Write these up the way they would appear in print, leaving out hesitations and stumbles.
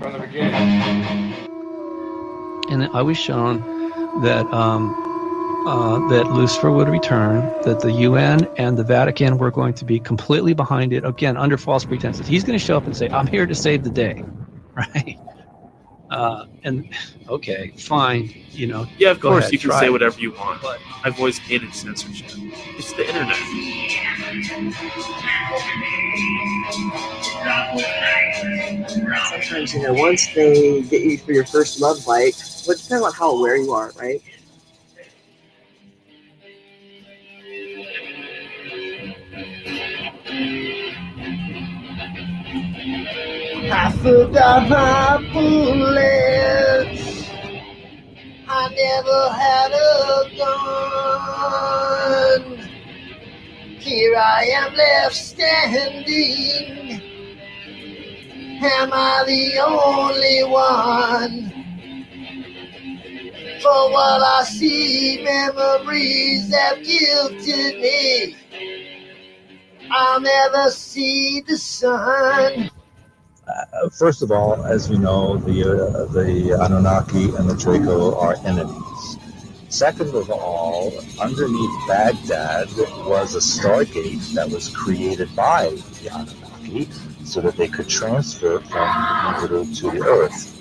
from the beginning. And I was shown that that Lucifer would return, that the UN and the Vatican were going to be completely behind it, again, under false pretenses. He's going to show up and say, I'm here to save the day, right? And okay, fine, you know. Yeah, of go course ahead, you can try say it. whatever you want. But I've always hated censorship. It's the internet. Sometimes, once they get you for your first love bite, but depending on how aware you are, right? I forgot my bullets. I never had a gun. Here I am left standing. Am I the only one? For what I see, memories have guilted me. I'll never see the sun. First of all, as we know, the Anunnaki and the Draco are enemies. Second of all, underneath Baghdad was a stargate that was created by the Anunnaki so that they could transfer from Jupiter to the Earth.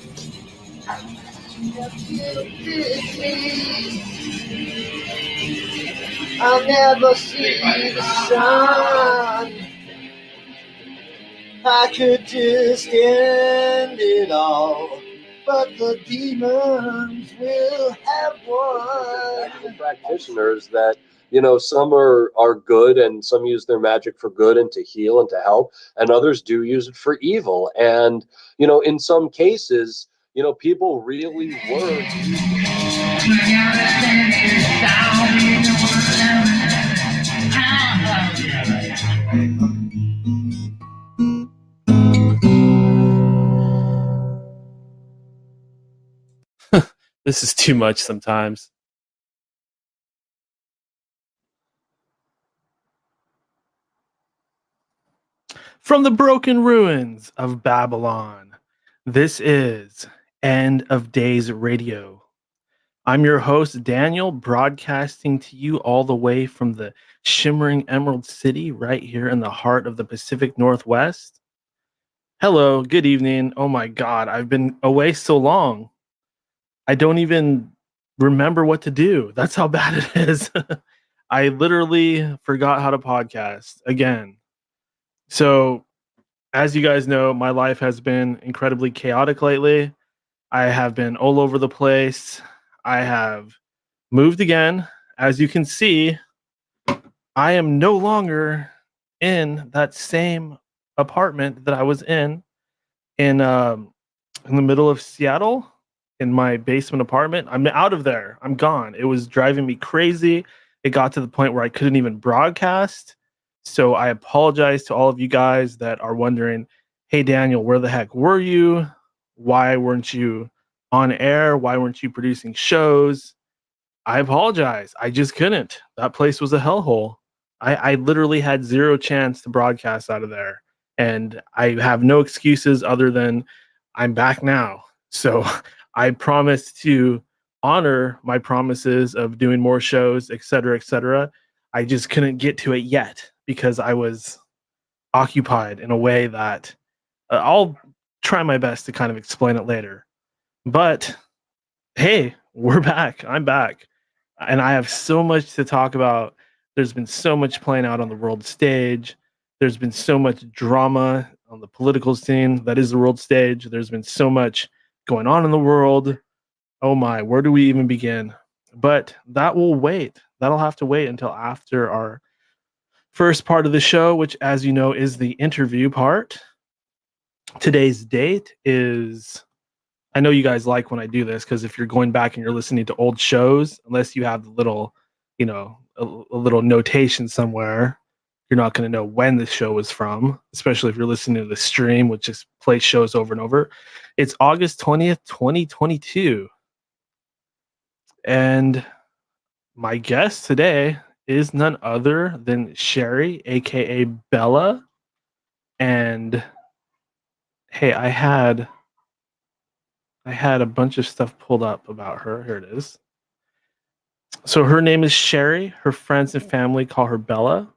I'll never see the sun. I could just end it all, but the demons will have won. Practitioners that, some are good and some use their magic for good and to heal and to help, and others do use it for evil. And, in some cases, people really were This is too much sometimes. From the broken ruins of Babylon, this is End of Days Radio. I'm your host, Daniel, broadcasting to you all the way from the shimmering Emerald City right here in the heart of the Pacific Northwest. Hello, good evening. Oh my God, I've been away so long. I don't even remember what to do. That's how bad it is. I literally forgot how to podcast again. So, as you guys know, my life has been incredibly chaotic lately. I have been all over the place. I have moved again. As you can see, I am no longer in that same apartment that I was in the middle of Seattle, in my basement apartment. I'm out of there. I'm gone. It was driving me crazy. It got to the point where I couldn't even broadcast. So I apologize to all of you guys that are wondering, hey, Daniel, where the heck were you? Why weren't you on air? Why weren't you producing shows? I apologize. I just couldn't. That place was a hellhole. I literally had zero chance to broadcast out of there. And I have no excuses other than I'm back now. So I promise to honor my promises of doing more shows, et cetera, et cetera. I just couldn't get to it yet because I was occupied in a way that I'll try my best to kind of explain it later. But hey, we're back. I'm back. And I have so much to talk about. There's been so much playing out on the world stage. There's been so much drama on the political scene that is the world stage. There's been so much going on in the world. Oh my, where do we even begin? But that will wait. That'll have to wait until after our first part of the show, which, as you know, is the interview part. Today's date is, I know you guys like when I do this, because if you're going back and you're listening to old shows, unless you have the little, a little notation somewhere, you're not going to know when the show is from, especially if you're listening to the stream, which just plays shows over and over. It's August 20th, 2022. And my guest today is none other than Sherry, aka Bella. And hey, I had I had a bunch of stuff pulled up about her. Here it is. So her name is Sherry. Her friends and family call her Bella.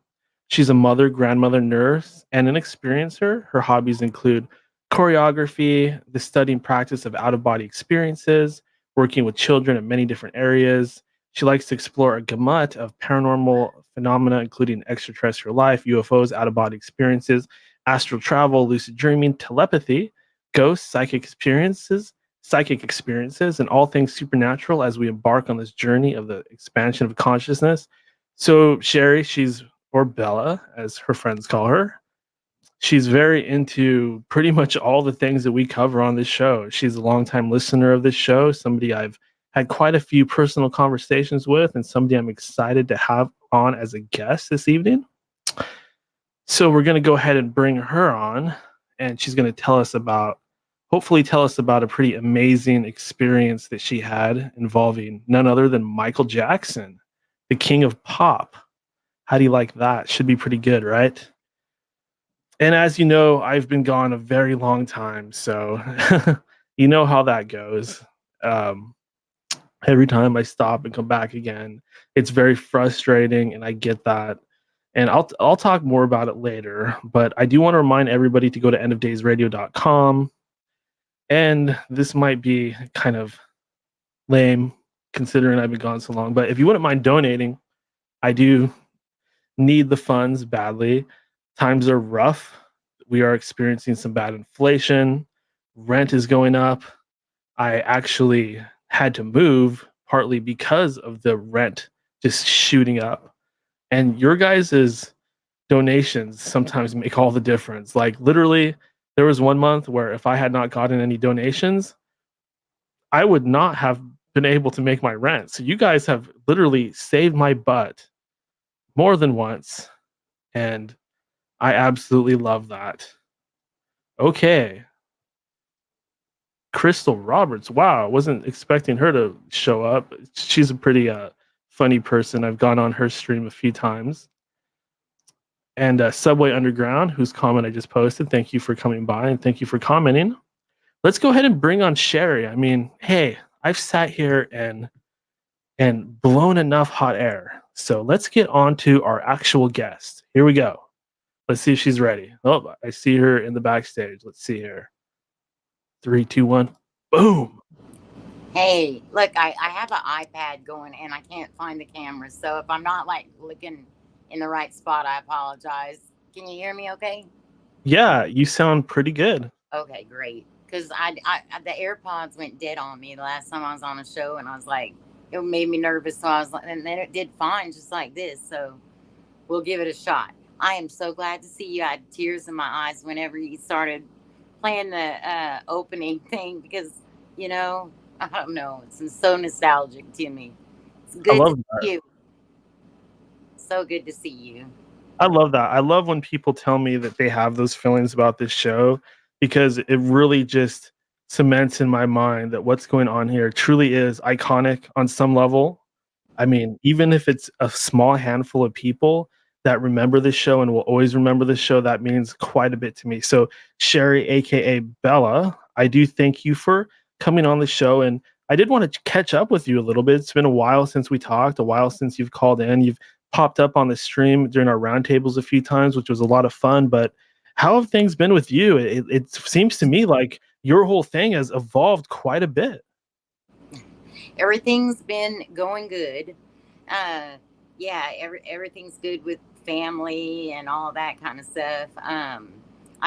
She's a mother, grandmother, nurse, and an experiencer. Her hobbies include choreography, the study and practice of out of body experiences, working with children in many different areas. She likes to explore a gamut of paranormal phenomena, including extraterrestrial life, UFOs, out of body experiences, astral travel, lucid dreaming, telepathy, ghosts, psychic experiences, and all things supernatural as we embark on this journey of the expansion of consciousness. So, Sherry, or Bella, as her friends call her, she's very into pretty much all the things that we cover on this show. She's a longtime listener of this show, somebody I've had quite a few personal conversations with, and somebody I'm excited to have on as a guest this evening. So we're going to go ahead and bring her on, and she's going to hopefully tell us about a pretty amazing experience that she had involving none other than Michael Jackson, the king of pop. How do you like that? Should be pretty good, right? And as you know, I've been gone a very long time, so you know how that goes. Um, every time I stop and come back again, it's very frustrating, and I get that. And I'll talk more about it later, but I do want to remind everybody to go to endofdaysradio.com. And this might be kind of lame considering I've been gone so long, but if you wouldn't mind donating, I do need the funds badly. Times are rough. We are experiencing some bad inflation. Rent is going up. I actually had to move partly because of the rent just shooting up. And your guys' donations sometimes make all the difference. Like literally, there was one month where if I had not gotten any donations, I would not have been able to make my rent. So you guys have literally saved my butt more than once. And I absolutely love that. Okay. Crystal Roberts. Wow. I wasn't expecting her to show up. She's a pretty funny person. I've gone on her stream a few times. And Subway Underground, whose comment I just posted. Thank you for coming by and thank you for commenting. Let's go ahead and bring on Sherry. I mean, hey, I've sat here and blown enough hot air. So let's get on to our actual guest. Here we go. Let's see if she's ready. Oh, I see her in the backstage. Let's see here. 3, 2, 1. Boom. Hey, look, I have an iPad going and I can't find the camera. So if I'm not like looking in the right spot, I apologize. Can you hear me okay? Yeah, you sound pretty good. Okay, great. Because the AirPods went dead on me the last time I was on a show, and I was like, it made me nervous. So I was like, and then it did fine, just like this. So we'll give it a shot. I am so glad to see you. I had tears in my eyes whenever you started playing the opening thing because, you know, I don't know. It's so nostalgic to me. It's good to see you. So good to see you. I love that. I love when people tell me that they have those feelings about this show because it really just cements in my mind that what's going on here truly is iconic on some level. I mean, even if it's a small handful of people that remember this show and will always remember this show, that means quite a bit to me. So, Sherry, aka Bella, I do thank you for coming on the show. And I did want to catch up with you a little bit. It's been a while since we talked, a while since you've called in. You've popped up on the stream during our roundtables a few times, which was a lot of fun. But how have things been with you? It seems to me like your whole thing has evolved quite a bit. Everything's been going good. Yeah, everything's good with family and all that kind of stuff. I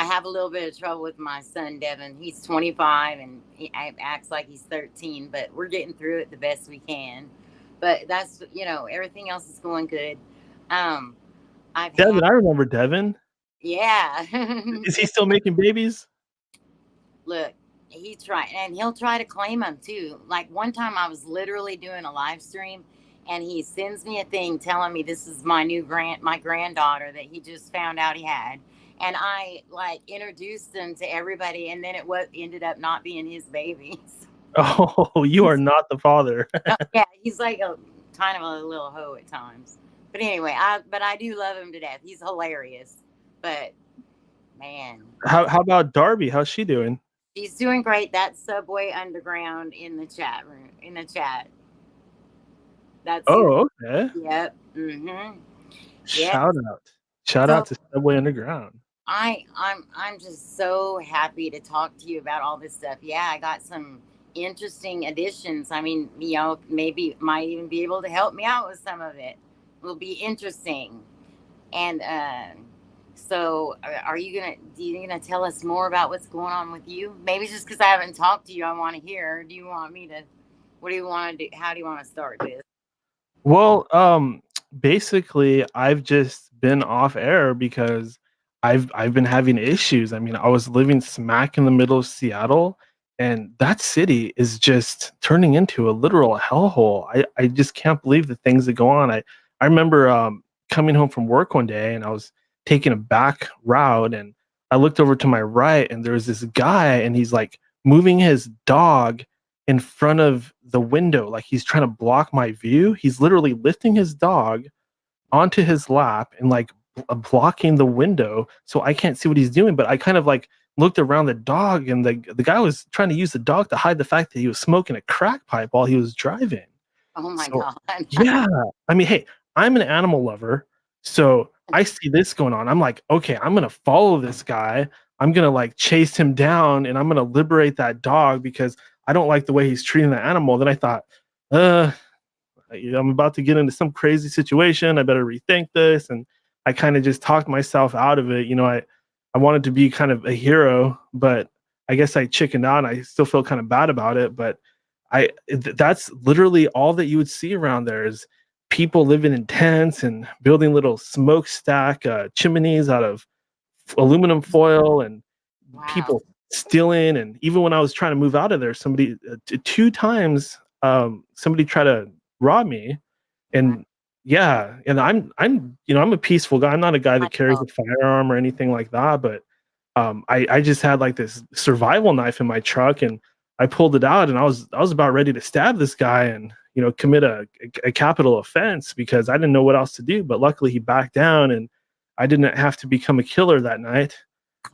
have a little bit of trouble with my son, Devin. He's 25 and he acts like he's 13, but we're getting through it the best we can. But that's, you know, everything else is going good. Devin, I remember Devin. Yeah. Is he still making babies? Look, he'll try to claim them too. Like one time I was literally doing a live stream and he sends me a thing telling me this is my granddaughter that he just found out he had. And I like introduced him to everybody and then it ended up not being his baby. Oh, you are not the father. Yeah, he's like a kind of a little hoe at times. But anyway, I do love him to death. He's hilarious. But man. How about Darby? How's she doing? She's doing great. That's Subway Underground in the chat room. In the chat. That's who. Oh, okay. Yep. Mm-hmm. Yeah. Shout So out to Subway Underground. I'm just so happy to talk to you about all this stuff. Yeah, I got some interesting additions. I mean, maybe might even be able to help me out with some of it. Will be interesting. And so, are you gonna tell us more about what's going on with you? Maybe just because I haven't talked to you, I want to hear. Do you want me to? What do you want to do? How do you want to start this? Well, basically, I've just been off air because I've been having issues. I mean, I was living smack in the middle of Seattle, and that city is just turning into a literal hellhole. I just can't believe the things that go on. I remember coming home from work one day, and I was taking a back route, and I looked over to my right, and there was this guy, and he's like moving his dog in front of the window, like he's trying to block my view. He's literally lifting his dog onto his lap and like blocking the window so I can't see what he's doing. But I kind of like looked around the dog, and the guy was trying to use the dog to hide the fact that he was smoking a crack pipe while he was driving. Oh my So god! yeah, I mean, hey, I'm an animal lover, so I see this going on. I'm like, okay, I'm gonna follow this guy. I'm gonna like chase him down, and I'm gonna liberate that dog because I don't like the way he's treating the animal. Then I thought, I'm about to get into some crazy situation. I better rethink this. And I kind of just talked myself out of it. You know, I wanted to be kind of a hero, but I guess I chickened out. And I still feel kind of bad about it. But that's literally all that you would see around there is people living in tents and building little smokestack chimneys out of aluminum foil, and Wow. people stealing. And even when I was trying to move out of there, somebody 2 times somebody tried to rob me. And yeah, and I'm a peaceful guy. I'm not a guy that carries a firearm or anything like that, but I just had like this survival knife in my truck, and I pulled it out, and I was about ready to stab this guy and commit a capital offense because I didn't know what else to do. But luckily he backed down, and I didn't have to become a killer that night,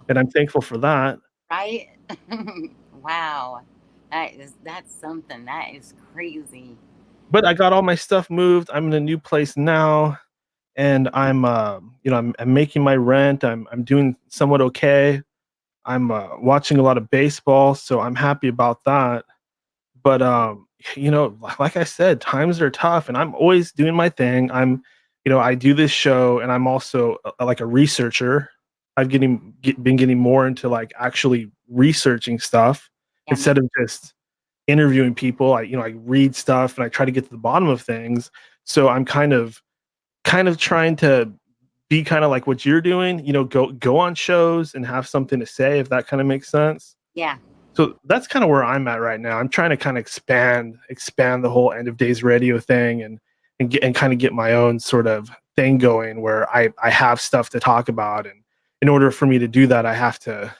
and I'm thankful for that. Right? Wow. That's something. That is crazy. But I got all my stuff moved. I'm in a new place now, and I'm I'm making my rent. I'm doing somewhat okay. I'm watching a lot of baseball, so I'm happy about that. But like I said, times are tough, and I'm always doing my thing. I do this show, and I'm also like a researcher. I've been getting more into like actually researching stuff instead of just interviewing people. I read stuff and I try to get to the bottom of things. So I'm kind of trying to be kind of like what you're doing, go on shows and have something to say, if that kind of makes sense. Yeah. So that's kind of where I'm at right now. I'm trying to kind of expand the whole end of days radio thing, and kind of get my own sort of thing going where I have stuff to talk about. And in order for me to do that, I have to,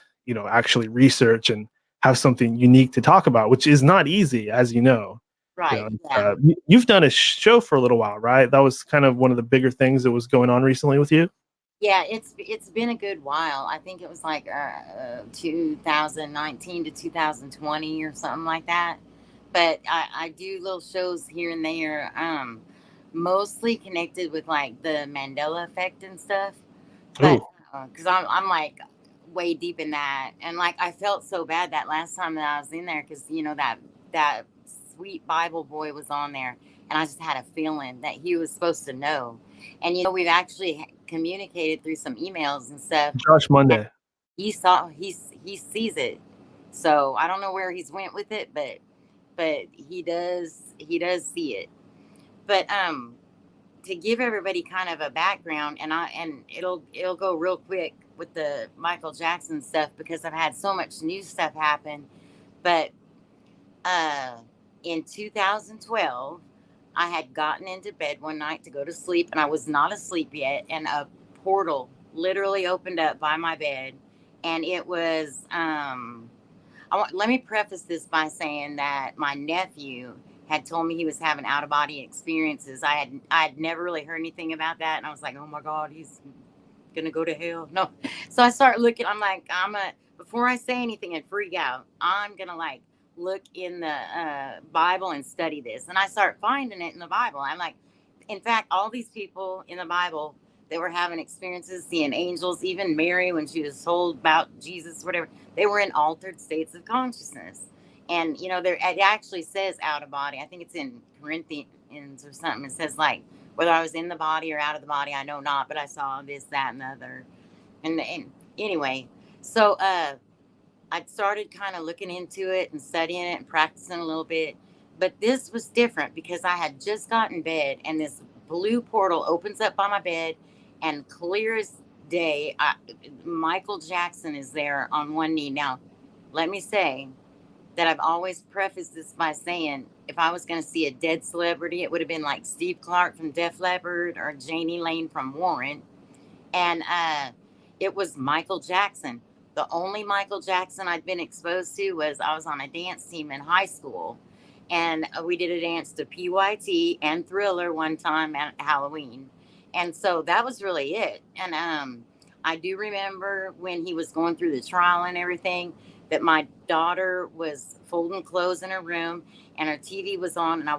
actually research and have something unique to talk about, which is not easy, as you know. Right. You've done a show for a little while, right? That was kind of one of the bigger things that was going on recently with you. Yeah, it's been a good while. I think it was like 2019 to 2020 or something like that. But I do little shows here and there, mostly connected with like the Mandela Effect and stuff. But because I'm like way deep in that, and like I felt so bad that last time that I was in there because that sweet Bible boy was on there, and I just had a feeling that he was supposed to know. And we've actually communicated through some emails and stuff. Josh Monday. He sees it. So I don't know where he's went with it, but he does see it. But to give everybody kind of a background, and it'll go real quick with the Michael Jackson stuff because I've had so much new stuff happen. But in 2012, I had gotten into bed one night to go to sleep, and I was not asleep yet, and a portal literally opened up by my bed, and it was let me preface this by saying that my nephew had told me he was having out-of-body experiences. I had never really heard anything about that, and I was like, oh my God, he's gonna go to hell. No. So I start looking, I'm like, before I say anything and freak out, I'm gonna like look in the Bible and study this. And I start finding it in the Bible. I'm like, in fact, all these people in the Bible that were having experiences, seeing angels, even Mary when she was told about Jesus, whatever, they were in altered states of consciousness. And you know, there it actually says out of body. I think it's in Corinthians or something. It says like, whether I was in the body or out of the body, I know not, but I saw this, that, and the other. And anyway, so I started kind of looking into it and studying it and practicing a little bit. But this was different because I had just gotten in bed and this blue portal opens up by my bed, and clear as day, Michael Jackson is there on one knee. Now, let me say that I've always prefaced this by saying if I was going to see a dead celebrity, it would have been like Steve Clark from Def Leppard or Janie Lane from Warrant. And it was Michael Jackson. The only Michael Jackson I'd been exposed to was I was on a dance team in high school, and we did a dance to PYT and Thriller one time at Halloween. And so that was really it. And I do remember when he was going through the trial and everything, that my daughter was folding clothes in her room and her TV was on, and I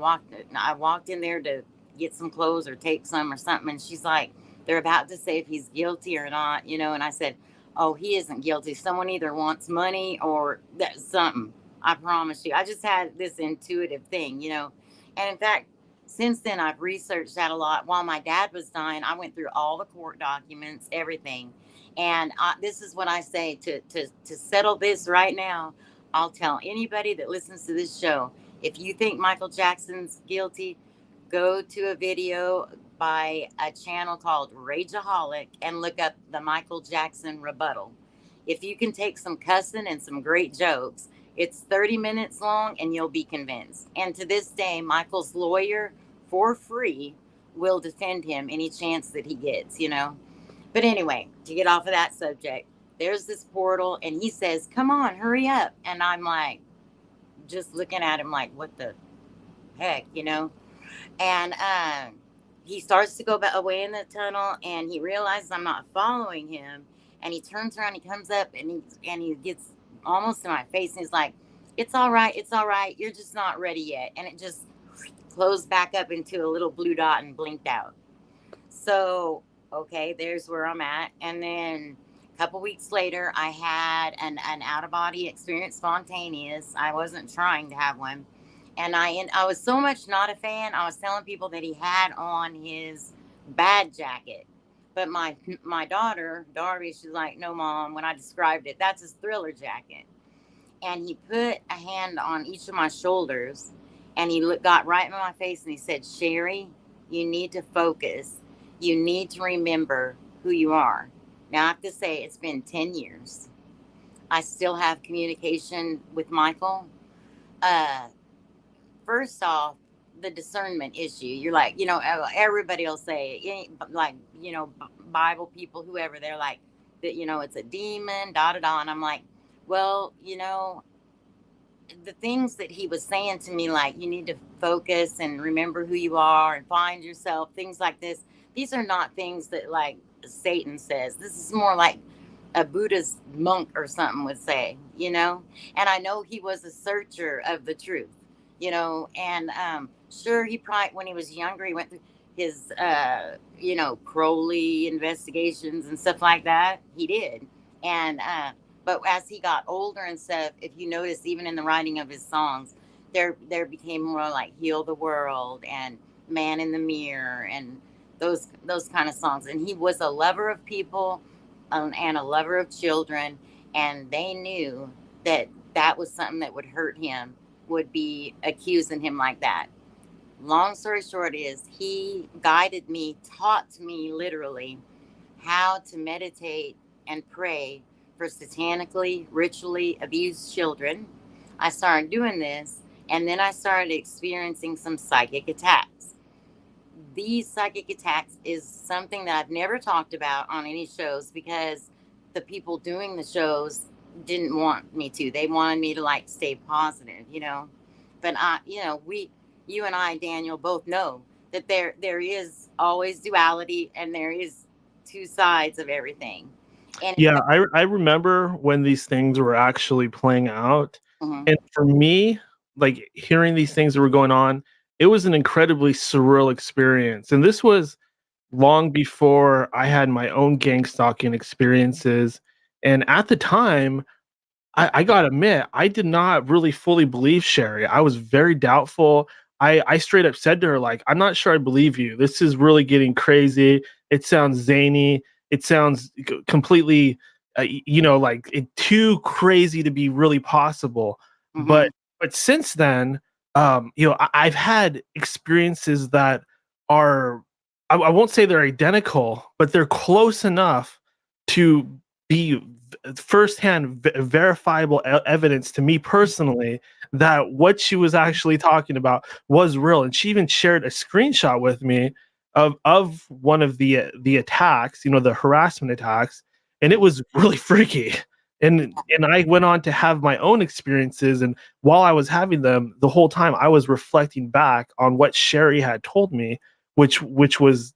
walked in there to get some clothes or take some or something, and she's like, they're about to say if he's guilty or not, you know. And I said, oh, he isn't guilty. Someone either wants money or that's something. I promise you. I just had this intuitive thing, you know. And in fact, since then, I've researched that a lot. While my dad was dying, I went through all the court documents, everything. And this is what I say to settle this right now. I'll tell anybody that listens to this show, if you think Michael Jackson's guilty, go to a video by a channel called Rageaholic and look up the Michael Jackson rebuttal. If you can take some cussing and some great jokes, it's 30 minutes long and you'll be convinced. And to this day, Michael's lawyer, for free, will defend him any chance that he gets, you know. But anyway, to get off of that subject, there's this portal and he says, come on, hurry up. And I'm like, just looking at him like, what the heck, you know? And he starts to go away in the tunnel, and he realizes I'm not following him. And he turns around, he comes up, and he gets almost in my face, and he's like, it's all right, you're just not ready yet. And it just closed back up into a little blue dot and blinked out. So, okay, there's where I'm at. And then a couple weeks later, I had an out-of-body experience, spontaneous. I wasn't trying to have one. And I was so much not a fan. I was telling people that he had on his bad jacket. But my daughter, Darby, she's like, no, Mom, when I described it, that's his Thriller jacket. And he put a hand on each of my shoulders, and he got right in my face, and he said, Sherry, you need to focus. You need to remember who you are. Now, I have to say, it's been 10 years. I still have communication with Michael. First off, the discernment issue. You're like, you know, everybody will say, like, you know, Bible people, whoever, they're like, that, you know, it's a demon, da da da. And I'm like, well, you know, the things that he was saying to me, like, you need to focus and remember who you are and find yourself, things like this. These are not things that like Satan says. This is more like a Buddhist monk or something would say, you know. And I know he was a searcher of the truth. You know, and sure, he probably, when he was younger, he went through his, you know, Crowley investigations and stuff like that. He did. And, but as he got older and stuff, if you notice, even in the writing of his songs, there became more like Heal the World and Man in the Mirror and those kind of songs. And he was a lover of people and a lover of children. And they knew that that was something that would hurt him, would be accusing him like that. Long story short is he guided me, taught me literally how to meditate and pray for satanically, ritually abused children. I started doing this, and then I started experiencing some psychic attacks. These psychic attacks is something that I've never talked about on any shows because the people doing the shows didn't want me to. They wanted me to like stay positive, you know. But you know, you and I, Daniel, both know that there is always duality and there is two sides of everything. And Yeah, I remember when these things were actually playing out. Mhm. And for me, like hearing these things that were going on, it was an incredibly surreal experience. And this was long before I had my own gang stalking experiences. And at the time, I gotta admit, I did not really fully believe Sherry. I was very doubtful. I straight up said to her, like, I'm not sure I believe you. This is really getting crazy. It sounds zany. It sounds completely, like too crazy to be really possible. But Mhm. but since then, I've had experiences that are, I won't say they're identical, but they're close enough to be firsthand verifiable evidence to me personally that what she was actually talking about was real. And she even shared a screenshot with me of one of the attacks, the harassment attacks, and it was really freaky. And I went on to have my own experiences, and while I was having them, the whole time I was reflecting back on what Sherry had told me, which was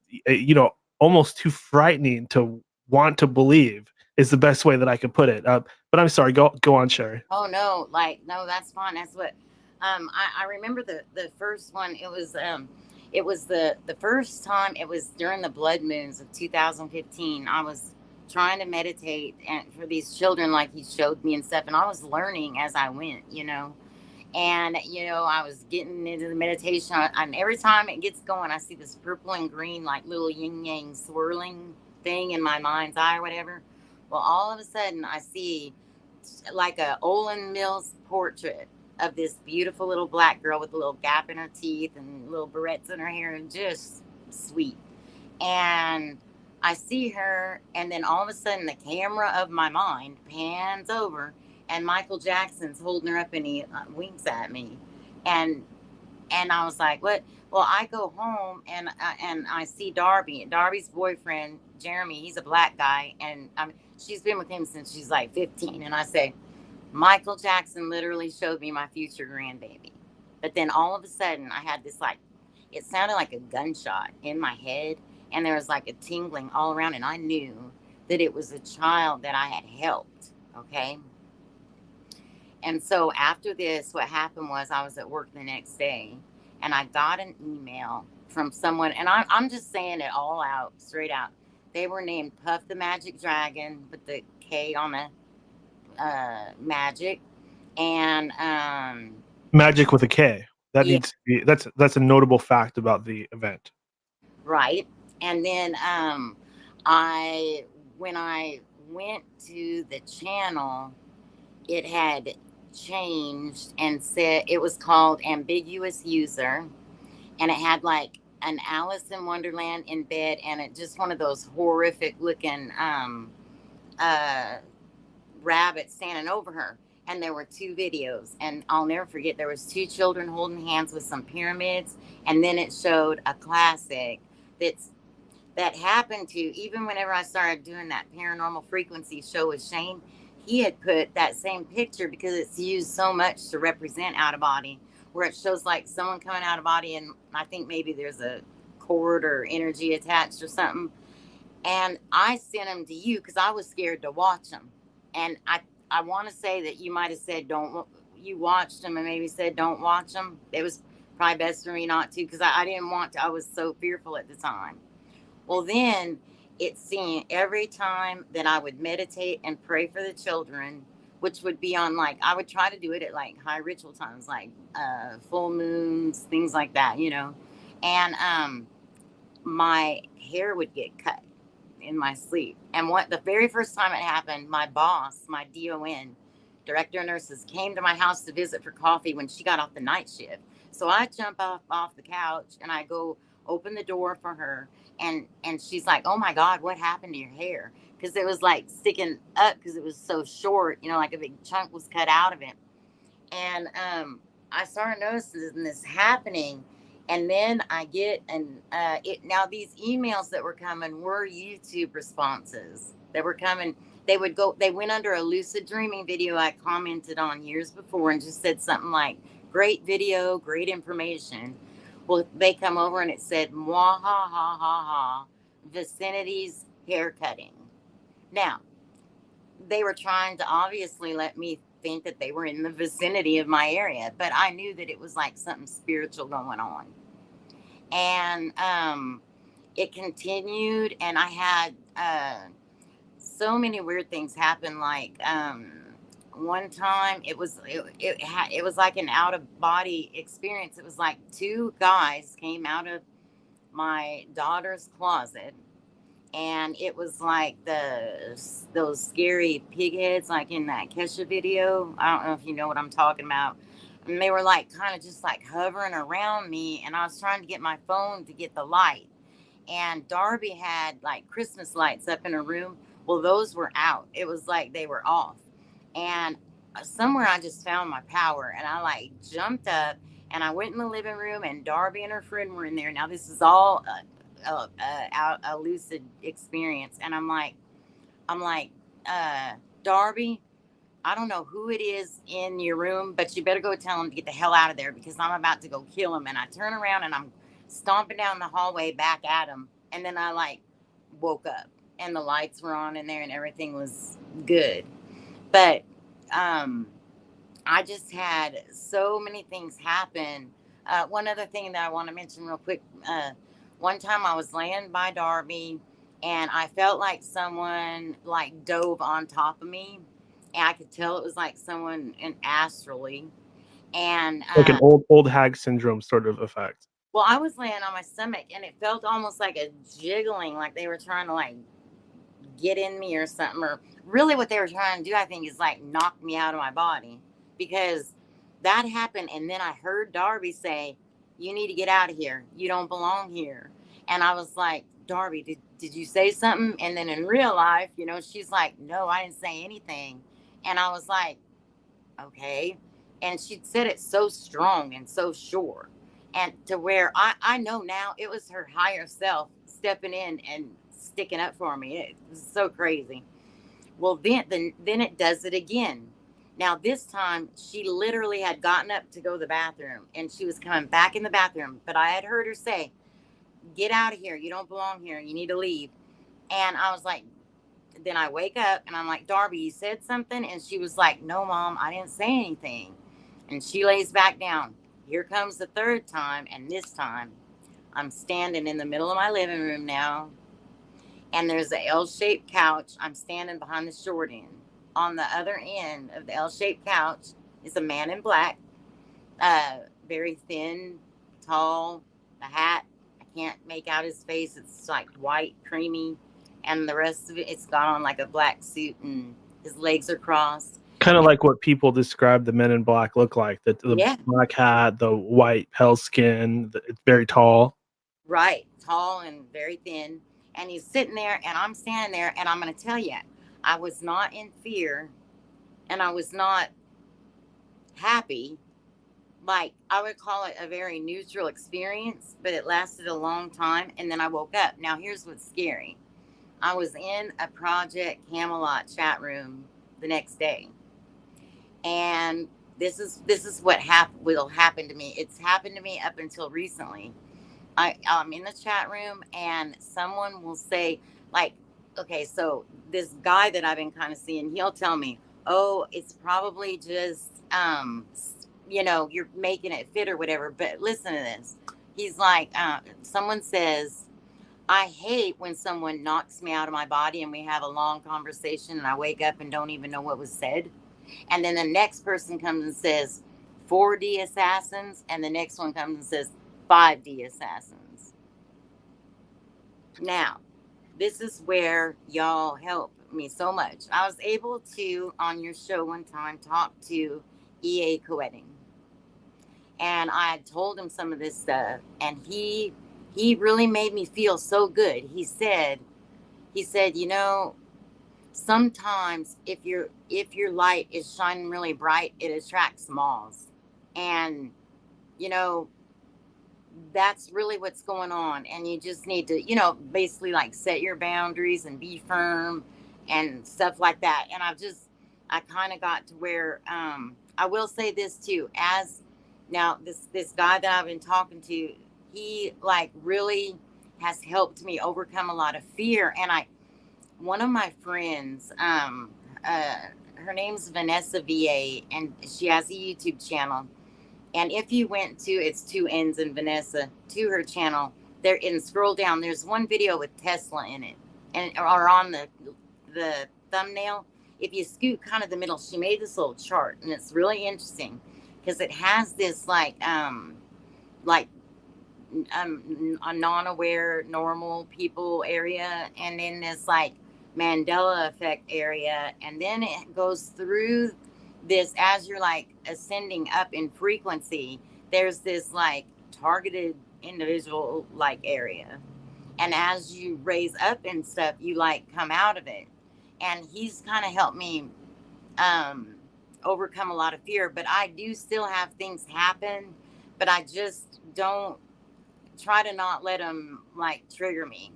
almost too frightening to want to believe, is the best way that I could put it. But I'm sorry, go on, Sherry. Oh no, like no, that's fine. That's what I remember the first one. It was the first time. It was during the blood moons of 2015. I was trying to meditate and for these children like he showed me and stuff, and I was learning as I went, and I was getting into the meditation, and every time it gets going I see this purple and green like little yin yang swirling thing in my mind's eye or whatever. Well, all of a sudden I see like a Olin Mills portrait of this beautiful little black girl with a little gap in her teeth and little barrettes in her hair and just sweet. And I see her, and then all of a sudden the camera of my mind pans over, and Michael Jackson's holding her up, and he winks at me, and I was like, "What?" Well, I go home, and I see Darby's boyfriend, Jeremy. He's a black guy, and she's been with him since she's like 15. And I say, Michael Jackson literally showed me my future grandbaby. But then all of a sudden, I had this like, it sounded like a gunshot in my head, and there was like a tingling all around, and I knew that it was a child that I had helped. Okay. And so after this, what happened was I was at work the next day, and I got an email from someone, and I'm just saying it all out, straight out. They were named Puff the Magic Dragon with the K on the magic, and Magic with a K. That yeah, needs to be, that's a notable fact about the event. right. And then I when I went to the channel, it had changed and said it was called ambiguous user, and it had like an Alice in Wonderland in bed, and it just one of those horrific looking uh rabbit standing over her. And there were two videos, and I'll never forget, there was two children holding hands with some pyramids, and then it showed a classic that happened to, even whenever I started doing that paranormal frequency show with Shane, he had put that same picture because it's used so much to represent out of body, where it shows like someone coming out of body, and I think maybe there's a cord or energy attached or something. And I sent them to you because I was scared to watch them. And I want to say that you might have said don't. You watched them and maybe said don't watch them. It was probably best for me not to, because I didn't want to. I was so fearful at the time. Well, then it seemed every time that I would meditate and pray for the children, which would be on like, I would try to do it at like high ritual times, like full moons, things like that. And my hair would get cut in my sleep. And what the very first time it happened, my boss, my DON, director of nurses, came to my house to visit for coffee when she got off the night shift. So I jump off the couch and I go open the door for her, and she's like, "Oh my God, what happened to your hair?" Because it was like sticking up because it was so short, like a big chunk was cut out of it. And I started noticing this happening, and then I get it now. These emails that were coming were YouTube responses that were coming. They went under a lucid dreaming video I commented on years before and just said something like, "Great video, great information." Well, they come over and it said, "Mwah ha ha ha ha, vicinities hair cutting." Now, they were trying to obviously let me think that they were in the vicinity of my area, but I knew that it was like something spiritual going on. And it continued, and I had so many weird things happen. Like one time, it was like an out of body experience. It was like two guys came out of my daughter's closet, and it was like those scary pig heads, like in that Kesha video. I don't know if you know what I'm talking about. And they were like kind of just like hovering around me, and I was trying to get my phone to get the light. And Darby had like Christmas lights up in her room. Well, those were out. It was like they were off. And somewhere I just found my power, and I like jumped up and I went in the living room, and Darby and her friend were in there. Now this is all a lucid experience, and I'm like, Darby, I don't know who it is in your room, but you better go tell him to get the hell out of there, because I'm about to go kill him. And I turn around and I'm stomping down the hallway back at him, and then I like woke up, and the lights were on in there, and everything was good. But I just had so many things happen. One other thing that I want to mention real quick. One time I was laying by Darby, and I felt like someone like dove on top of me, and I could tell it was like someone in astrally. And Like an old hag syndrome sort of effect. well, I was laying on my stomach, and it felt almost like a jiggling, like they were trying to like get in me or something. Or really what they were trying to do, I think, is like knock me out of my body, because that happened. And then I heard Darby say, "You need to get out of here. You don't belong here." And I was like, Darby, did you say something? And then in real life, you know, she's like, "No, I didn't say anything." And I was like, okay. And she said it so strong and so sure. And to where I know now it was her higher self stepping in and sticking up for me. It was so crazy. Well, then it does it again. Now, this time, she literally had gotten up to go to the bathroom, and she was coming back in the bathroom. But I had heard her say, "Get out of here. You don't belong here. You need to leave." And I was like, then I wake up, and I'm like, Darby, you said something? And she was like, "No, Mom, I didn't say anything." And she lays back down. Here comes the third time, and this time, I'm standing in the middle of my living room now, and there's a L-shaped couch. I'm standing behind the short end. On the other end of the L-shaped couch is a man in black, very thin, tall, a hat. I can't make out his face. It's like white, creamy, and the rest of it, it's got on like a black suit, and his legs are crossed. Kind of like what people describe the men in black look like. The Yeah. black hat, the white pale skin, it's very tall. Right, tall and very thin. And he's sitting there, and I'm standing there, and I'm going to tell you, I was not in fear, and I was not happy. Like, I would call it a very neutral experience, but it lasted a long time, and then I woke up. Now, here's what's scary. I was in a Project Camelot chat room the next day, and this is what will happen to me. It's happened to me up until recently. I'm in the chat room, and someone will say, like, okay, so this guy that I've been kind of seeing, he'll tell me, "Oh, it's probably just, you know, you're making it fit or whatever." But listen to this. He's like, someone says, "I hate when someone knocks me out of my body and we have a long conversation and I wake up and don't even know what was said." And then the next person comes and says, 4D assassins. And the next one comes and says, 5D assassins. Now, this is where y'all help me so much. I was able to, on your show one time, talk to E.A. Coetting. And I had told him some of this stuff, and he really made me feel so good. He said, you know, sometimes if your light is shining really bright, it attracts moths. And, you know, that's really what's going on. And you just need to, you know, basically like set your boundaries and be firm and stuff like that. And I kind of got to where, I will say this too, as now this guy that I've been talking to, he like really has helped me overcome a lot of fear. And one of my friends, her name's Vanessa VA, and she has a YouTube channel. And if you went to, it's 2 N's in Vanessa, to her channel, there, and scroll down, there's one video with Tesla in it, and or on the thumbnail. If you scoot kind of the middle, she made this little chart, and it's really interesting because it has this like a non-aware normal people area, and then this like Mandela Effect area, and then it goes through this as you're like ascending up in frequency. There's this like targeted individual like area, and as you raise up and stuff, you like come out of it. And he's kind of helped me overcome a lot of fear, but I do still have things happen, but I just don't try to not let them like trigger me.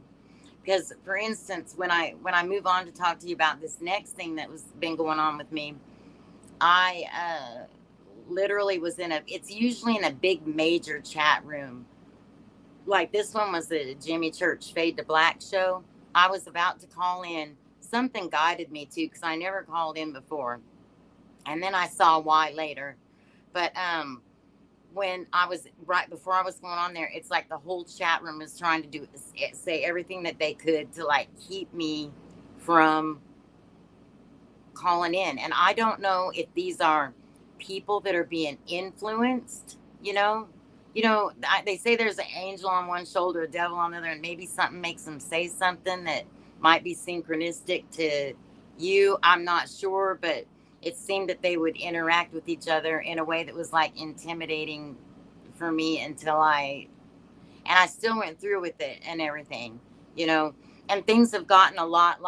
Because for instance, when I move on to talk to you about this next thing that was been going on with me, I literally was it's usually in a big major chat room. Like this one was the Jimmy Church Fade to Black show. I was about to call in. Something guided me to, because I never called in before. And then I saw why later. But when I was, right before I was going on there, it's like the whole chat room was trying to say everything that they could to like keep me from calling in. And I don't know if these are people that are being influenced, they say there's an angel on one shoulder, a devil on the other, and maybe something makes them say something that might be synchronistic to you. I'm not sure, but it seemed that they would interact with each other in a way that was like intimidating for me until I still went through with it and everything, and things have gotten a lot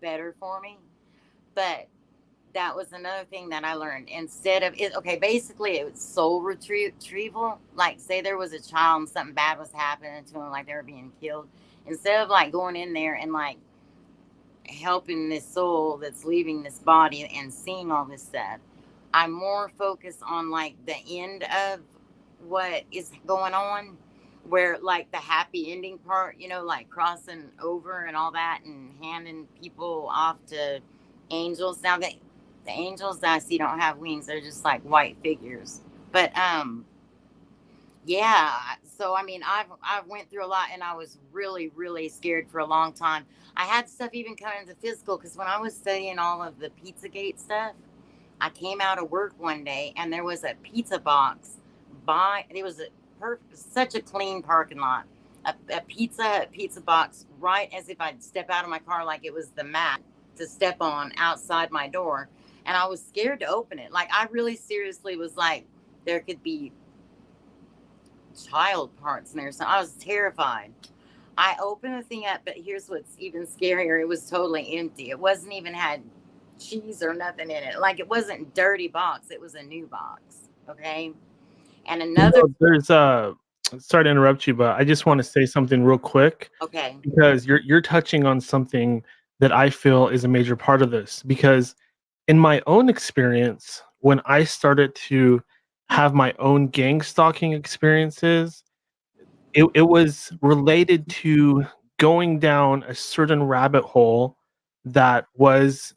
better for me. But that was another thing that I learned. Instead of it, okay, basically it was soul retrieval. Like say there was a child and something bad was happening to them, like they were being killed. Instead of like going in there and like helping this soul that's leaving this body and seeing all this stuff, I'm more focused on like the end of what is going on, where like the happy ending part, like crossing over and all that and handing people off to angels. Now the angels that I see don't have wings, they're just like white figures. But yeah, so I mean I've went through a lot, and I was really scared for a long time. I had stuff even come into physical, because when I was studying all of the Pizzagate stuff, I came out of work one day and there was a pizza box it was such a clean parking lot, a pizza box, right as if I'd step out of my car, like it was the mat to step on outside my door. And I was scared to open it. Like I really seriously was like, there could be child parts in there. So I was terrified. I opened the thing up, but here's what's even scarier. It was totally empty. It wasn't even had cheese or nothing in it. Like it wasn't dirty box. It was a new box. Okay. And another, there's sorry to interrupt you, but I just want to say something real quick. Okay. Because you're touching on something that I feel is a major part of this. Because in my own experience, when I started to have my own gang stalking experiences, it was related to going down a certain rabbit hole that was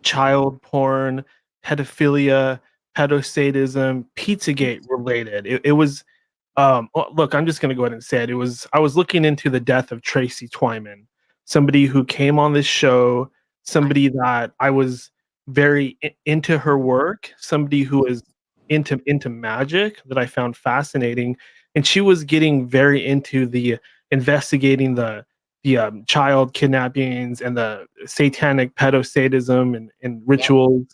child porn, pedophilia, pedosadism, Pizzagate related. It was, look, I'm just going to go ahead and say it. I was looking into the death of Tracy Twyman, somebody who came on this show, somebody that I was very into her work, somebody who is into Magick that I found fascinating. And she was getting very into the investigating the child kidnappings and the satanic pedosadism and rituals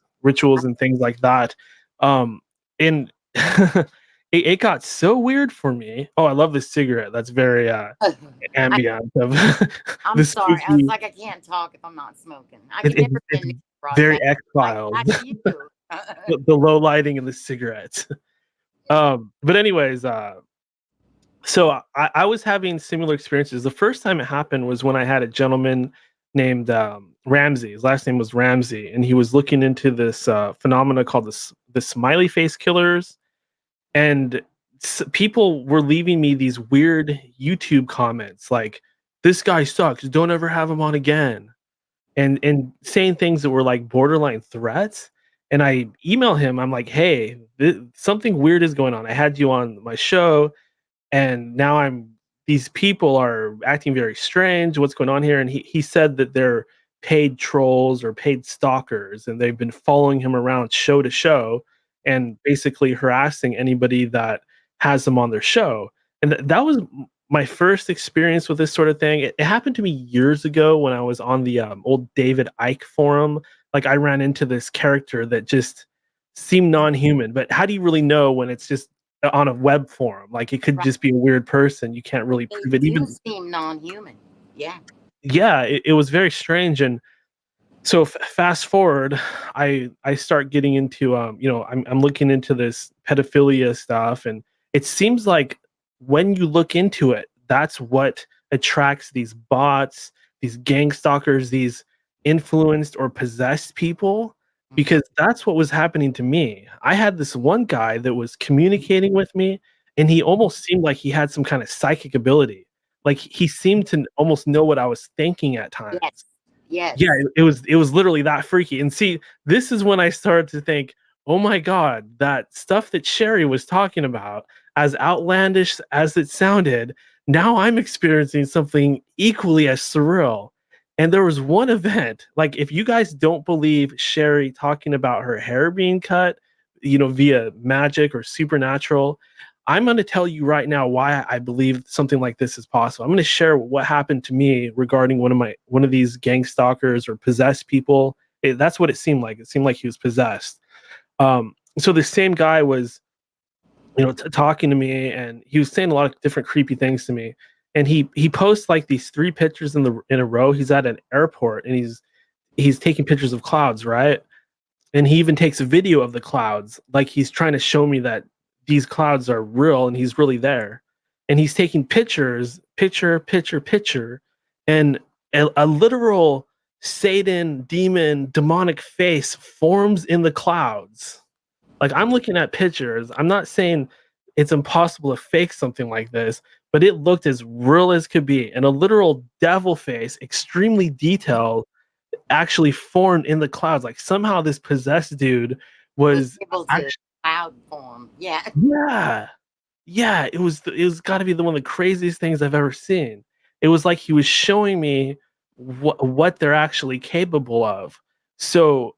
and things like that. And it got so weird for me. Oh, I love this cigarette. That's very ambient. I'm sorry. I was like, I can't talk if I'm not smoking. I've never been very X-Files. The low lighting and the cigarettes. But anyways, so I was having similar experiences. The first time it happened was when I had a gentleman named Ramsey. His last name was Ramsey, and he was looking into this phenomena called the smiley face killers. And people were leaving me these weird YouTube comments like, "This guy sucks. Don't ever have him on again." and saying things that were like borderline threats. And I email him. I'm like, hey, something weird is going on. I had you on my show, and now these people are acting very strange. What's going on here? And he said that they're paid trolls or paid stalkers, and they've been following him around show to show and basically harassing anybody that has them on their show. And that was my first experience with this sort of thing. It happened to me years ago when I was on the old David Icke forum. Like, I ran into this character that just seemed non-human, but how do you really know when it's just on a web forum? Like, it could Right. just be a weird person. You can't really They prove it. do Even seem non-human. Yeah. yeah, it was very strange. And so fast forward, I start getting into I'm looking into this pedophilia stuff, and it seems like when you look into it, that's what attracts these bots, these gang stalkers, these influenced or possessed people, because that's what was happening to me. I had this one guy that was communicating with me, and he almost seemed like he had some kind of psychic ability. Like, he seemed to almost know what I was thinking at times. Yes. Yes. Yeah, it was literally that freaky. And see, this is when I started to think, oh my God, that stuff that Sherry was talking about, as outlandish as it sounded, now I'm experiencing something equally as surreal. And there was one event, like, if you guys don't believe Sherry talking about her hair being cut, via magic or supernatural, I'm going to tell you right now why I believe something like this is possible. I'm going to share what happened to me regarding one of these gang stalkers or possessed people. That's what it seemed like. It seemed like he was possessed. So the same guy was, talking to me, and he was saying a lot of different creepy things to me. And he posts like these 3 pictures in a row. He's at an airport, and he's taking pictures of clouds, right? And he even takes a video of the clouds, like he's trying to show me that these clouds are real and he's really there. And he's taking pictures, picture, and a literal Satan, demon, demonic face forms in the clouds. Like, I'm looking at pictures. I'm not saying it's impossible to fake something like this, but it looked as real as could be. And a literal devil face, extremely detailed, actually formed in the clouds. Like, somehow this possessed dude was able to actually, cloud form. Yeah. yeah, it was got to be one of the craziest things I've ever seen. It was like he was showing me what they're actually capable of. So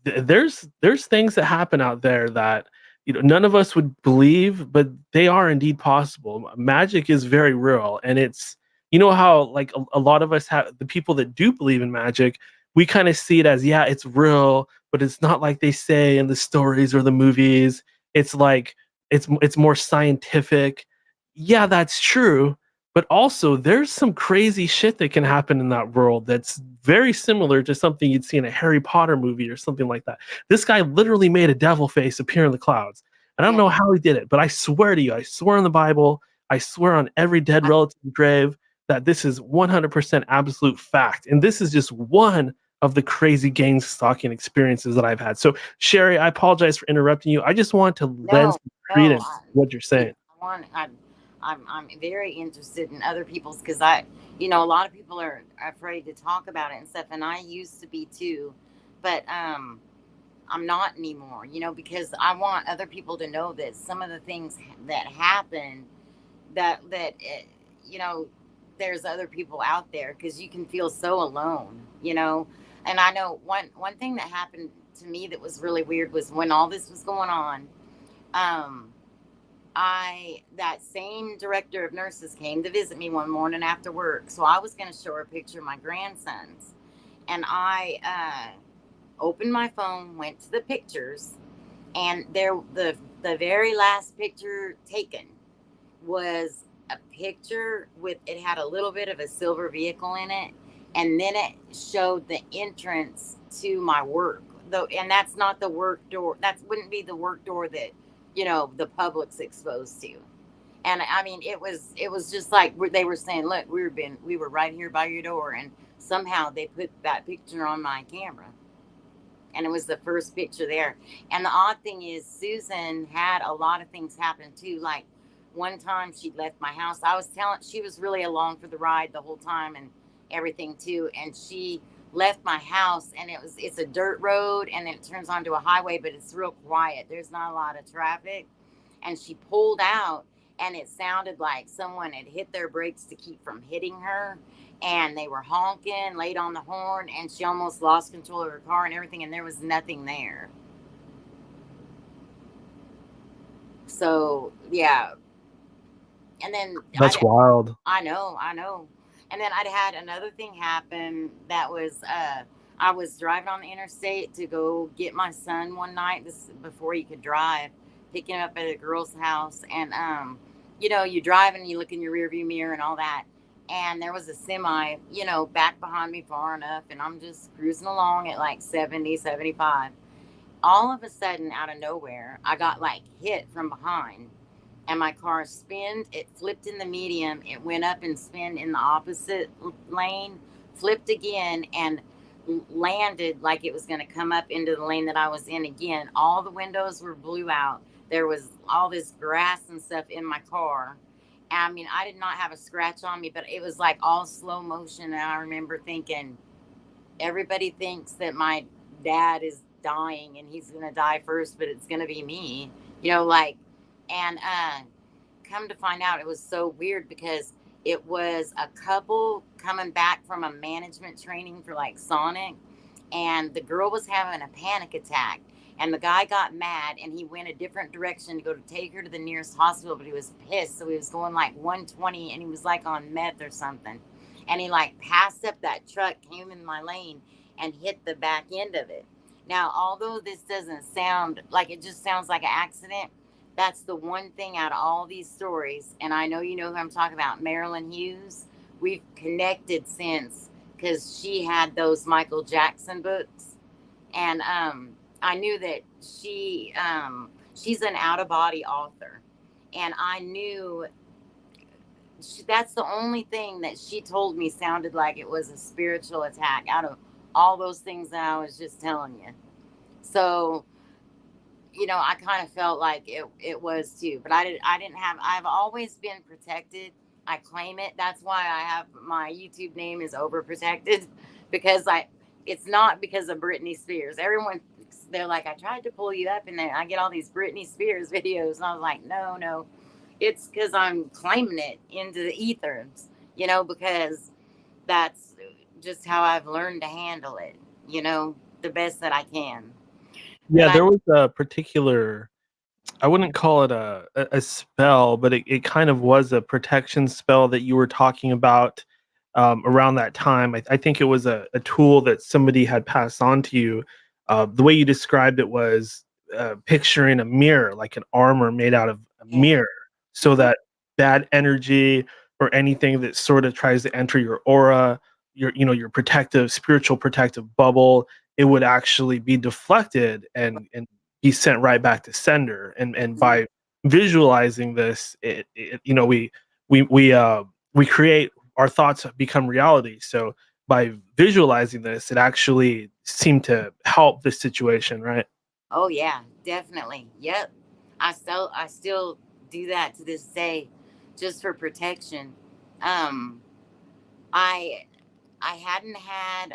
there's things that happen out there that none of us would believe, but they are indeed possible. Magic is very real, and it's how, like, a lot of us have, the people that do believe in magic, we kind of see it as, yeah, it's real, but it's not like they say in the stories or the movies. It's like it's more scientific. Yeah, that's true, but also there's some crazy shit that can happen in that world that's very similar to something you'd see in a Harry Potter movie or something like that. This guy literally made a devil face appear in the clouds. I don't know how he did it, but I swear to you, I swear on the Bible, I swear on every dead relative grave, that this is 100% absolute fact. And this is just one of the crazy gang stalking experiences that I've had. So, Sherry, I apologize for interrupting you. I just want to lend some credence to what you're saying. I'm very interested in other people's, because a lot of people are afraid to talk about it and stuff, and I used to be too, but I'm not anymore. Because I want other people to know that some of the things that happen, that there's other people out there, because you can feel so alone. And I know one thing that happened to me that was really weird was when all this was going on. That same director of nurses came to visit me one morning after work. So I was going to show her a picture of my grandsons. And I opened my phone, went to the pictures, and the very last picture taken was a picture it had a little bit of a silver vehicle in it. And then it showed the entrance to my work. Though, and that's not the work door. That wouldn't be the work door that the public's exposed to. And I mean, it was just like they were saying, look, we were right here by your door, and somehow they put that picture on my camera, and it was the first picture there. And the odd thing is, Susan had a lot of things happen too. Like, one time she left my house. She was really along for the ride the whole time and everything too. And she left my house, and it's a dirt road, and then it turns onto a highway, but it's real quiet. There's not a lot of traffic. And she pulled out, and it sounded like someone had hit their brakes to keep from hitting her, and they were honking, laid on the horn, and she almost lost control of her car and everything, and there was nothing there. So yeah. And then That's wild. I know. And then I'd had another thing happen that was I was driving on the interstate to go get my son one night, this before he could drive, picking him up at a girl's house, and you know, you drive and you look in your rearview mirror and all that. And there was a semi, you know, back behind me far enough, and I'm just cruising along at like 70, 75. All of a sudden, out of nowhere, I got like hit from behind, and my car spinned. It flipped in the medium. It went up and spun in the opposite lane, flipped again, and landed like it was going to come up into the lane that I was in again. All the windows were blew out. There was all this grass and stuff in my car. I mean, I did not have a scratch on me, but it was like all slow motion. And I remember thinking, everybody thinks that my dad is dying and he's going to die first, but it's going to be me, you know, like, and come to find out, it was so weird because it was a couple coming back from a management training for like Sonic, and the girl was having a panic attack, and the guy got mad and he went a different direction to go to take her to the nearest hospital, but he was pissed, so he was going like 120, and he was like on meth or something, and he like passed up that truck, came in my lane, and hit the back end of it. Now, although this doesn't sound like, it just sounds like an accident, that's the one thing out of all these stories, and I know you know who I'm talking about, Marilyn Hughes. We've connected since, because she had those Michael Jackson books, and I knew that she's an out of body author, and I knew that's the only thing that she told me sounded like it was a spiritual attack out of all those things that I was just telling you. So, you know, I kind of felt like it was too, but I've always been protected. I claim it. That's why I have my YouTube name is Overprotected, because it's not because of Britney Spears. Everyone, they're like, I tried to pull you up, and then I get all these Britney Spears videos, and I was like, no, it's because I'm claiming it into the ethers, you know, because that's just how I've learned to handle it, you know, the best that I can. Yeah, there was a particular, I wouldn't call it a spell, but it kind of was a protection spell that you were talking about around that time. I think it was a tool that somebody had passed on to you. The way you described it was picturing a mirror, like an armor made out of a mirror, so that bad energy or anything that sort of tries to enter your aura, your protective, spiritual protective bubble, it would actually be deflected and be sent right back to sender. And by visualizing this, we create, our thoughts become reality. So by visualizing this, it actually seemed to help the situation, right? Oh yeah, definitely. Yep. I still do that to this day, just for protection. Um, I I hadn't had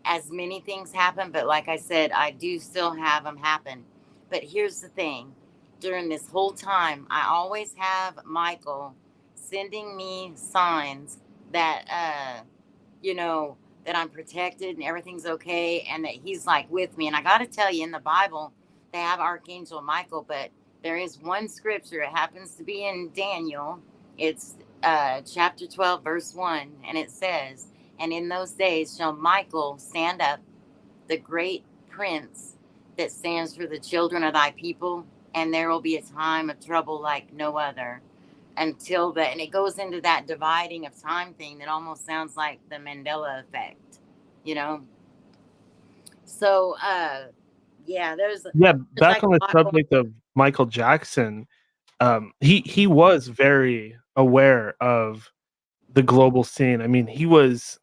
as many things happen, but like I said, I do still have them happen. But here's the thing: during this whole time, I always have Michael sending me signs that you know, that I'm protected and everything's okay, and that he's like with me. And I got to tell you, in the Bible, they have Archangel Michael, but there is one scripture. It happens to be in Daniel. It's chapter 12, verse 1. And it says, and in those days shall Michael stand up, the great prince that stands for the children of thy people. And there will be a time of trouble like no other until that, and it goes into that dividing of time thing that almost sounds like the Mandela Effect, you know. So yeah, there's Back like on the subject of Michael Jackson, he was very aware of the global scene. I mean, he was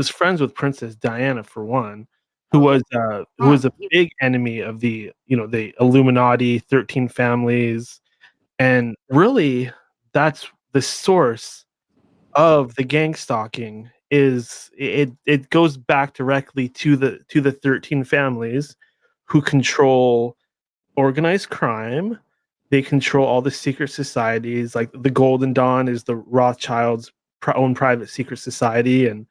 friends with Princess Diana, for one, who was a big enemy of the Illuminati, 13 families, and really that's the source of the gang stalking it goes back directly to the 13 families who control organized crime. They control all the secret societies. Like the Golden Dawn is the Rothschilds' own private secret society, and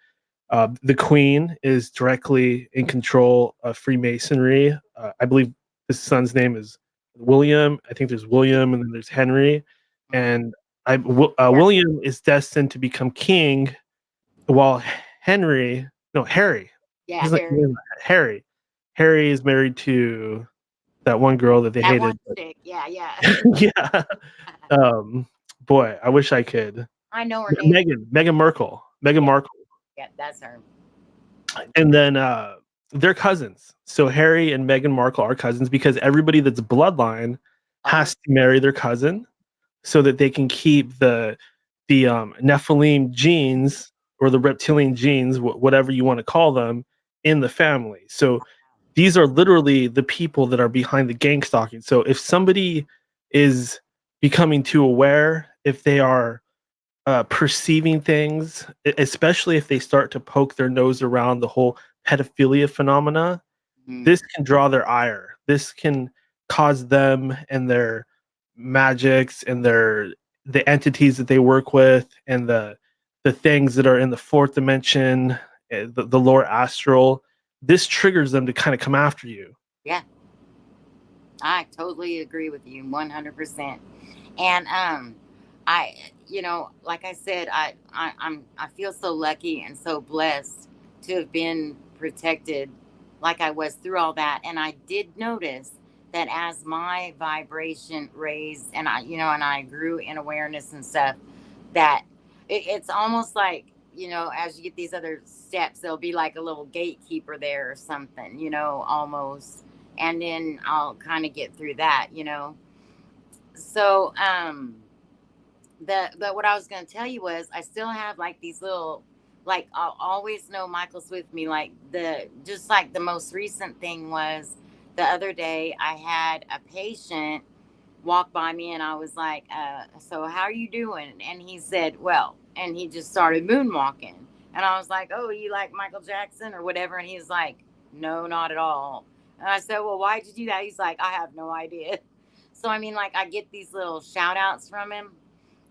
the Queen is directly in control of Freemasonry. I believe his son's name is William. I think there's William, and then there's Henry, and William is destined to become king, while Harry. Yeah, His name, Harry. Harry is married to that one girl that they that hated. one chick. Yeah. Yeah. Boy, I wish I could. I know her name. Meghan Markle. Meghan Markle. Yeah, that's her. And then they're cousins. So Harry and Meghan Markle are cousins because everybody that's bloodline has to marry their cousin so that they can keep the Nephilim genes or the reptilian genes, whatever you want to call them, in the family. So these are literally the people that are behind the gangstalking. So if somebody is becoming too aware, if they are perceiving things, especially if they start to poke their nose around the whole pedophilia phenomena, this can draw their ire. This can cause them and their magics and the entities that they work with and the things that are in the fourth dimension, the lower astral. This triggers them to kind of come after you. Yeah, I totally agree with you 100%. And I, like I said, I feel so lucky and so blessed to have been protected like I was through all that. And I did notice that as my vibration raised and I grew in awareness and stuff, that it's almost like, as you get these other steps, there'll be like a little gatekeeper there or something, almost. And then I'll kind of get through that. So, what I was going to tell you was I still have like these little, like I'll always know Michael's with me. Like the most recent thing was the other day I had a patient walk by me and I was like, so how are you doing? And he said, well, and he just started moonwalking. And I was like, oh, you like Michael Jackson or whatever? And he's like, no, not at all. And I said, well, why'd you do that? He's like, I have no idea. So, I mean, like I get these little shout outs from him.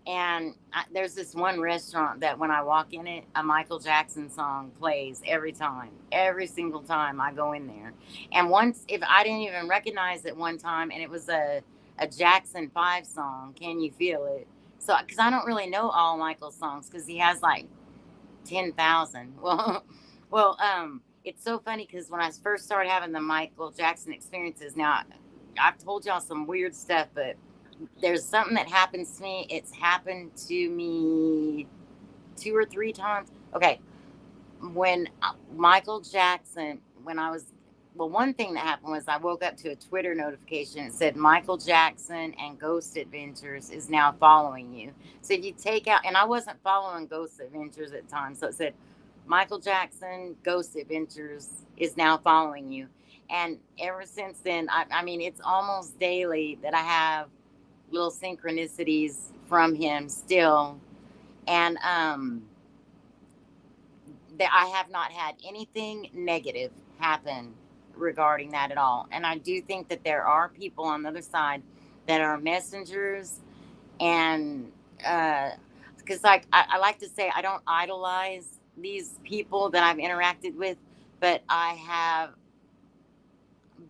And there's this one restaurant that when I walk in it, a Michael Jackson song plays every single time I go in there. And once, if I didn't even recognize it one time, and it was a Jackson 5 song, Can You Feel It? So, because I don't really know all Michael's songs because he has like 10,000. Well, it's so funny because when I first started having the Michael Jackson experiences, now I've told y'all some weird stuff, but there's something that happens to me. It's happened to me 2 or 3 times. Okay. When Michael Jackson, one thing that happened was I woke up to a Twitter notification. It said Michael Jackson and Ghost Adventures is now following you. So if you take out, and I wasn't following Ghost Adventures at the time. So it said Michael Jackson, Ghost Adventures is now following you. And ever since then, I mean, it's almost daily that I have little synchronicities from him still. And that I have not had anything negative happen regarding that at all. And I do think that there are people on the other side that are messengers. And because like I like to say, I don't idolize these people that I've interacted with, but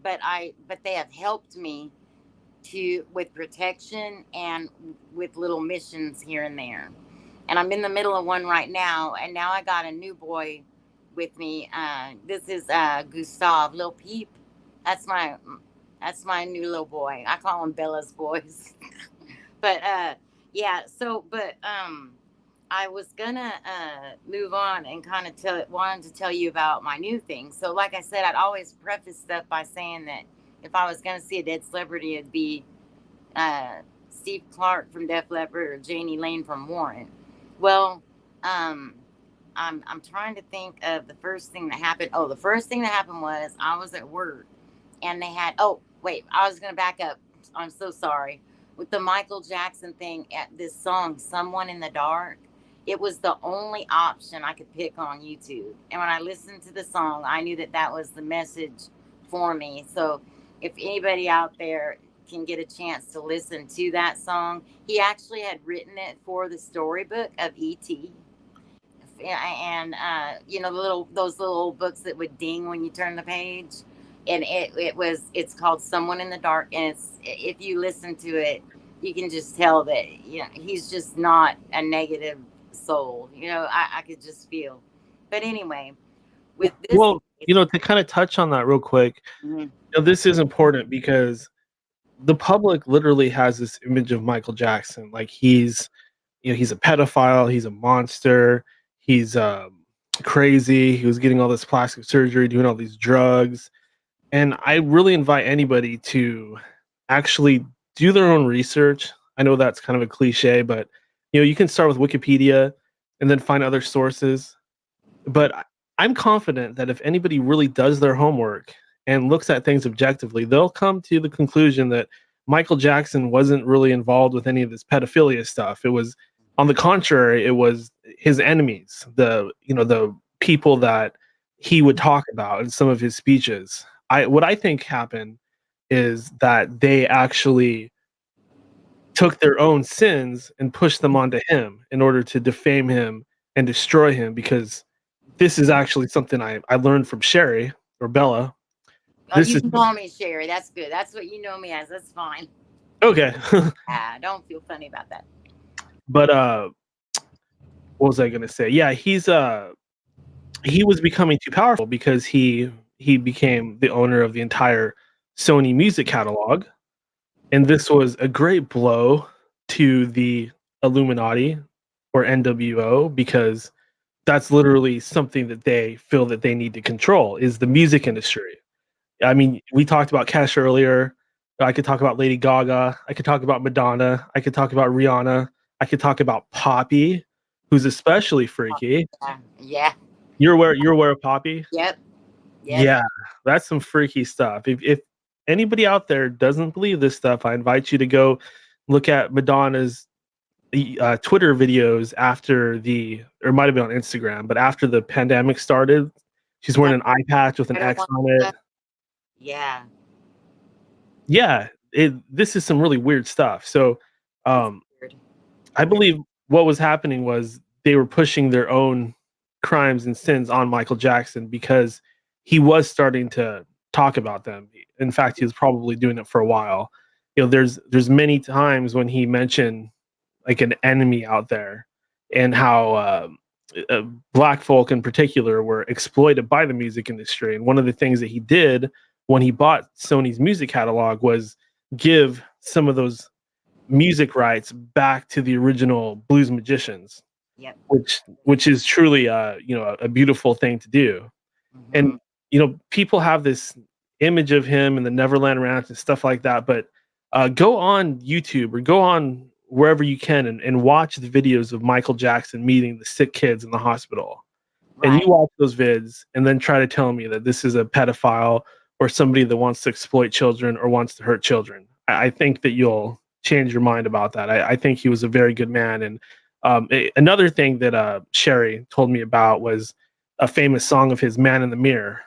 they have helped me with protection and with little missions here and there. And I'm in the middle of one right now. And now I got a new boy with me. This is Gustav, Lil Peep. That's my new little boy. I call him Bella's boys. But yeah. So, but I was gonna move on and kind of wanted to tell you about my new thing. So, like I said, I'd always preface stuff by saying that if I was gonna see a dead celebrity, it'd be Steve Clark from Def Leppard or Janie Lane from Warrant. Well, I'm trying to think of the first thing that happened. Oh, the first thing that happened was I was at work and they had. Oh, wait, I was gonna back up. I'm so sorry. With the Michael Jackson thing, at this song, "Someone in the Dark," it was the only option I could pick on YouTube. And when I listened to the song, I knew that that was the message for me. So if anybody out there can get a chance to listen to that song, he actually had written it for the storybook of E.T. And you know, the little those little old books that would ding when you turn the page. And it's called Someone in the Dark, and it's, if you listen to it, you can just tell that, you know, he's just not a negative soul. You know, I could just feel. But anyway, with this Well, case, you know, to kind of touch on that real quick, mhm, you know, this is important because the public literally has this image of Michael Jackson, like he's, you know, he's a pedophile, he's a monster, he's crazy, he was getting all this plastic surgery, doing all these drugs. And I really invite anybody to actually do their own research. I know that's kind of a cliche, but you know, you can start with Wikipedia and then find other sources. But I'm confident that if anybody really does their homework and looks at things objectively, they'll come to the conclusion that Michael Jackson wasn't really involved with any of this pedophilia stuff. It was, on the contrary, it was his enemies, the, you know, the people that he would talk about in some of his speeches. What I think happened is that they actually took their own sins and pushed them onto him in order to defame him and destroy him, because this is actually something I learned from Sherry or Bella. oh, This you is can call me Sherry. That's good. That's what you know me as. That's fine. okay. Don't feel funny about that. But what was I gonna say? Yeah, he was becoming too powerful because he became the owner of the entire Sony music catalog. And this was a great blow to the Illuminati or NWO, because that's literally something that they feel that they need to control, is the music industry. I mean, we talked about Cash earlier. I could talk about Lady Gaga. I could talk about Madonna. I could talk about Rihanna. I could talk about Poppy, who's especially freaky. Yeah. You're aware of Poppy? Yep. Yep. Yeah, that's some freaky stuff. If anybody out there doesn't believe this stuff, I invite you to go look at Madonna's Twitter videos after or it might have been on Instagram, but after the pandemic started. She's wearing an eye patch with an I don't X want on it. that. Yeah. Yeah, this is some really weird stuff. So, It's um, weird. I believe what was happening was they were pushing their own crimes and sins on Michael Jackson because he was starting to talk about them. In fact, he was probably doing it for a while. You know, there's many times when he mentioned like an enemy out there, and how black folk in particular were exploited by the music industry. And one of the things that he did when he bought Sony's music catalog was give some of those music rights back to the original blues magicians, Yep. which is truly you know, a beautiful thing to do. And Mhm. you know, people have this image of him and the Neverland Ranch and stuff like that, but go on YouTube or go on wherever you can and watch the videos of Michael Jackson meeting the sick kids in the hospital. And Right. you watch those vids and then try to tell me that this is a pedophile or somebody that wants to exploit children or wants to hurt children. I think that you'll change your mind about that. I think he was a very good man. And another thing that Sherry told me about was a famous song of his, "Man in the Mirror."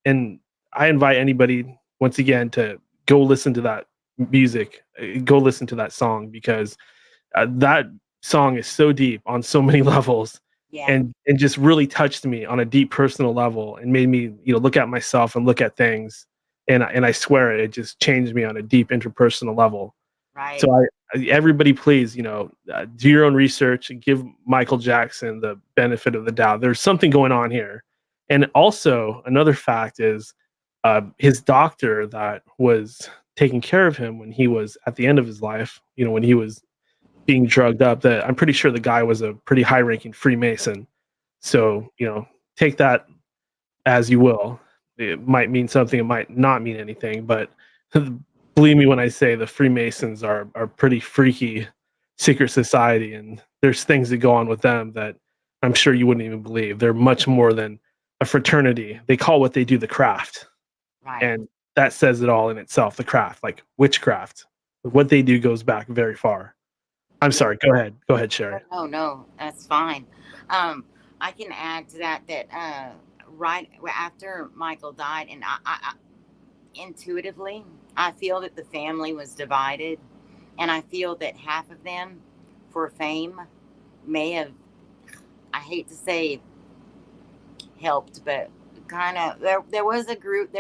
And I invite anybody, once again, to go listen to that music, go listen to that song, because that song is so deep on so many levels, Yeah. and just really touched me on a deep personal level and made me, you know, look at myself and look at things. And I swear it just changed me on a deep interpersonal level. Right. So everybody, please, you know, do your own research and give Michael Jackson the benefit of the doubt. There's something going on here. And also another fact is his doctor that was taking care of him when he was at the end of his life, you know, when he was being drugged up, that I'm pretty sure the guy was a pretty high ranking Freemason. So, you know, take that as you will. It might mean something, it might not mean anything, but believe me when I say the Freemasons are pretty freaky secret society, and there's things that go on with them that I'm sure you wouldn't even believe. They're much more than a fraternity. They call what they do the craft. Right. And that says it all in itself, the craft, like witchcraft. What they do goes back very far. I'm sorry. Go ahead, Sherry. Oh no, that's fine. I can add to that right after Michael died, and I intuitively I feel that the family was divided, and I feel that half of them, for fame, may have, I hate to say helped, but kind of there's a group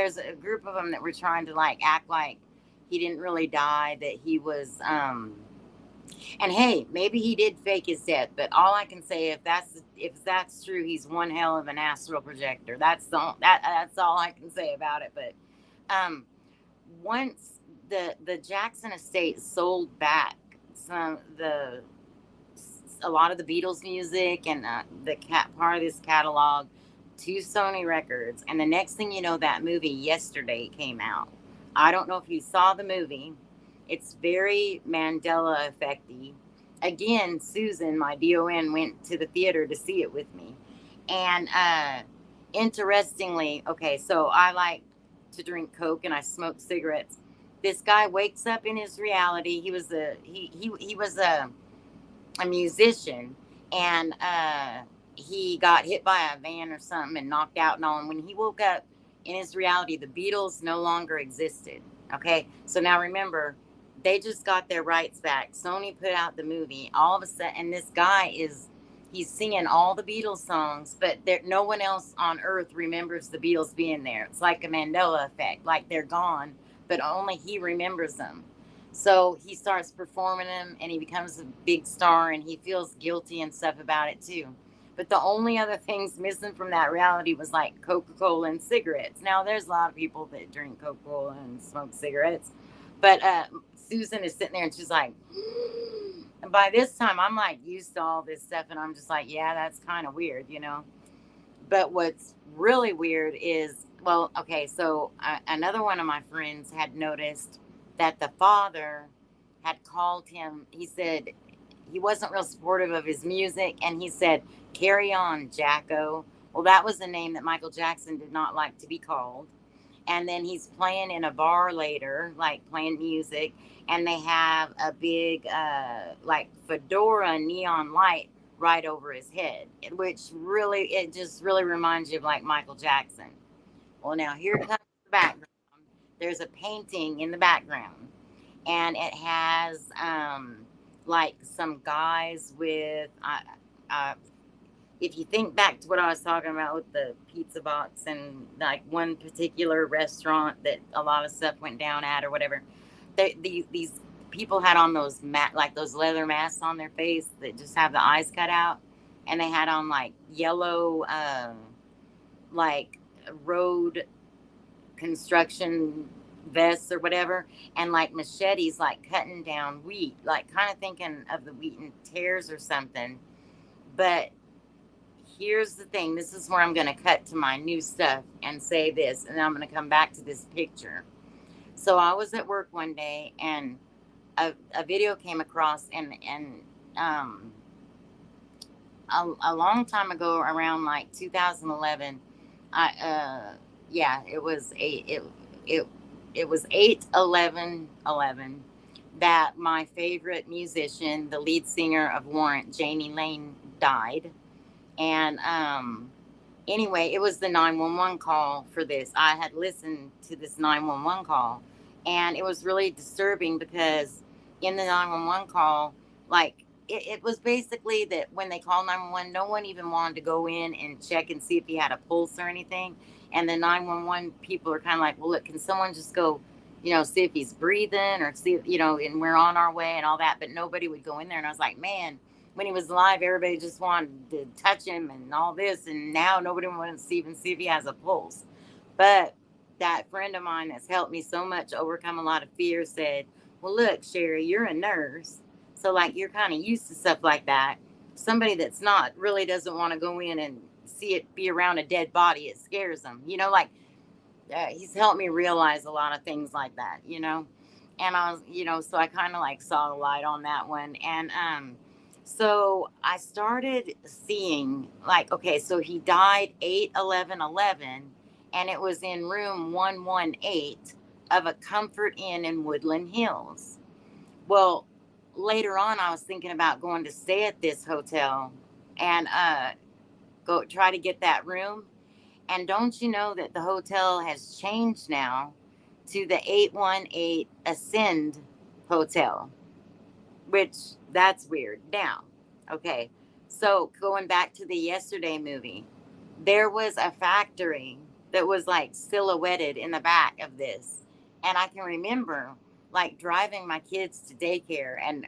of them that were trying to like act like he didn't really die, that he was and hey, maybe he did fake his death, but all I can say, if that's true, he's one hell of an astral projector. That's all I can say about it. But once the Jackson estate sold back a lot of the Beatles music and part of this catalog to Sony Records, and the next thing you know, that movie Yesterday came out. I don't know if you saw the movie. It's very Mandela Effecty. Again, Susan, my DON, went to the theater to see it with me. And interestingly, okay, so I like to drink Coke and I smoke cigarettes. This guy wakes up in his reality. He was a musician, and he got hit by a van or something and knocked out and all. And when he woke up in his reality, the Beatles no longer existed. Okay, so now remember, they just got their rights back. Sony put out the movie. All of a sudden, and this guy he's singing all the Beatles songs, but no one else on earth remembers the Beatles being there. It's like a Mandela effect, like they're gone, but only he remembers them. So he starts performing them, and he becomes a big star, and he feels guilty and stuff about it too. But the only other things missing from that reality was like Coca-Cola and cigarettes. Now, there's a lot of people that drink Coca-Cola and smoke cigarettes, but Susan is sitting there and she's like, and by this time I'm like used to all this stuff, and I'm just like, yeah, that's kind of weird, you know. But what's really weird is, well, okay, so another one of my friends had noticed that the father had called him. He said he wasn't real supportive of his music, and he said, "Carry on, Jacko." Well, that was the name that Michael Jackson did not like to be called. And then he's playing in a bar later, like playing music, and they have a big like fedora neon light right over his head, it just really reminds you of like Michael Jackson. Well, now here comes the background. There's a painting in the background, and it has like some guys with if you think back to what I was talking about with the pizza box and like one particular restaurant that a lot of stuff went down at or whatever, these people had on those those leather masks on their face that just have the eyes cut out, and they had on like yellow like road construction vests or whatever, and like machetes, like cutting down wheat, like kind of thinking of the wheat and tares or something. But here's the thing, this is where I'm going to cut to my new stuff and say this, and then I'm going to come back to this picture. So I was at work one day, and a video came across, and a long time ago, around like 2011, it was 8/11/11 that my favorite musician, the lead singer of Warrant, Janie Lane, died. And anyway, it was the 911 call for this. I had listened to this 911 call, and it was really disturbing because in the 911 call, like it was basically that when they called 911, no one even wanted to go in and check and see if he had a pulse or anything. And the 911 people are kind of like, well, look, can someone just go, see if he's breathing or see if, and we're on our way and all that. But nobody would go in there. And I was like, man, when he was alive, everybody just wanted to touch him and all this. And now nobody wants to even see if he has a pulse. But that friend of mine that's helped me so much overcome a lot of fear said, well, look, Sherry, you're a nurse. So like, you're kind of used to stuff like that. Somebody that's not really doesn't want to go in and see it be around a dead body. It scares them, he's helped me realize a lot of things like that, and I was, so I kind of like saw the light on that one. And, so I started seeing like, okay, so he died 8/11/11, and it was in room 118 of a Comfort Inn in Woodland Hills. Well, later on, I was thinking about going to stay at this hotel and go try to get that room. And don't you know that the hotel has changed now to the 818 Ascend Hotel, which that's weird. Now, okay, so going back to the Yesterday movie, there was a factory that was like silhouetted in the back of this. And I can remember like driving my kids to daycare, and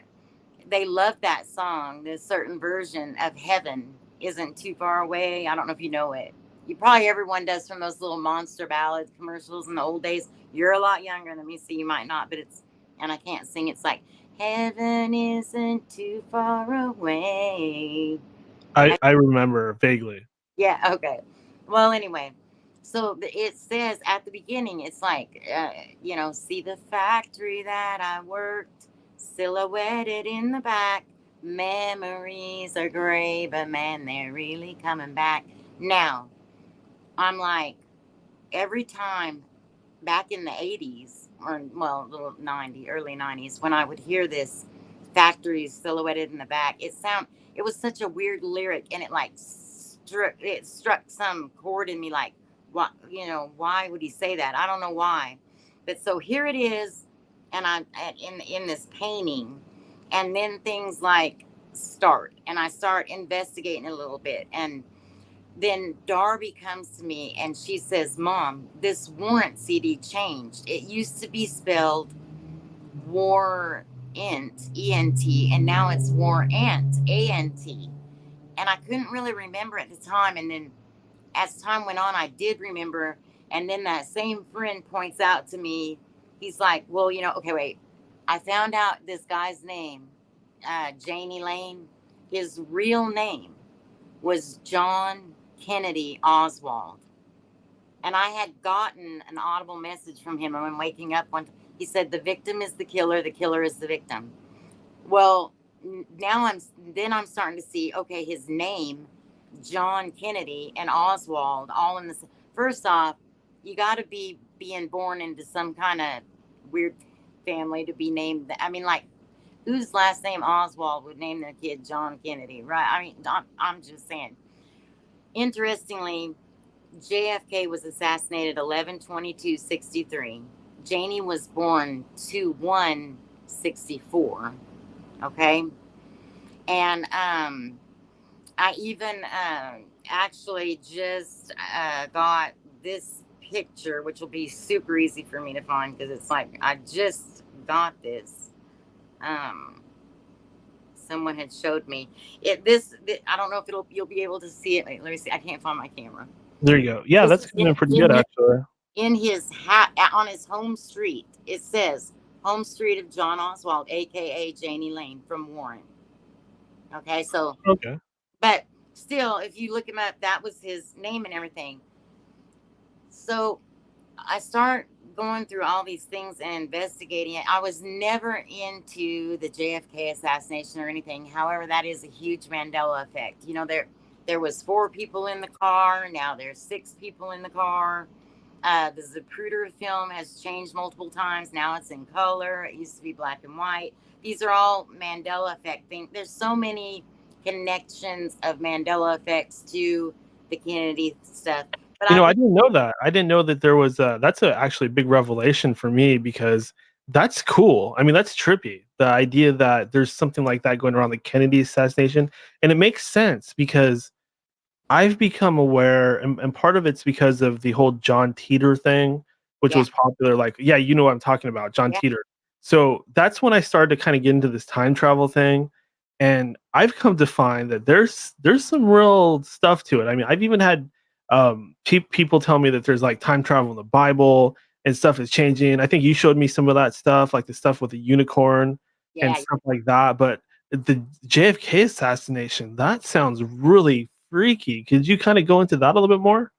they loved that song. This certain version of Heaven Isn't Too Far Away. I don't know if you know it. You probably everyone does from those little monster ballad commercials in the old days. You're a lot younger than me, so you might not, but it's, and I can't sing. It's like, heaven isn't too far away. I remember vaguely. Yeah, okay. Well, anyway, so it says at the beginning, it's like, see the factory that I worked, silhouetted in the back. Memories are gray, but man, they're really coming back. Now, I'm like, every time back in the 80s, or well, little 90, early 90s, when I would hear this factory silhouetted in the back, it was such a weird lyric, and it like struck some chord in me, like, what, why would he say that? I don't know why. But so here it is, and I'm in this painting, and then things like start, and I start investigating a little bit, and then Darby comes to me and she says, Mom, this warrant CD changed. It used to be spelled Warrant, E-N-T, and now it's Warrant, A-N-T. And I couldn't really remember at the time. And then as time went on, I did remember. And then that same friend points out to me, he's like, well, okay, wait. I found out this guy's name, Janie Lane, his real name was John Kennedy Oswald. And I had gotten an audible message from him when waking up one. He said, the victim is the killer is the victim. Well, now I'm starting to see, okay, his name, John Kennedy and Oswald, all in this. First off, you got to be being born into some kind of weird family to be named. I mean, like, whose last name Oswald would name their kid John Kennedy, right? I mean, I'm just saying. Interestingly, JFK was assassinated 11/22/63. Janie was born 2/1/64. Okay, and I even actually just got this picture, which will be super easy for me to find because it's like I just got this. Someone had showed me it. I don't know if you'll be able to see it. Wait, let me see. I can't find my camera. There you go. Yeah, that's coming in pretty good, actually. In his hat, on his home street, it says home street of John Oswald, aka Janie Lane from Warren. Okay, so okay, but still, if you look him up, that was his name and everything. So I start going through all these things and investigating it. I was never into the JFK assassination or anything. However, that is a huge Mandela effect. There was 4 people in the car. Now there's 6 people in the car. The Zapruder film has changed multiple times. Now it's in color. It used to be black and white. These are all Mandela effect things. There's so many connections of Mandela effects to the Kennedy stuff. But I didn't know that. I didn't know that there was that's actually a big revelation for me, because that's cool. I mean, that's trippy. The idea that there's something like that going around the Kennedy assassination. And it makes sense because I've become aware, and part of it's because of the whole John Teeter thing, which was popular. Like, yeah, you know what I'm talking about, John Teeter. So that's when I started to kind of get into this time travel thing. And I've come to find that there's some real stuff to it. I mean, I've even had people tell me that there's like time travel in the Bible and stuff is changing. I think you showed me some of that stuff, like the stuff with the unicorn and stuff like that. But the JFK assassination, that sounds really freaky. Could you kind of go into that a little bit more?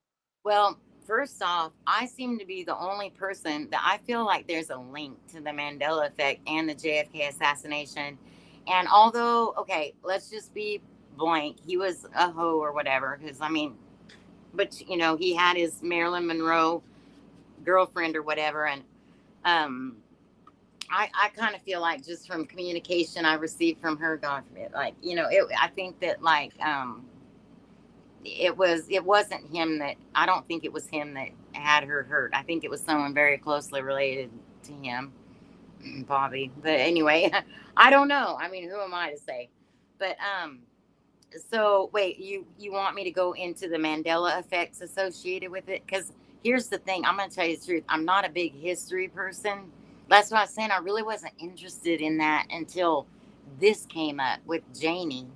Well, first off, I seem to be the only person that I feel like there's a link to the Mandela effect and the JFK assassination. And although, okay, let's just be blank, he was a hoe or whatever, because I mean, but he had his Marilyn Monroe girlfriend or whatever, and I kind of feel like just from communication I received from her, God forbid, like, I think that like, it wasn't him that, I don't think it was him that had her hurt. I think it was someone very closely related to him, Bobby. But anyway, I don't know. I mean, who am I to say? But, so wait, you want me to go into the Mandela effects associated with it? Because here's the thing, I'm going to tell you the truth. I'm not a big history person. That's why I was saying I really wasn't interested in that until this came up with Janie,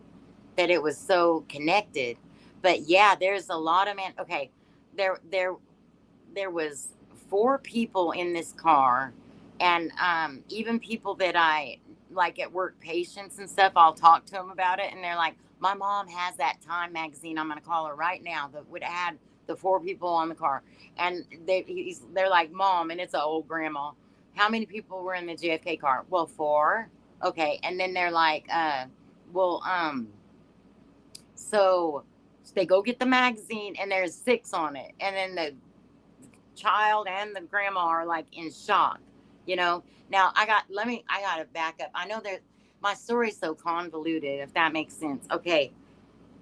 that it was so connected. But yeah, there's a lot of okay, there was 4 people in this car, and even people that I like at work, patients and stuff, I'll talk to them about it, and they're like, my mom has that Time magazine, I'm going to call her right now, that would add the 4 people on the car. And they're like, Mom, and it's an old grandma, how many people were in the JFK car? Well, 4. Okay. And then they're like, so they go get the magazine and there's 6 on it. And then the child and the grandma are like in shock, Now I got to back up. I know that my story's so convoluted, if that makes sense. Okay.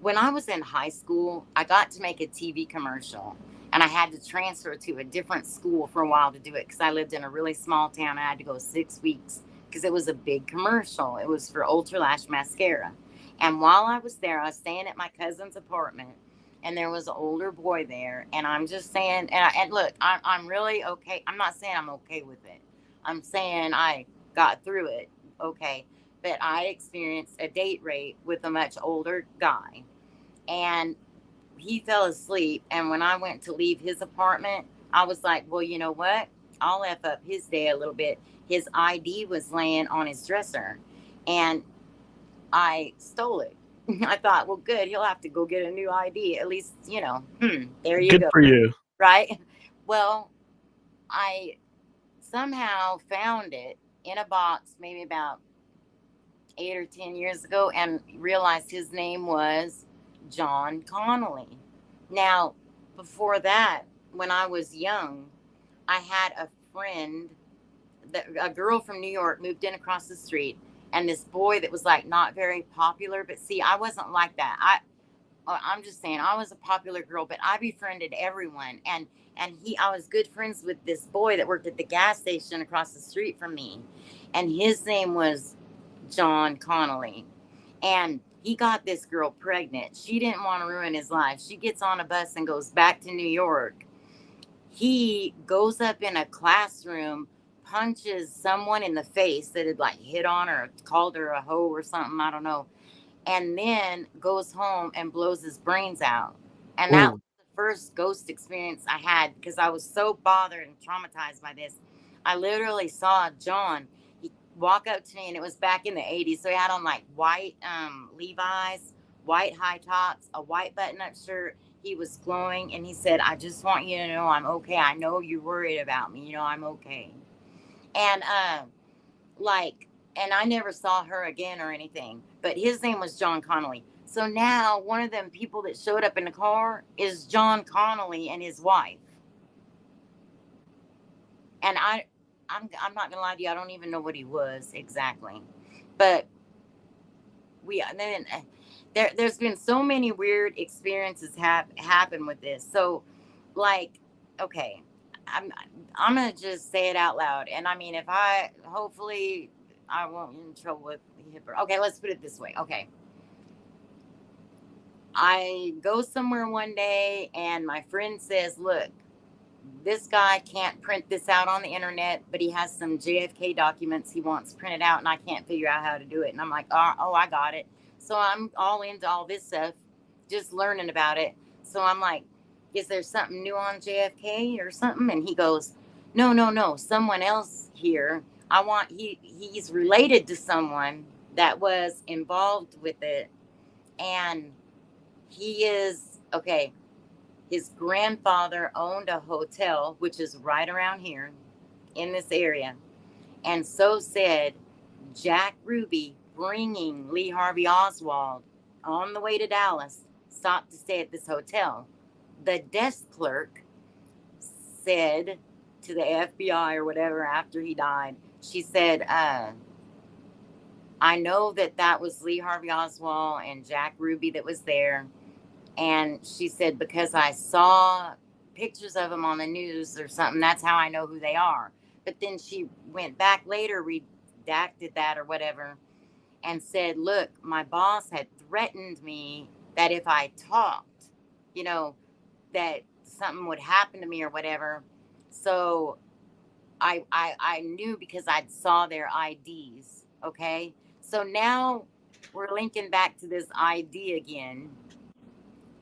When I was in high school, I got to make a TV commercial, and I had to transfer to a different school for a while to do it because I lived in a really small town. I had to go 6 weeks because it was a big commercial. It was for Ultra Lash Mascara. And while I was there, I was staying at my cousin's apartment, and there was an older boy there. And I'm just saying, and look, I'm really okay. I'm not saying I'm okay with it. I'm saying I got through it. Okay. But I experienced a date rape with a much older guy. And he fell asleep. And when I went to leave his apartment, I was like, well, you know what? I'll F up his day a little bit. His ID was laying on his dresser, and I stole it. I thought, well, good. He'll have to go get a new ID. At least, there you go. Good for you. Right? Well, I somehow found it in a box maybe about 8 or 10 years ago and realized his name was John Connolly. Now, before that, when I was young, I had a friend, a girl from New York moved in across the street, and this boy that was like not very popular. But see, I wasn't like that. I'm just saying, I was a popular girl, but I befriended everyone. And I was good friends with this boy that worked at the gas station across the street from me. And his name was John Connolly. And he got this girl pregnant. She didn't want to ruin his life. She gets on a bus and goes back to New York. He goes up in a classroom, punches someone in the face that had like hit on her, called her a hoe or something, I don't know. And then goes home and blows his brains out. And that was the first ghost experience I had, because I was so bothered and traumatized by this. I literally saw John walk up to me, and it was back in the 80s. So he had on like white Levi's, white high tops, a white button-up shirt. He was glowing, and he said, I just want you to know I'm okay. I know you're worried about me. I'm okay. And and I never saw her again or anything, but his name was John Connolly. So now one of them people that showed up in the car is John Connolly and his wife. And I'm not gonna lie to you, I don't even know what he was exactly, but there's been so many weird experiences happen with this. So, like, okay, I'm gonna just say it out loud. And I mean, hopefully I won't get in trouble with HIPAA. Okay, let's put it this way. Okay. I go somewhere one day and my friend says, look, this guy can't print this out on the internet, but he has some JFK documents he wants printed out, and I can't figure out how to do it. And I'm like, oh, I got it. So I'm all into all this stuff, just learning about it. So I'm like, is there something new on JFK or something? And he goes, no, someone else here. He's related to someone that was involved with it. And he is, okay, his grandfather owned a hotel, which is right around here in this area. And so said Jack Ruby, bringing Lee Harvey Oswald on the way to Dallas, stopped to stay at this hotel. The desk clerk said to the FBI or whatever after he died. She said, I know that was Lee Harvey Oswald and Jack Ruby that was there. And she said, because I saw pictures of them on the news or something, that's how I know who they are. But then she went back later, redacted that or whatever, and said, look, my boss had threatened me that if I talked, you know, that something would happen to me or whatever. So I knew because I saw their IDs. Okay. So now we're linking back to this ID again.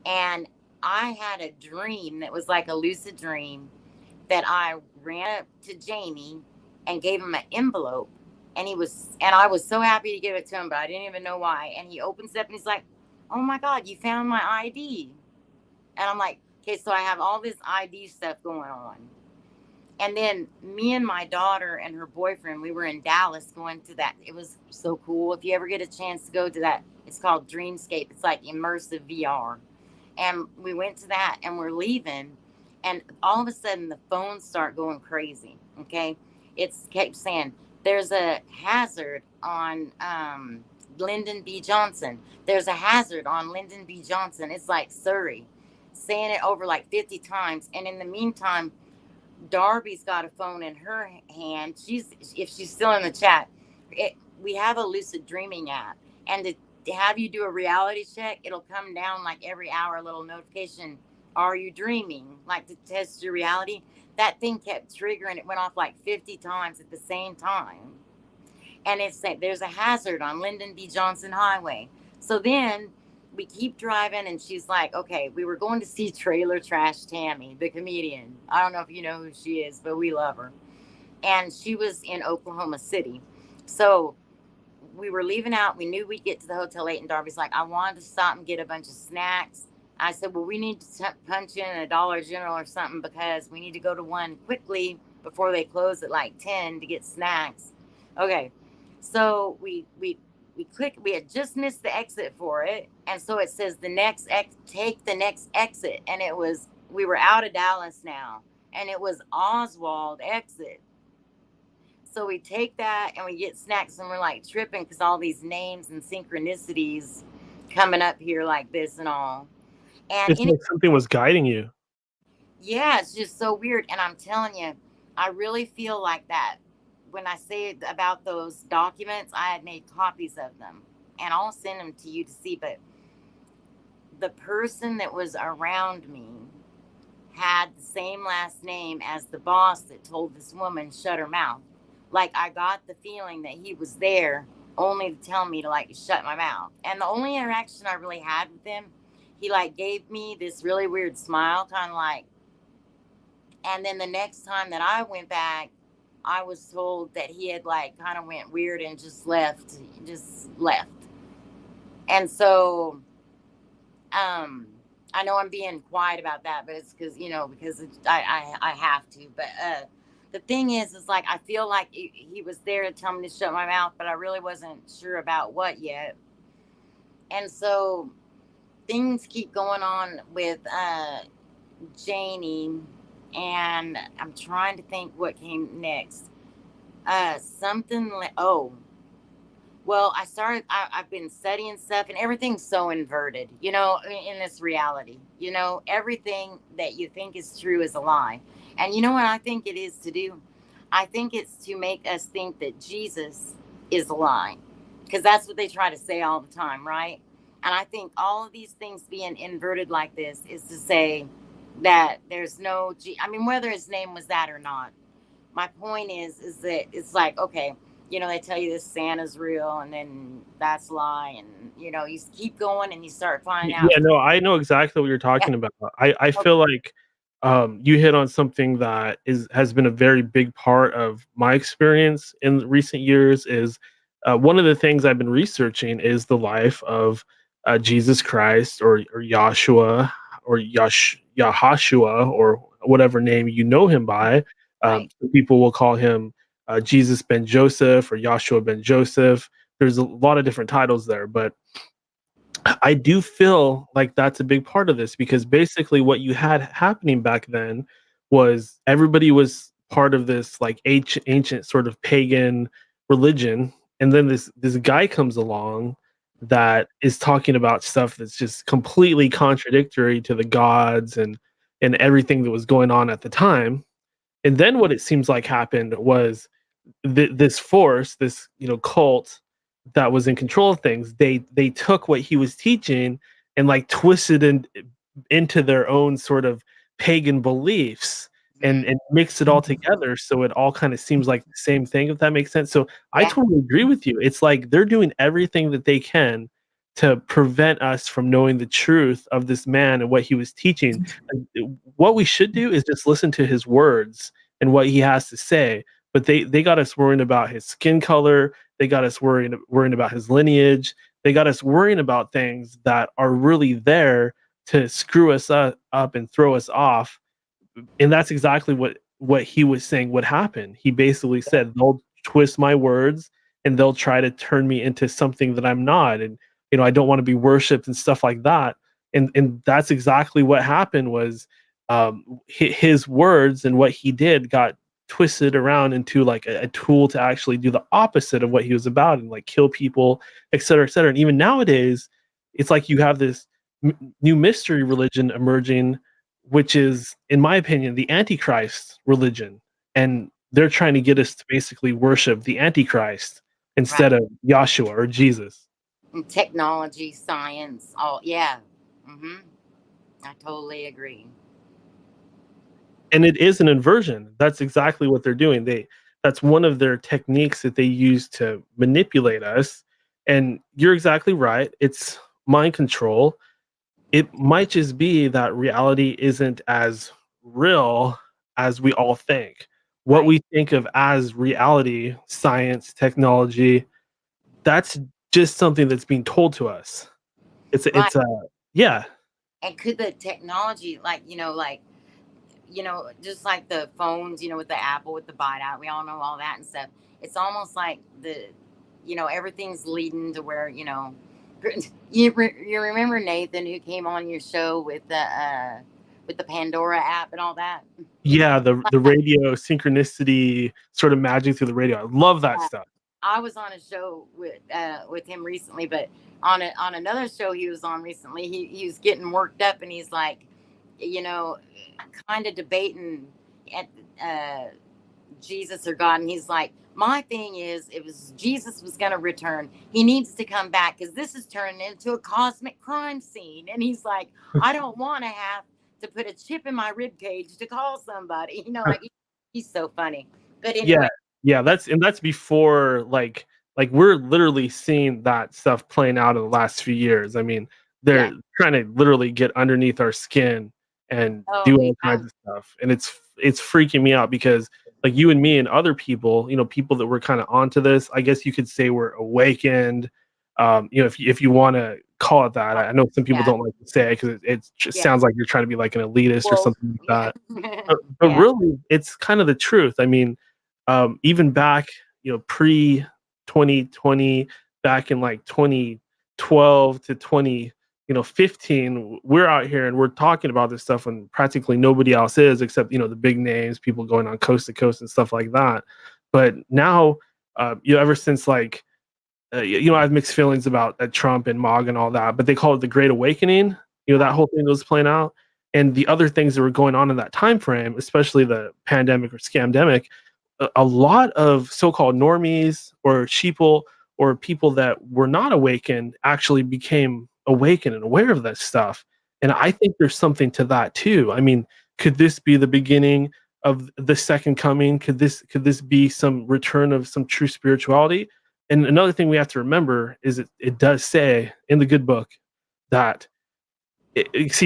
And I had a dream that was like a lucid dream that I ran up to Jamie and gave him an envelope. And I was so happy to give it to him, but I didn't even know why. And he opens it up and he's like, oh my God, you found my ID. And I'm like, okay, so I have all this ID stuff going on. And then me and my daughter and her boyfriend, we were in Dallas going to that. It was so cool. If you ever get a chance to go to that, it's called Dreamscape. It's like immersive VR. And we went to that and we're leaving. And all of a sudden the phones start going crazy. Okay. It's kept saying there's a hazard on Lyndon B. Johnson. There's a hazard on Lyndon B. Johnson. It's like Surrey, saying it over like 50 times. And in the meantime, Darby's got a phone in her hand. If she's still in the chat, we have a lucid dreaming app, and to have you do a reality check, it'll come down like every hour, a little notification. Are you dreaming? Like to test your reality. That thing kept triggering. It went off like 50 times at the same time. And it's like there's a hazard on Lyndon B. Johnson Highway. So then we keep driving, and she's like, okay, we were going to see Trailer Trash Tammy, the comedian. I don't know if you know who she is, but we love her. And she was in Oklahoma City. So we were leaving out. We knew we'd get to the hotel late, and Darby's like, I wanted to stop and get a bunch of snacks. I said, well, we need to punch in a Dollar General or something because we need to go to one quickly before they close at like 10 to get snacks. Okay. So we had just missed the exit for it. And so it says take the next exit. And we were out of Dallas now. And it was Oswald exit. So we take that and we get snacks and we're like tripping because all these names and synchronicities coming up here like this and all. And it's like something was guiding you. Yeah, it's just so weird. And I'm telling you, I really feel like that. When I say about those documents, I had made copies of them and I'll send them to you to see. But the person that was around me had the same last name as the boss that told this woman shut her mouth. Like I got the feeling that he was there only to tell me to like shut my mouth. And the only interaction I really had with him, he like gave me this really weird smile, kind of like, and then the next time that I went back, I was told that he had like kind of went weird and just left. And so, I know I'm being quiet about that, but it's because, I have to. But the thing is like, I feel like he was there to tell me to shut my mouth, but I really wasn't sure about what yet. And so things keep going on with Janie. And I'm trying to think what came next. I've been studying stuff and everything's so inverted, in this reality, everything that you think is true is a lie. And you know what I think it is to do? I think it's to make us think that Jesus is a lie, because that's what they try to say all the time, right? And I think all of these things being inverted like this is to say that there's no whether his name was that or not. My point is that it's like, okay, they tell you this Santa's real and then that's a lie, and you keep going and you start finding out. Yeah, no, I know exactly what you're talking about. I feel like you hit on something that has been a very big part of my experience in recent years. Is one of the things I've been researching is the life of Jesus Christ or Yahshua or Yahashua or whatever name you know him by. Right. People will call him Jesus ben Joseph or Yahshua ben Joseph. There's a lot of different titles there, but I do feel like that's a big part of this, because basically what you had happening back then was everybody was part of this like ancient sort of pagan religion, and then this guy comes along that is talking about stuff that's just completely contradictory to the gods and everything that was going on at the time. And then what it seems like happened was this force, this cult that was in control of things. They took what he was teaching and like twisted into their own sort of pagan beliefs and mix it all together, so it all kind of seems like the same thing, if that makes sense. So I Yeah. totally agree with you. It's like they're doing everything that they can to prevent us from knowing the truth of this man and what he was teaching. What we should do is just listen to his words and what he has to say. But they got us worrying about his skin color. They got us worrying about his lineage. They got us worrying about things that are really there to screw us up and throw us off. And that's exactly what he was saying would happen. He basically said they'll twist my words and they'll try to turn me into something that I'm not. And I don't want to be worshipped and stuff like that. And that's exactly what happened was his words and what he did got twisted around into like a tool to actually do the opposite of what he was about and like kill people, et cetera, et cetera. And even nowadays, it's like you have this new mystery religion emerging, which is, in my opinion, the Antichrist religion. And they're trying to get us to basically worship the Antichrist instead of Yahshua or Jesus. And technology, science, all, yeah. I totally agree. And it is an inversion. That's exactly what they're doing. That's one of their techniques that they use to manipulate us. And you're exactly right. It's mind control. It might just be that reality isn't as real as we all think. What we think of as reality, science, technology, that's just something that's being told to us. It's yeah. And could the technology, just like the phones, with the Apple, with the bite out, we all know all that and stuff. It's almost like everything's leading to where, you remember Nathan, who came on your show with the Pandora app and all that? Yeah, the radio synchronicity sort of magic through the radio. I love that stuff. I was on a show with him recently, but on another show he was on recently, he was getting worked up, and he's like, kind of debating at Jesus or God, and he's like, my thing is, if Jesus was going to return, he needs to come back because this is turning into a cosmic crime scene. And he's like, I don't want to have to put a chip in my rib cage to call somebody. He's so funny. But anyway, yeah, that's before like we're literally seeing that stuff playing out in the last few years. I mean, they're trying to literally get underneath our skin and do all kinds of stuff, and it's freaking me out because like you and me and other people, people that were kind of onto this, I guess you could say we're awakened. If you want to call it that. I know some people don't like to say it because it just sounds like you're trying to be like an elitist or something like that. But really, it's kind of the truth. I mean, even back, pre 2020, back in like 2012 to 2015, we're out here and we're talking about this stuff when practically nobody else is, except the big names, people going on coast to coast and stuff like that. But now, ever since like I have mixed feelings about Trump and MAGA and all that, but they call it the Great Awakening. That whole thing that was playing out, and the other things that were going on in that time frame, especially the pandemic or scamdemic. A lot of so-called normies or sheeple or people that were not awakened actually became awakened and aware of that stuff. And I think there's something to that too. I mean, could this be the beginning of the second coming? Could this be some return of some true spirituality? And another thing we have to remember is it does say in the good book that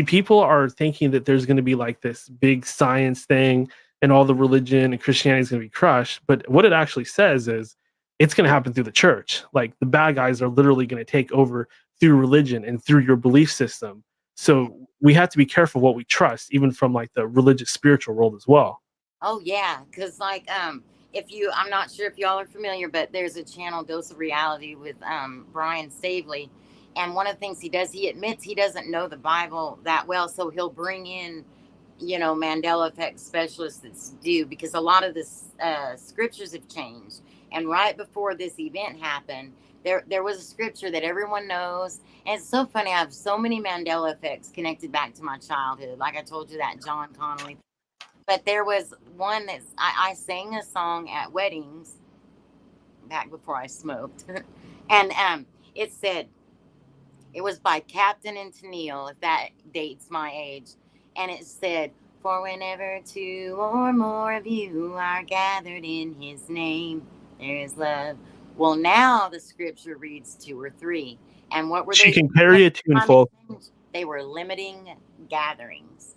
people are thinking that there's going to be like this big science thing and all the religion and Christianity is going to be crushed. But what it actually says is it's going to happen through the church. Like the bad guys are literally going to take over through religion and through your belief system. So we have to be careful what we trust, even from like the religious spiritual world as well. Oh yeah, because like I'm not sure if y'all are familiar, but there's a channel, Dose of Reality, with Brian Stavely, and one of the things he does, he admits he doesn't know the Bible that well, so he'll bring in Mandela Effect specialists do, because a lot of the scriptures have changed. And right before this event happened, there was a scripture that everyone knows. And it's so funny. I have so many Mandela Effects connected back to my childhood. Like I told you, that John Connolly. But there was one I sang a song at weddings back before I smoked. And it said, it was by Captain and Tennille, if that dates my age. And it said, for whenever two or more of you are gathered in his name, there is love. Well, now the scripture reads 2 or 3. And what were She they? can carry a tune full. They were limiting gatherings.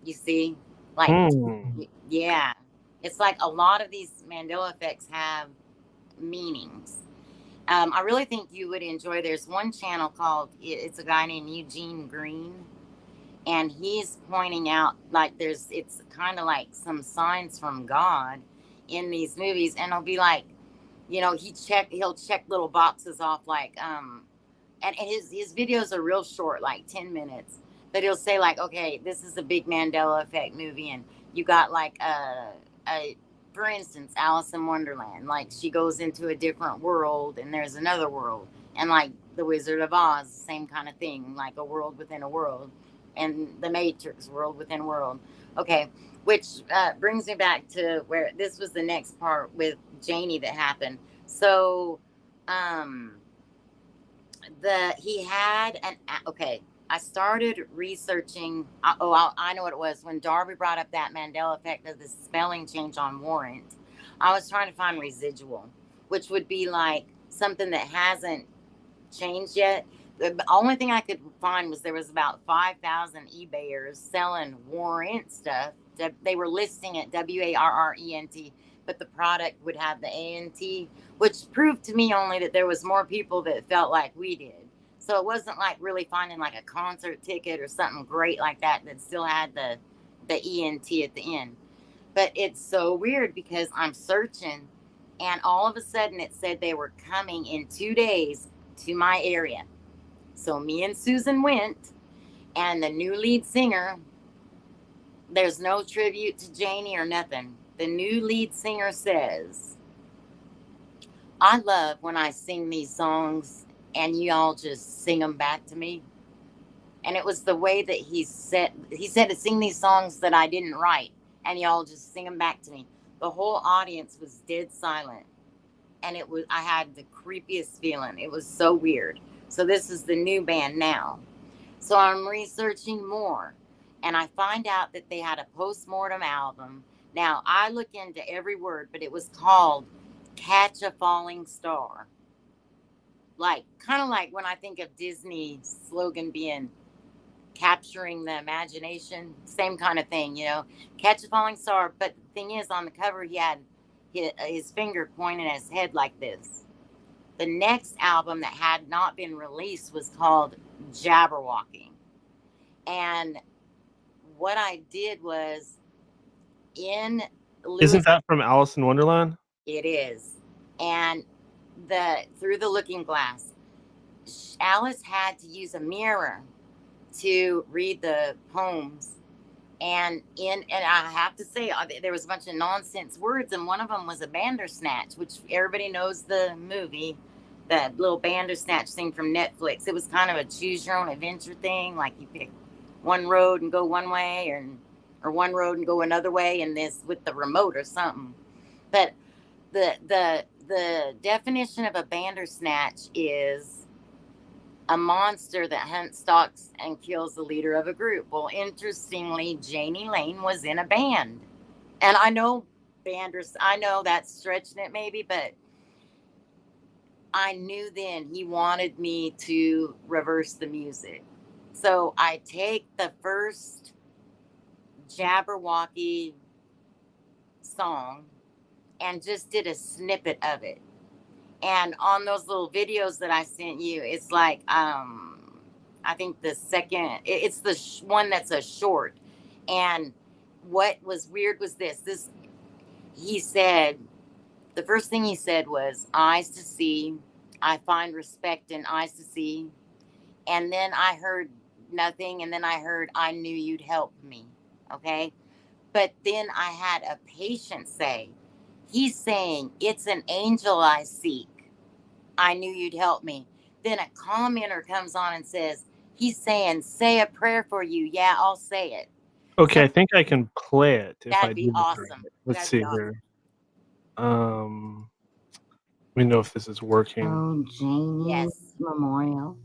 You see? Like, yeah. It's like a lot of these Mandela Effects have meanings. I really think you would enjoy. There's one channel called, it's a guy named Eugene Green, and he's pointing out like it's kind of like some signs from God in these movies, and it'll be like, he'll check little boxes off, like and his videos are real short, like 10 minutes, but he'll say like, okay, this is a big Mandela Effect movie, and you got like a for instance, Alice in Wonderland, like she goes into a different world and there's another world. And like the Wizard of Oz, same kind of thing, like a world within a world. And the Matrix, world within world. Okay, which brings me back to where this was the next part with Janie that happened. So he had okay, I started researching. I know what it was. When Darby brought up that Mandela Effect of the spelling change on warrant, I was trying to find residual, which would be like something that hasn't changed yet. The only thing I could find was there was about 5,000 eBayers selling warrant stuff. They were listing it WARRENT, but the product would have the ANT, which proved to me only that there was more people that felt like we did. So it wasn't like really finding like a concert ticket or something great like that still had the ENT at the end. But it's so weird because I'm searching, and all of a sudden it said they were coming in 2 days to my area. So me and Susan went, and the new lead singer, there's no tribute to Janie or nothing. The new lead singer says, I love when I sing these songs and you all just sing them back to me. And it was the way that he said to sing these songs that I didn't write, and y'all just sing them back to me. The whole audience was dead silent, and I had the creepiest feeling. It was so weird. So this is the new band now. So I'm researching more, and I find out that they had a postmortem album. Now I look into every word, but it was called Catch a Falling Star. Like, kind of like when I think of Disney's slogan being capturing the imagination, same kind of thing, catch a falling star. But the thing is, on the cover, he had his finger pointing at his head like this. The next album that had not been released was called Jabberwocking. And what I did was Isn't that from Alice in Wonderland? It is. And through the looking glass, Alice had to use a mirror to read the poems, and I have to say, there was a bunch of nonsense words, and one of them was a Bandersnatch, which everybody knows the movie, that little Bandersnatch thing from Netflix. It was kind of a choose your own adventure thing, like you pick one road and go one way, or one road and go another way, and this with the remote or something. But the definition of a Bandersnatch is a monster that hunts, stalks, and kills the leader of a group. Well, interestingly, Janie Lane was in a band. And I know I know that's stretching it maybe, but I knew then he wanted me to reverse the music. So I take the first Jabberwocky song and just did a snippet of it. And on those little videos that I sent you, it's like, I think the second, it's the one that's a short. And what was weird was this, he said, the first thing he said was, eyes to see, I find respect in eyes to see. And then I heard nothing. And then I heard, I knew you'd help me. Okay. But then I had a patient say, he's saying, it's an angel I seek. I knew you'd help me. Then a commenter comes on and says, he's saying, say a prayer for you. Yeah, I'll say it. Okay, So I think I can play it if I that'd be do this right. awesome. Let's That'd see be awesome. here. Let me know if this is working. Oh, Janie's Yes. memorial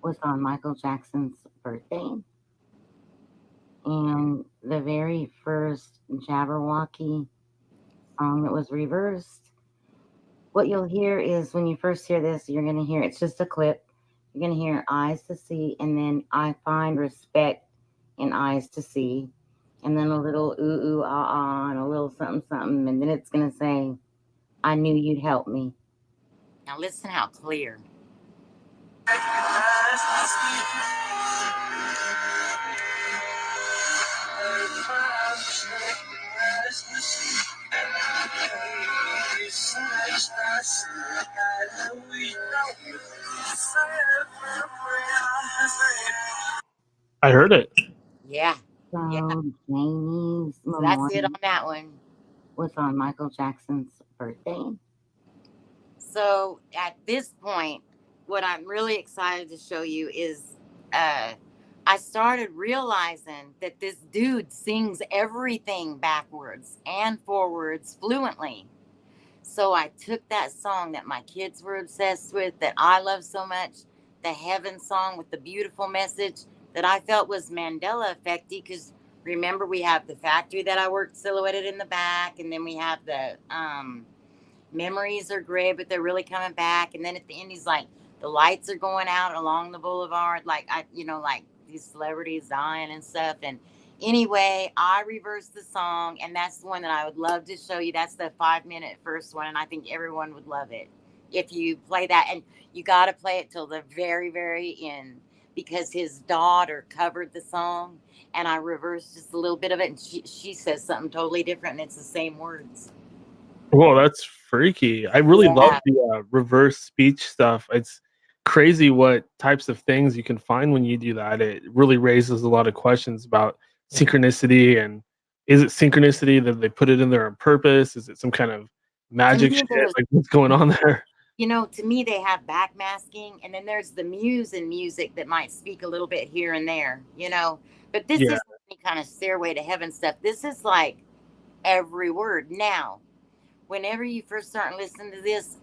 was on Michael Jackson's birthday. And the very first Jabberwocky song that was reversed, what you'll hear is when you first hear this, you're going to hear, it's just a clip. You're going to hear eyes to see, and then I find respect in eyes to see. And then a little ooh, ooh, ah, ah, and a little something, something. And then it's going to say, I knew you'd help me. Now listen how clear. I heard it. Yeah. So Yeah. Janie's So that's it memorial on that one. was on Michael Jackson's birthday. So at this point, what I'm really excited to show you is I started realizing that this dude sings everything backwards and forwards fluently. So I took that song that my kids were obsessed with, that I love so much, the Heaven song with the beautiful message that I felt was Mandela Effecty, because remember we have the factory that I worked silhouetted in the back, and then we have the memories are gray, but they're really coming back. And then at the end, he's like, the lights are going out along the boulevard, like like these celebrities dying and stuff. And anyway, I reversed the song, and that's the one that I would love to show you. That's the 5-minute first one, and I think everyone would love it if you play that. And you got to play it till the very, very end, because his daughter covered the song, and I reversed just a little bit of it, and she says something totally different, and it's the same words. Whoa, that's freaky. I really love Yeah. the reverse speech stuff. It's crazy what types of things you can find when you do that. It really raises a lot of questions about synchronicity, and is it synchronicity that they put it in there on purpose? Is it some kind of magic me, shit? there's- Like, what's going on there? To me, they have backmasking, and then there's the muse in music that might speak a little bit here and there, But this Yeah. isn't any kind of stairway to heaven stuff. This is like every word. Now, whenever you first start listening to this,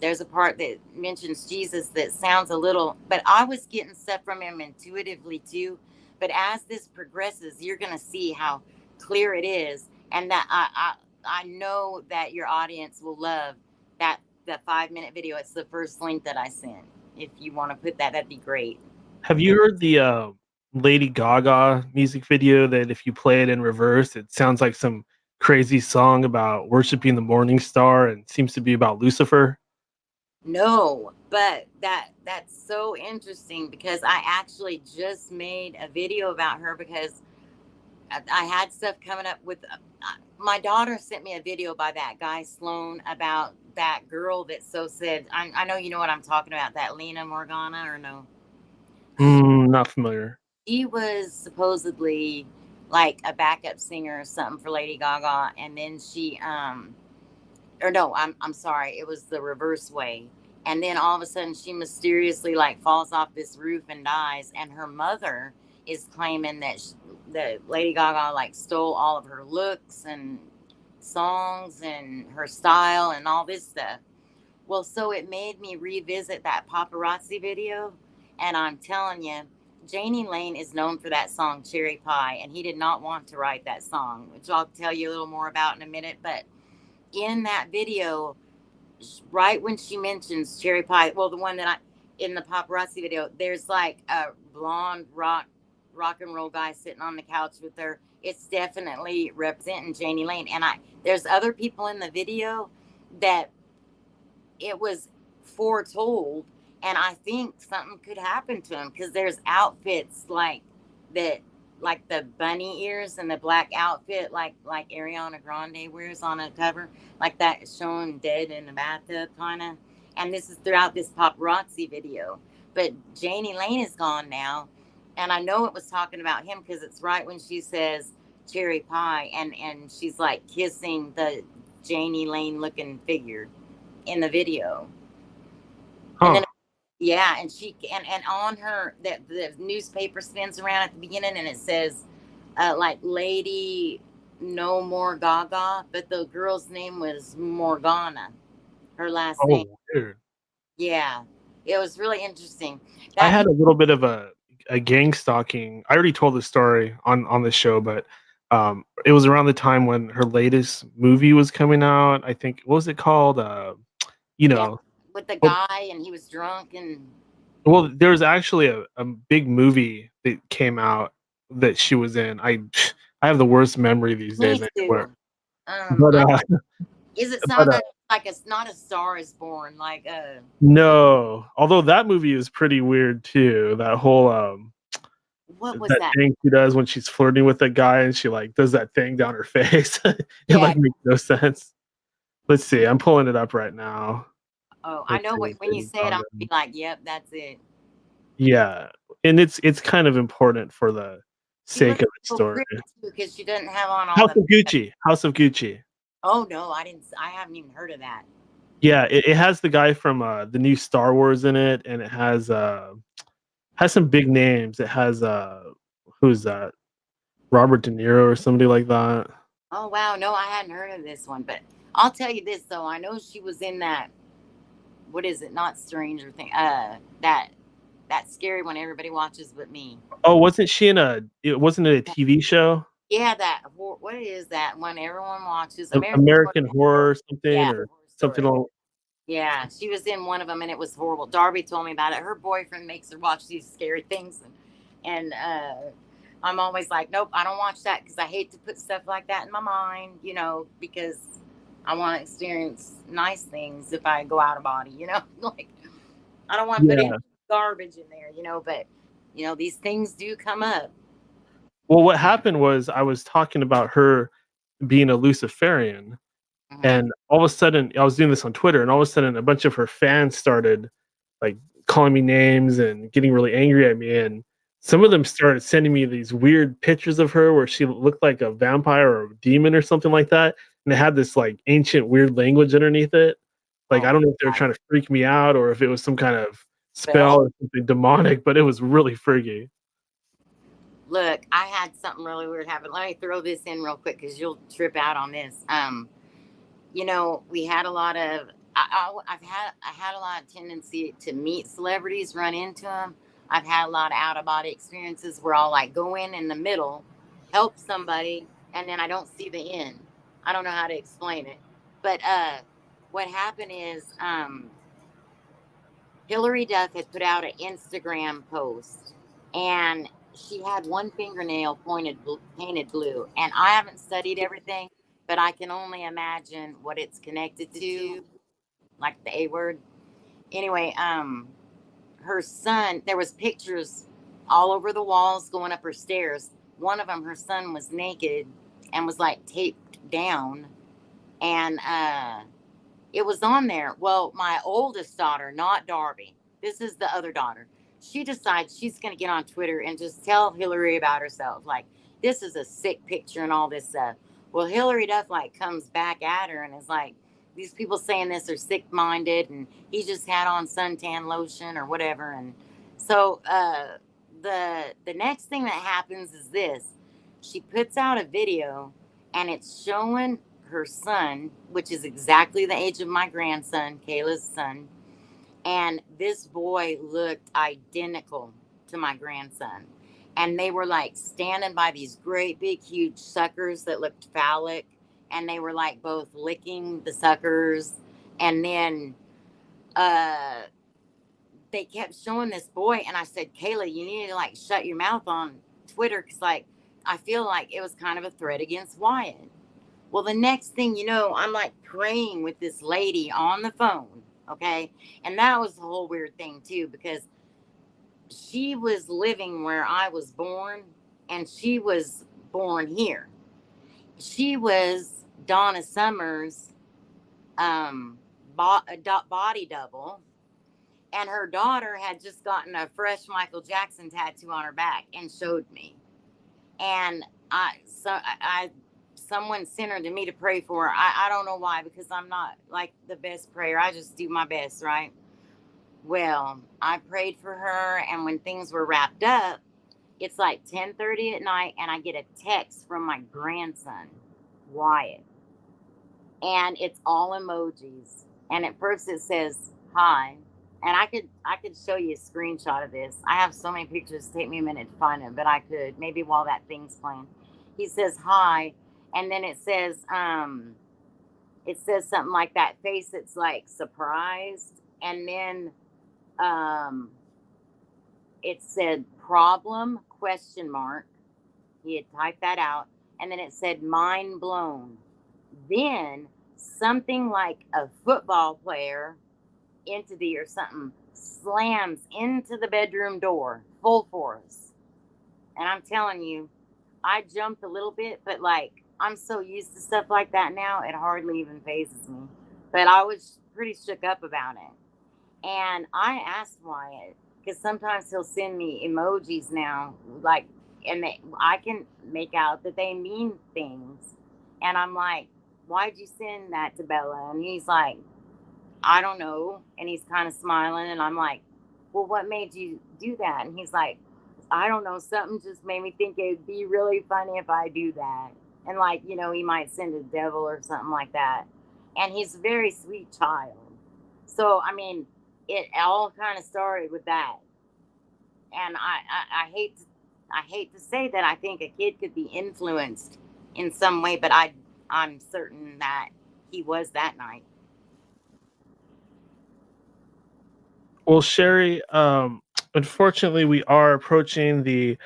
there's a part that mentions Jesus that sounds a little, but I was getting stuff from him intuitively too. But as this progresses, you're going to see how clear it is, and that I know that your audience will love that 5-minute video. It's the first link that I sent. If you want to put that, that'd be great. Have you heard the Lady Gaga music video that if you play it in reverse, it sounds like some crazy song about worshiping the morning star and seems to be about Lucifer? No, but that's so interesting, because I actually just made a video about her, because I had stuff coming up with my daughter sent me a video by that guy Sloan about that girl that said, I know you know what I'm talking about, that Lena Morgana, or no? Not familiar. She was supposedly like a backup singer or something for Lady Gaga, and then she or no, I'm sorry, it was the reverse way. And then all of a sudden she mysteriously like falls off this roof and dies, and her mother is claiming that that Lady Gaga like stole all of her looks and songs and her style and all this stuff. Well, so it made me revisit that paparazzi video, and I'm telling you, Janie Lane is known for that song Cherry Pie, and he did not want to write that song, which I'll tell you a little more about in a minute. But in that video, right when she mentions Cherry Pie, well, the one that in the paparazzi video, there's like a blonde rock and roll guy sitting on the couch with her. It's definitely representing Janie Lane. And there's other people in the video that it was foretold, and I think something could happen to him, because there's outfits like that, like the bunny ears and the black outfit like Ariana Grande wears on a cover, like that, showing dead in the bathtub kind of. And this is throughout this paparazzi video. But Janie Lane is gone now, And I know it was talking about him because it's right when she says cherry pie, and she's like kissing the Janie Lane looking figure in the video. And Huh. then yeah, and she and on her the newspaper spins around at the beginning and it says like Lady No More Gaga, but the girl's name was Morgana, her last name. Oh, weird. Yeah, it was really interesting. I That had a little bit of a gang stalking. I already told the story on the show, but it was around the time when her latest movie was coming out. I think, what was it called? You yeah, know, with the well, guy and he was drunk and well, there was actually a big movie that came out that she was in. I have the worst memory these me days anywhere. too. But I is it but something like it's not A Star Is Born? Like no, although that movie is pretty weird too. That whole what was that that? thing she does when she's flirting with that guy and she like does that thing down her face. It Yeah. like makes no sense. Let's see. I'm pulling it up right now. Oh, I Let's know see. when you say it, I'm gonna be like, yep, that's it. Yeah, and it's kind of important for the She sake looks of the so story. pretty too because she doesn't have on all House the. of Gucci. House of Gucci. Oh no, I didn't. I haven't even heard of that. Yeah, it has the guy from the new Star Wars in it, and it has some big names. It has who's that? Robert De Niro or somebody like that. Oh wow, no, I hadn't heard of this one. But I'll tell you this though, I know she was in that. What is it? Not Stranger Thing. That scary one everybody watches but me. Oh, wasn't she in it wasn't it a TV show? Yeah, what is that one everyone watches? American Horror or something Yeah, or Horror something Story. along. Yeah, she was in one of them and it was horrible. Darby told me about it. Her boyfriend makes her watch these scary things, and I'm always like, nope, I don't watch that because I hate to put stuff like that in my mind, because I want to experience nice things if I go out of body, like I don't want to put Yeah. any garbage in there, but these things do come up. Well, what happened was I was talking about her being a Luciferian, Mhm. and all of a sudden I was doing this on Twitter, and all of a sudden a bunch of her fans started like calling me names and getting really angry at me, and some of them started sending me these weird pictures of her where she looked like a vampire or a demon or something like that, and it had this like ancient weird language underneath it. Like, Oh, I don't know if they were God. trying to freak me out or if it was some kind of spell Well, or something demonic, but it was really freaky. look, I had something really weird happen. Let me throw this in real quick because you'll trip out on this. We had a lot of. I had a lot of tendency to meet celebrities, run into them. I've had a lot of out of body experiences where I'll like go in the middle, help somebody, and then I don't see the end. I don't know how to explain it, but what happened is Hillary Duff had put out an Instagram post, and she had one fingernail painted blue. And I haven't studied everything, but I can only imagine what it's connected to, like the A word. Anyway, her son. There was pictures all over the walls going up her stairs. One of them, her son was naked and was like taped down, and it was on there. Well, my oldest daughter, not Darby, this is the other daughter. She decides she's going to get on Twitter and just tell Hillary about herself. Like, this is a sick picture and all this stuff. Well, Hillary Duff like comes back at her and is like, these people saying this are sick minded and he just had on suntan lotion or whatever. And so the next thing that happens is this. She puts out a video and it's showing her son, which is exactly the age of my grandson, Kayla's son. And this boy looked identical to my grandson. And they were like standing by these great big huge suckers that looked phallic. And they were like both licking the suckers. And then they kept showing this boy. And I said, Kayla, you need to like shut your mouth on Twitter. Cause like, I feel like it was kind of a threat against Wyatt. Well, the next thing you know, I'm like praying with this lady on the phone. Okay. And that was the whole weird thing, too, because she was living where I was born and she was born here. She was Donna Summers' body double. And her daughter had just gotten a fresh Michael Jackson tattoo on her back and showed me. And someone sent her to me to pray for her. I don't know why, because I'm not like the best prayer. I just do my best, right? Well, I prayed for her, and when things were wrapped up, it's like 10:30 at night, and I get a text from my grandson, Wyatt, and it's all emojis. And at first it says hi, and I could show you a screenshot of this. I have so many pictures, take me a minute to find them, but I could maybe while that thing's playing. He says hi, and then it says something like that face that's like surprised, and then it said problem ? He had typed that out, and then it said mind blown. Then something like a football player entity or something slams into the bedroom door full force. And I'm telling you, I jumped a little bit, but like I'm so used to stuff like that now, it hardly even phases me. But I was pretty shook up about it. And I asked Wyatt, because sometimes he'll send me emojis now, like, and I can make out that they mean things. And I'm like, why'd you send that to Bella? And he's like, I don't know. And he's kind of smiling. And I'm like, well, what made you do that? And he's like, I don't know. Something just made me think it'd be really funny if I do that. And like, you know, he might send a devil or something like that. And he's a very sweet child. So, I mean, it all kind of started with that. And I hate to say that I think a kid could be influenced in some way, but I'm certain that he was that night. Well, Sherry, unfortunately, we are approaching the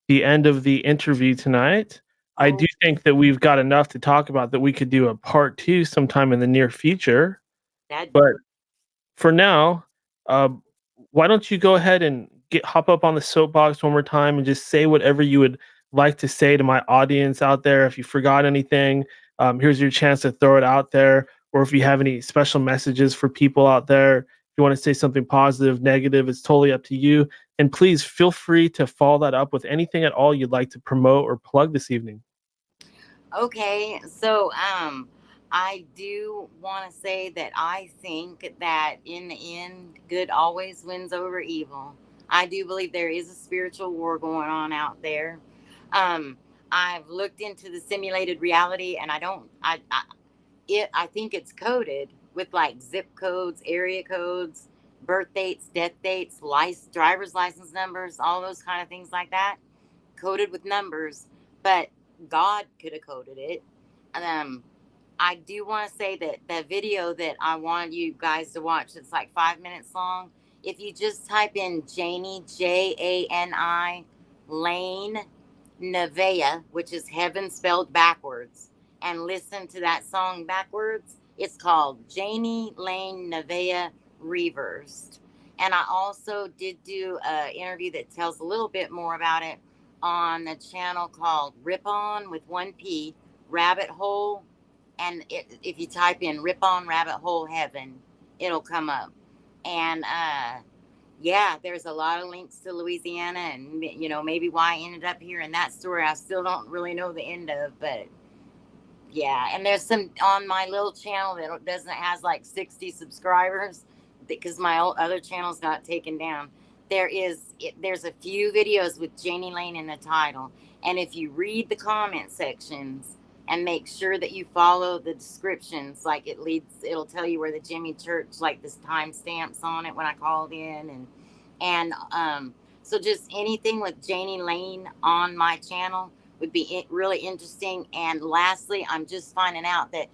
end of the interview tonight. I do think that we've got enough to talk about that we could do a part 2 sometime in the near future. But for now, why don't you go ahead and hop up on the soapbox one more time and just say whatever you would like to say to my audience out there. If you forgot anything, here's your chance to throw it out there. Or if you have any special messages for people out there, if you want to say something positive, negative, it's totally up to you. And please feel free to follow that up with anything at all you'd like to promote or plug this evening. Okay, so I do want to say that I think that in the end, good always wins over evil. I do believe there is a spiritual war going on out there. I've looked into the simulated reality, and I think it's coded with like zip codes, area codes, birth dates, death dates, driver's license numbers, all those kind of things like that, coded with numbers. But God could have coded it. I do want to say that the video that I want you guys to watch, it's like 5 minutes long. If you just type in Jani, Jani, Lane Nevaeh, which is heaven spelled backwards, and listen to that song backwards, it's called Jani Lane Nevaeh Reversed. And I also did do an interview that tells a little bit more about it on a channel called Rip On with 1P, Rabbit Hole. And if you type in Rip On Rabbit Hole Heaven, it'll come up. And yeah, there's a lot of links to Louisiana, and you know, maybe why I ended up here in that story I still don't really know the end of, but yeah. And there's some on my little channel that has like 60 subscribers, because my other channels got taken down. There's a few videos with Jani Lane in the title, and if you read the comment sections and make sure that you follow the descriptions, like it'll tell you where the Jimmy Church, like this timestamps on it when I called in, and so just anything with Jani Lane on my channel would be really interesting. And lastly, I'm just finding out that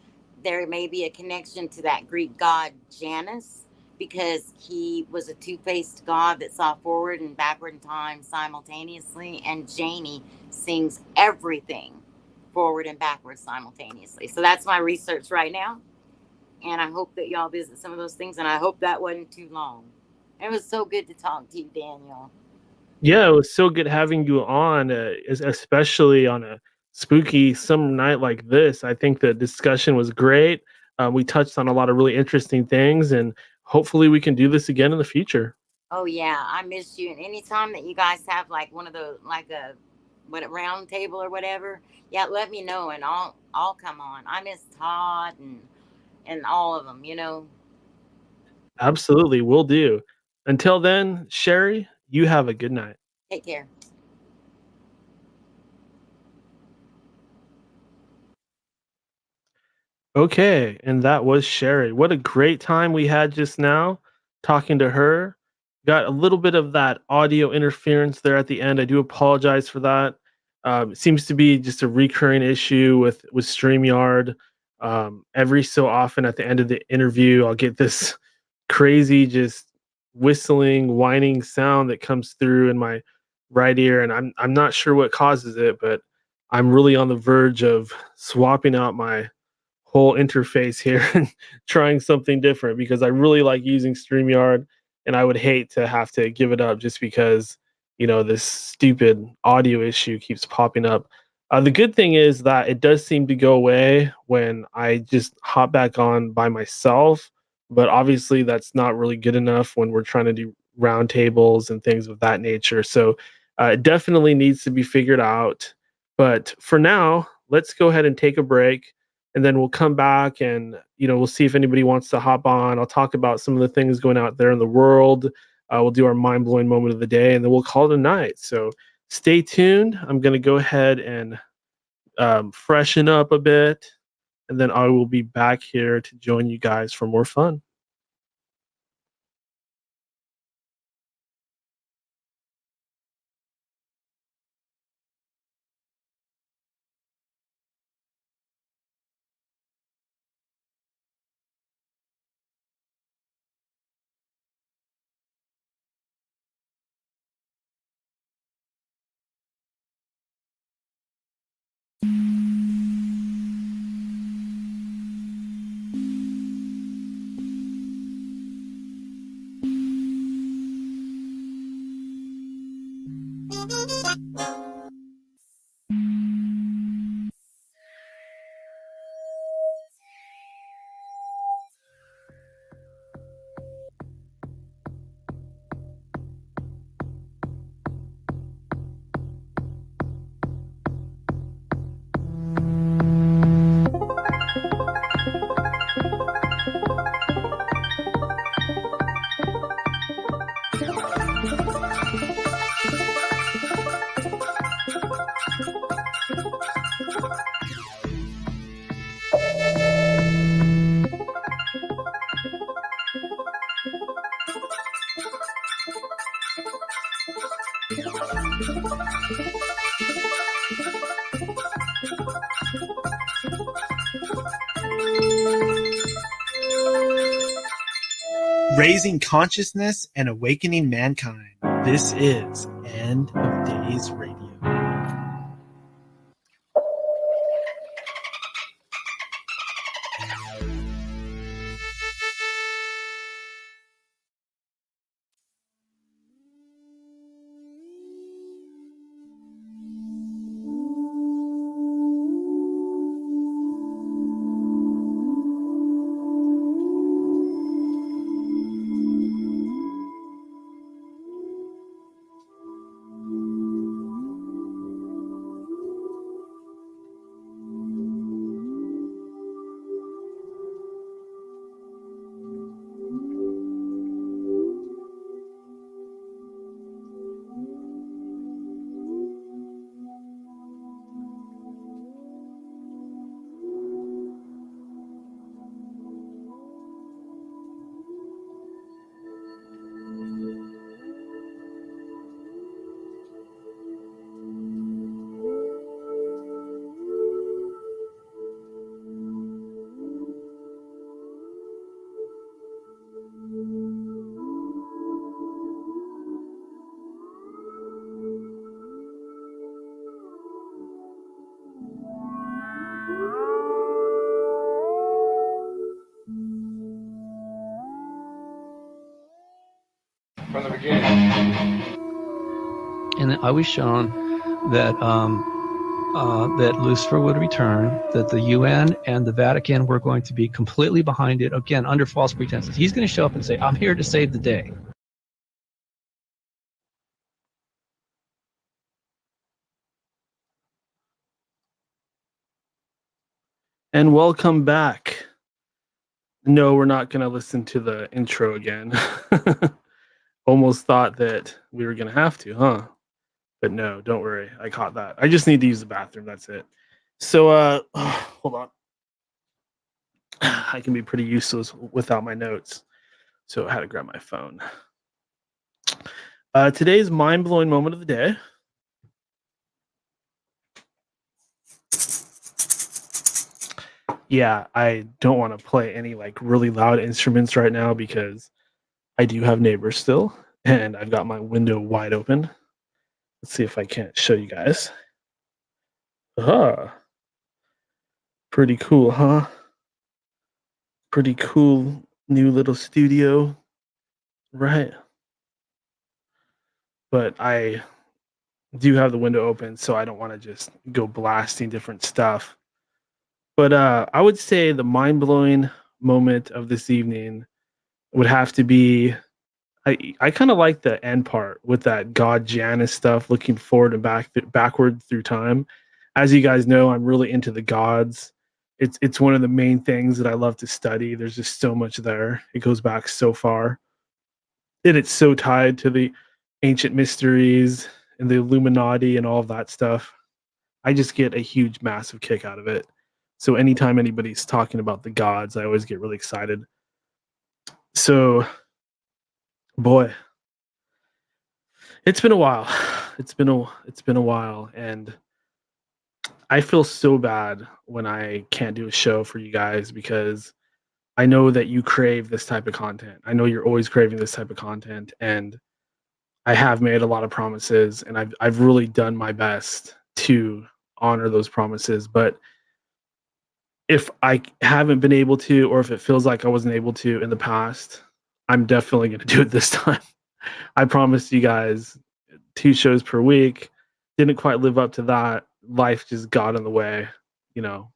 there may be a connection to that Greek god Janus, because he was a two-faced god that saw forward and backward in time simultaneously, and Jani sings everything forward and backwards simultaneously. So that's my research right now, and I hope that y'all visit some of those things, and I hope that wasn't too long. It was so good to talk to you, Daniel. Yeah, it was so good having you on, especially on a spooky summer night like this. I think the discussion was great. We touched on a lot of really interesting things, and hopefully we can do this again in the future. Oh yeah, I miss you. And anytime that you guys have like one of those, like a round table or whatever, yeah, let me know and I'll come on. I miss Todd and all of them. Absolutely, will do. Until then, Sherry, you have a good night. Take care. Okay, and that was Sherry. What a great time we had just now talking to her. Got a little bit of that audio interference there at the end. I do apologize for that. It seems to be just a recurring issue with StreamYard. Every so often at the end of the interview, I'll get this crazy, just whistling, whining sound that comes through in my right ear, and I'm not sure what causes it, but I'm really on the verge of swapping out my whole interface here and trying something different because I really like using StreamYard and I would hate to have to give it up just because, this stupid audio issue keeps popping up. The good thing is that it does seem to go away when I just hop back on by myself, but obviously that's not really good enough when we're trying to do roundtables and things of that nature. So it definitely needs to be figured out. But for now, let's go ahead and take a break and then we'll come back and we'll see if anybody wants to hop on. I'll talk about some of the things going out there in the world. We'll do our mind-blowing moment of the day, and then we'll call it a night. So stay tuned. I'm going to go ahead and freshen up a bit, and then I will be back here to join you guys for more fun. Raising consciousness and awakening mankind. This is End of Days Radio. From the beginning. And I was shown that that Lucifer would return, that the UN and the Vatican were going to be completely behind it, again, under false pretenses. He's going to show up and say, I'm here to save the day. And welcome back. No, we're not going to listen to the intro again. Almost thought that we were going to have to, huh? But no, don't worry. I caught that. I just need to use the bathroom. That's it. So, hold on. I can be pretty useless without my notes. So I had to grab my phone. Today's mind-blowing moment of the day. Yeah, I don't want to play any like really loud instruments right now because I do have neighbors still, and I've got my window wide open. Let's see if I can't show you guys. Pretty cool, huh? Pretty cool new little studio, right? But I do have the window open, so I don't want to just go blasting different stuff. But I would say the mind-blowing moment of this evening would have to be, I kind of like the end part with that God Janus stuff, looking forward and backward through time. As you guys know, I'm really into the gods. It's one of the main things that I love to study. There's just so much there. It goes back so far. And it's so tied to the ancient mysteries and the Illuminati and all of that stuff. I just get a huge, massive kick out of it. So anytime anybody's talking about the gods, I always get really excited. So, boy, it's been a while. It's been a while, and I feel so bad when I can't do a show for you guys because I know that you crave this type of content. I know you're always craving this type of content, and I have made a lot of promises, and I've really done my best to honor those promises. But if I haven't been able to, or if it feels like I wasn't able to in the past, I'm definitely going to do it this time. I promised you guys 2 shows per week. Didn't quite live up to that. Life just got in the way. You know,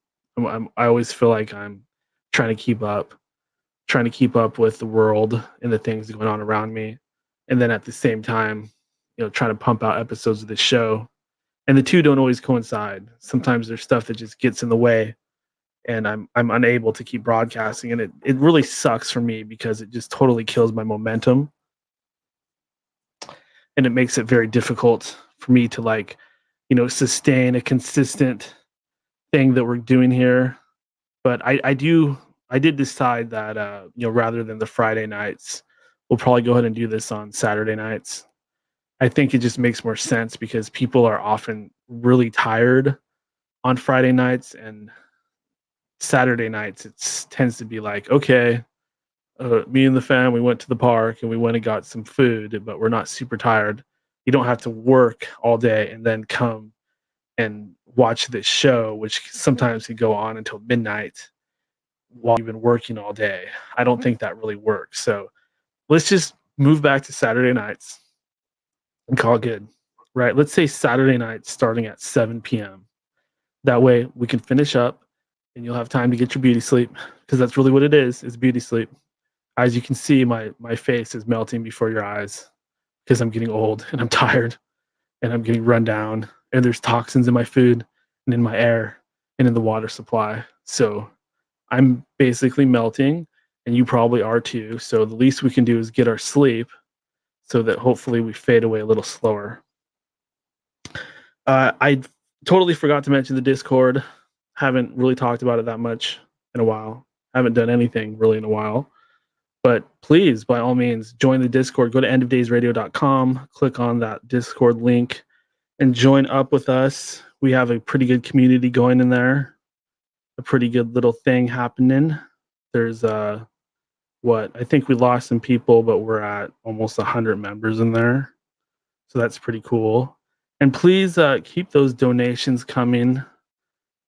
I always feel like I'm trying to keep up with the world and the things going on around me. And then at the same time, you know, trying to pump out episodes of the show. And the two don't always coincide. Sometimes there's stuff that just gets in the way and I'm unable to keep broadcasting. And it really sucks for me because it just totally kills my momentum. And it makes it very difficult for me to, like, you know, sustain a consistent thing that we're doing here. But I did decide that you know, rather than the Friday nights, we'll probably go ahead and do this on Saturday nights. I think it just makes more sense because people are often really tired on Friday nights, and Saturday nights it tends to be like, okay, me and the fam, we went to the park and we went and got some food, but we're not super tired. You don't have to work all day and then come and watch this show, which sometimes can go on until midnight while you've been working all day. I don't think that really works. So let's just move back to Saturday nights and call it good, right? Let's say Saturday night starting at 7 p.m. That way we can finish up and you'll have time to get your beauty sleep, because that's really what it is beauty sleep. As you can see, my face is melting before your eyes because I'm getting old and I'm tired and I'm getting run down and there's toxins in my food and in my air and in the water supply. So I'm basically melting, and you probably are too. So the least we can do is get our sleep so that hopefully we fade away a little slower. I totally forgot to mention the Discord. Haven't really talked about it that much in a while. Haven't done anything really in a while. But please, by all means, join the Discord. Go to endofdaysradio.com, click on that Discord link, and join up with us. We have a pretty good community going in there. A pretty good little thing happening. There's I think we lost some people, but we're at almost 100 members in there. So that's pretty cool. And please keep those donations coming.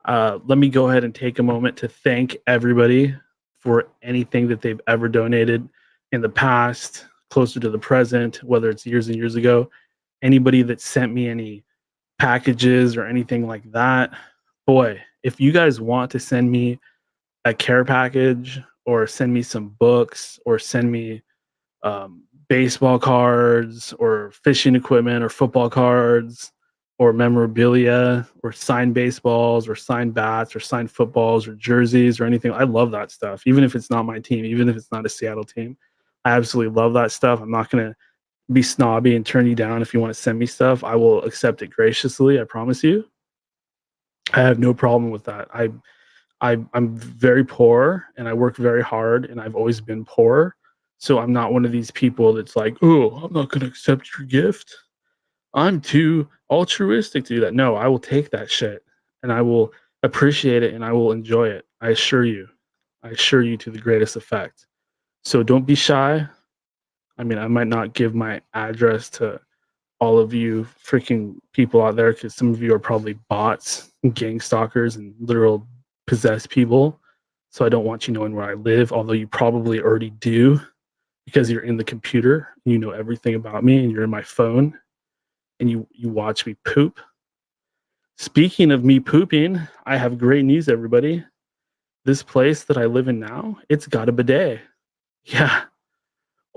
Let me go ahead and take a moment to thank everybody for anything that they've ever donated in the past, closer to the present, whether it's years and years ago. Anybody that sent me any packages or anything like that, boy, if you guys want to send me a care package or send me some books or send me baseball cards or fishing equipment or football cards or memorabilia or signed baseballs or signed bats or signed footballs or jerseys or anything, I love that stuff. Even if it's not my team, even if it's not a Seattle team, I absolutely love that stuff. I'm not going to be snobby and turn you down. If you want to send me stuff, I will accept it graciously. I promise you. I have no problem with that. I'm very poor and I work very hard and I've always been poor. So I'm not one of these people that's like, oh, I'm not going to accept your gift. I'm too altruistic to do that. No, I will take that shit and I will appreciate it and I will enjoy it. I assure you. I assure you to the greatest effect. So don't be shy. I mean, I might not give my address to all of you freaking people out there because some of you are probably bots and gang stalkers and literal possessed people. So I don't want you knowing where I live, although you probably already do because you're in the computer and you know everything about me and you're in my phone and you watch me poop. Speaking of me pooping, I have great news, everybody. This place that I live in now, it's got a bidet. Yeah.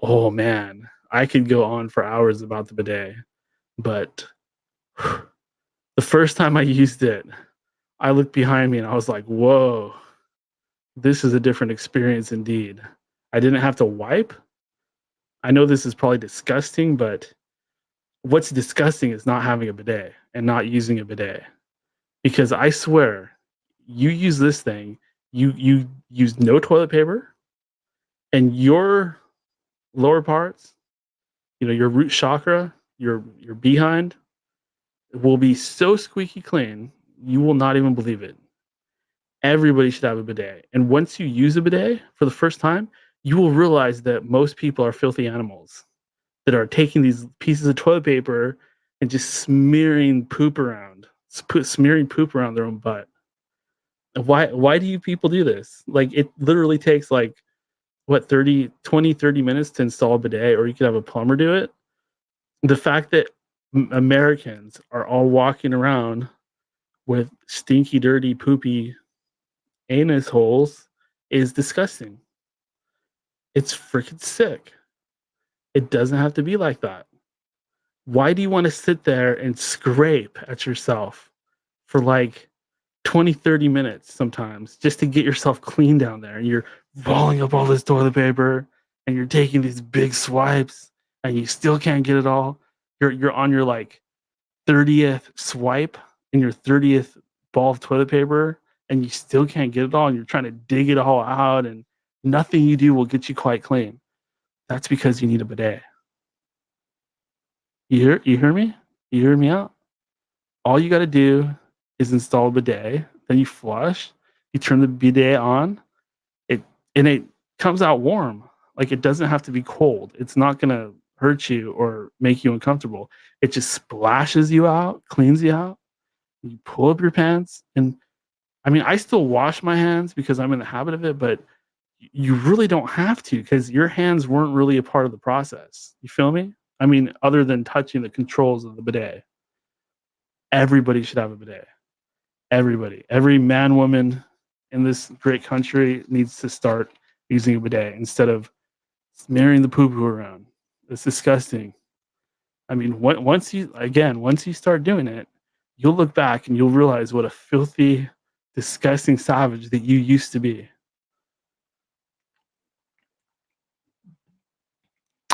Oh man, I could go on for hours about the bidet, but the first time I used it, I looked behind me and I was like, whoa, this is a different experience indeed. I didn't have to wipe. I know this is probably disgusting, but what's disgusting is not having a bidet and not using a bidet. Because I swear, you use this thing, you use no toilet paper, and your lower parts, your root chakra, your behind, will be so squeaky clean, you will not even believe it. Everybody should have a bidet. And once you use a bidet for the first time, you will realize that most people are filthy animals that are taking these pieces of toilet paper and just smearing poop around their own butt. Why do you people do this? Like, it literally takes like what 30 minutes to install a bidet, or you could have a plumber do it. The fact that Americans are all walking around with stinky, dirty, poopy anus holes is disgusting. It's freaking sick. It doesn't have to be like that. Why do you want to sit there and scrape at yourself for like 20, 30 minutes sometimes just to get yourself clean down there? And you're balling up all this toilet paper and you're taking these big swipes and you still can't get it all. You're on your like 30th swipe in your 30th ball of toilet paper and you still can't get it all, and you're trying to dig it all out and nothing you do will get you quite clean. That's because you need a bidet. You hear me? You hear me out? All you got to do is install a bidet, then you flush, you turn the bidet on, it comes out warm. Like, it doesn't have to be cold. It's not going to hurt you or make you uncomfortable. It just splashes you out, cleans you out. You pull up your pants, and I mean, I still wash my hands because I'm in the habit of it, but you really don't have to because your hands weren't really a part of the process. You feel me? I mean, other than touching the controls of the bidet. Everybody should have a bidet. Everybody. Every man, woman in this great country needs to start using a bidet instead of smearing the poo-poo around. It's disgusting. I mean, once you start doing it, you'll look back and you'll realize what a filthy, disgusting savage that you used to be.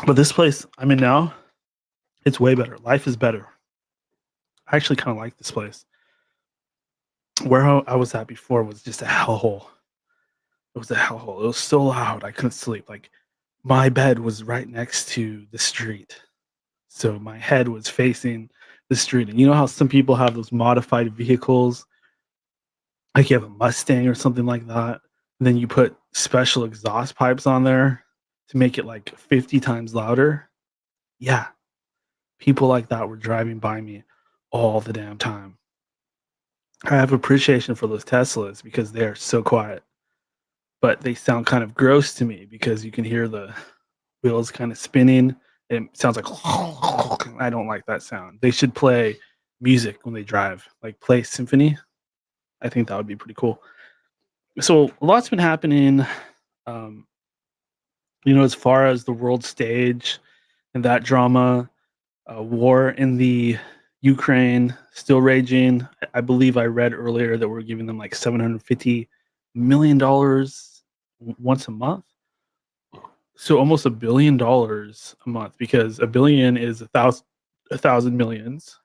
But this place I'm in now, it's way better. Life is better. I actually kind of like this place. Where I was at before was just a hellhole. It was a hellhole. It was so loud I couldn't sleep. Like, my bed was right next to the street, so my head was facing the street. And you know how some people have those modified vehicles, like you have a Mustang or something like that, and then you put special exhaust pipes on there to make it like 50 times louder? Yeah, people like that were driving by me all the damn time. I have appreciation for those Teslas because they are so quiet, but they sound kind of gross to me because you can hear the wheels kind of spinning. It sounds like I don't like that sound. They should play music when they drive, like play symphony. I think that would be pretty cool. So a lot's been happening, um, as far as the world stage and that drama, war in the Ukraine still raging. I believe I read earlier that we're giving them like $750 million once a month. So almost $1 billion a month, because a billion is a thousand millions,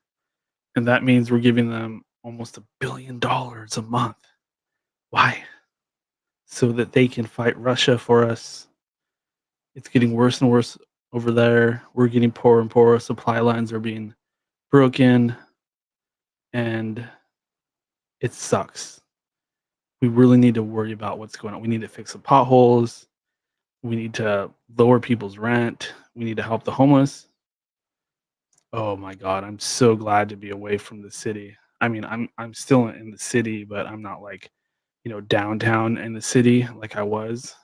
and that means we're giving them almost $1 billion a month. Why? So that they can fight Russia for us. It's getting worse and worse over there. We're getting poorer and poorer. Supply lines are being broken, and it sucks. We really need to worry about what's going on. We need to fix the potholes. We need to lower people's rent. We need to help the homeless. Oh my God, I'm so glad to be away from the city. I mean, I'm still in the city, but I'm not like, downtown in the city like I was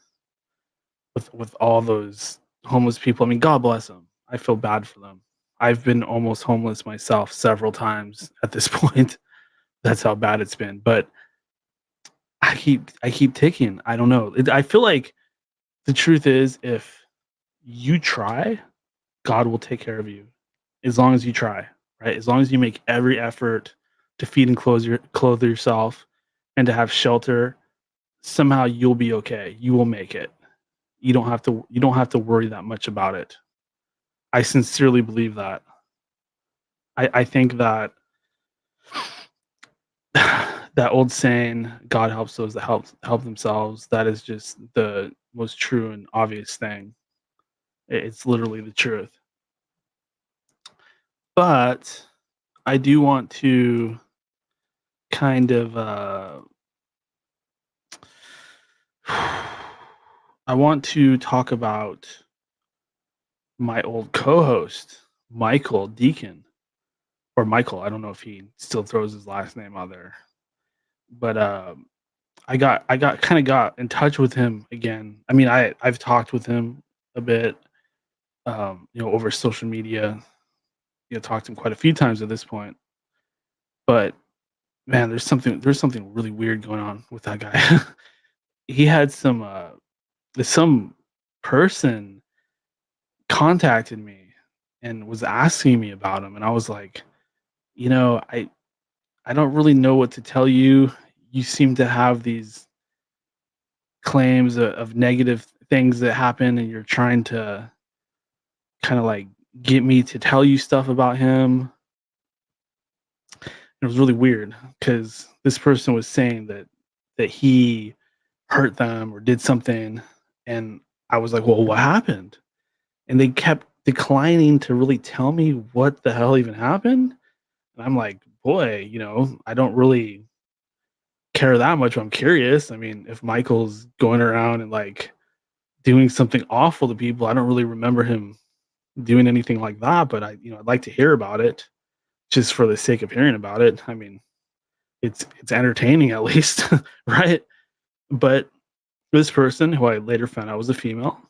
with all those homeless people. I mean, God bless them. I feel bad for them. I've been almost homeless myself several times at this point. That's how bad it's been. But I keep ticking. I don't know. I feel like the truth is, if you try, God will take care of you, as long as you try, right? As long as you make every effort to feed and clothe yourself and to have shelter, somehow you'll be okay. You will make it. You don't have to worry that much about it. I sincerely believe that. I think that that old saying, God helps those that help themselves, that is just the most true and obvious thing. It's literally the truth. But I do want to kind of I want to talk about my old co-host, Michael Deacon, or Michael. I don't know if he still throws his last name out there, but I kind of got in touch with him again. I mean, I've talked with him a bit, over social media. Talked to him quite a few times at this point. But man, there's something really weird going on with that guy. He had some person contacted me and was asking me about him, and I was like, I don't really know what to tell you. You seem to have these claims of negative things that happen, and you're trying to kind of like get me to tell you stuff about him. It was really weird because this person was saying that he hurt them or did something, and I was like, well, what happened? And they kept declining to really tell me what the hell even happened. And I'm like, boy, I don't really care that much, but I'm curious. I mean, if Michael's going around and like doing something awful to people, I don't really remember him doing anything like that, but I'd like to hear about it just for the sake of hearing about it. I mean, it's entertaining at least, right? But this person, who I later found out was a female,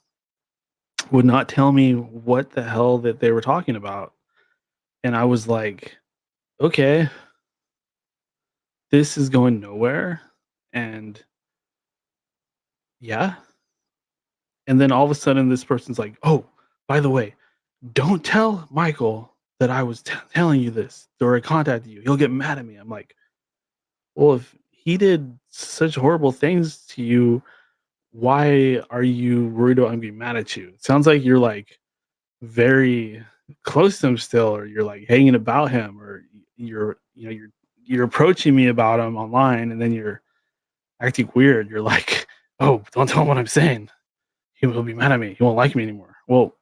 would not tell me what the hell that they were talking about. And I was like, okay, this is going nowhere. And yeah. And then all of a sudden, this person's like, oh, by the way, don't tell Michael that I was telling you this or I contacted you. He'll get mad at me. I'm like, well, if he did such horrible things to you, why are you worried about him being mad at you? It sounds like you're like very close to him still, or you're like hanging about him, or you're approaching me about him online, and then you're acting weird. You're like, oh, don't tell him what I'm saying. He'll be mad at me. He won't like me anymore. Well,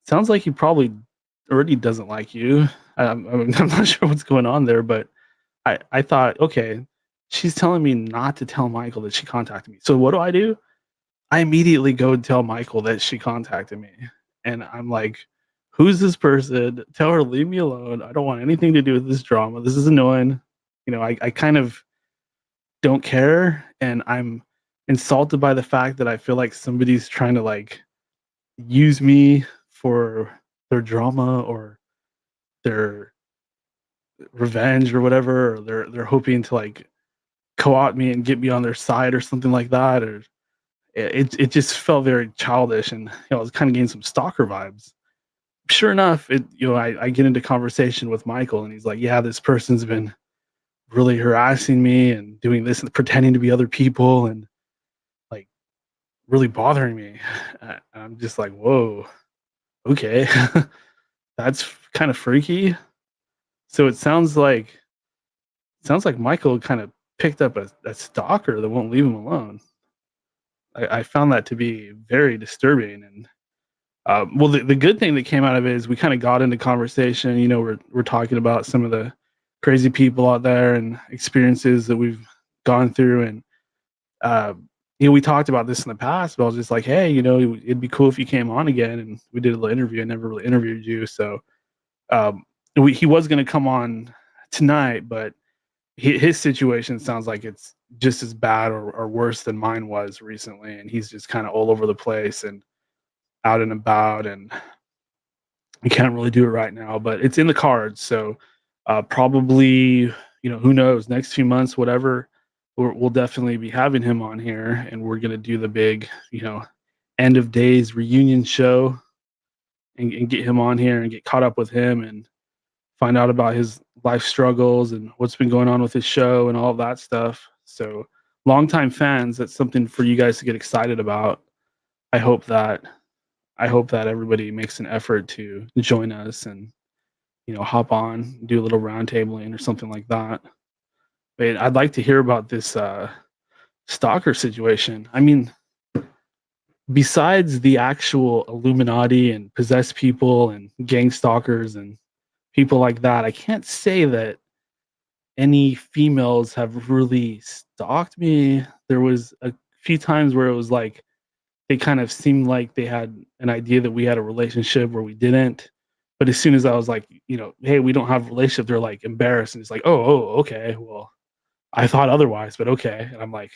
sounds like he probably already doesn't like you. I'm not sure what's going on there, but I thought, okay, she's telling me not to tell Michael that she contacted me. So what do? I immediately go and tell Michael that she contacted me. And I'm like, who's this person? Tell her, leave me alone. I don't want anything to do with this drama. This is annoying. I kind of don't care. And I'm insulted by the fact that I feel like somebody's trying to like use me for their drama or their revenge or whatever, or they're hoping to like co-opt me and get me on their side or something like that, or it just felt very childish, and I was kind of getting some stalker vibes. Sure enough, I get into conversation with Michael, and he's like, "Yeah, this person's been really harassing me and doing this and pretending to be other people and like really bothering me." I'm just like, "Whoa, okay, that's kind of freaky." So it sounds like Michael kind of picked up a stalker that won't leave him alone. I found that to be very disturbing. And well, the good thing that came out of it is we kind of got into conversation. We're talking about some of the crazy people out there and experiences that we've gone through. And uh, we talked about this in the past, but I was just like, hey, it'd be cool if you came on again. And we did a little interview. I never really interviewed you, so um, he was going to come on tonight, but his situation sounds like it's just as bad or worse than mine was recently, and he's just kind of all over the place and out and about, and we can't really do it right now, but it's in the cards. So probably, who knows, next few months, whatever, we'll definitely be having him on here, and we're going to do the big, end of days reunion show, and get him on here and get caught up with him and find out about his life struggles and what's been going on with his show and all of that stuff. So, longtime fans, that's something for you guys to get excited about. I hope that everybody makes an effort to join us and hop on, do a little roundtabling or something like that. But I'd like to hear about this stalker situation. I mean, besides the actual Illuminati and possessed people and gang stalkers and people like that, I can't say that any females have really stalked me. There was a few times where it was like they kind of seemed like they had an idea that we had a relationship where we didn't. But as soon as I was like, hey, we don't have a relationship, they're like embarrassed, and it's like, oh, okay, well, I thought otherwise, but okay. And I'm like,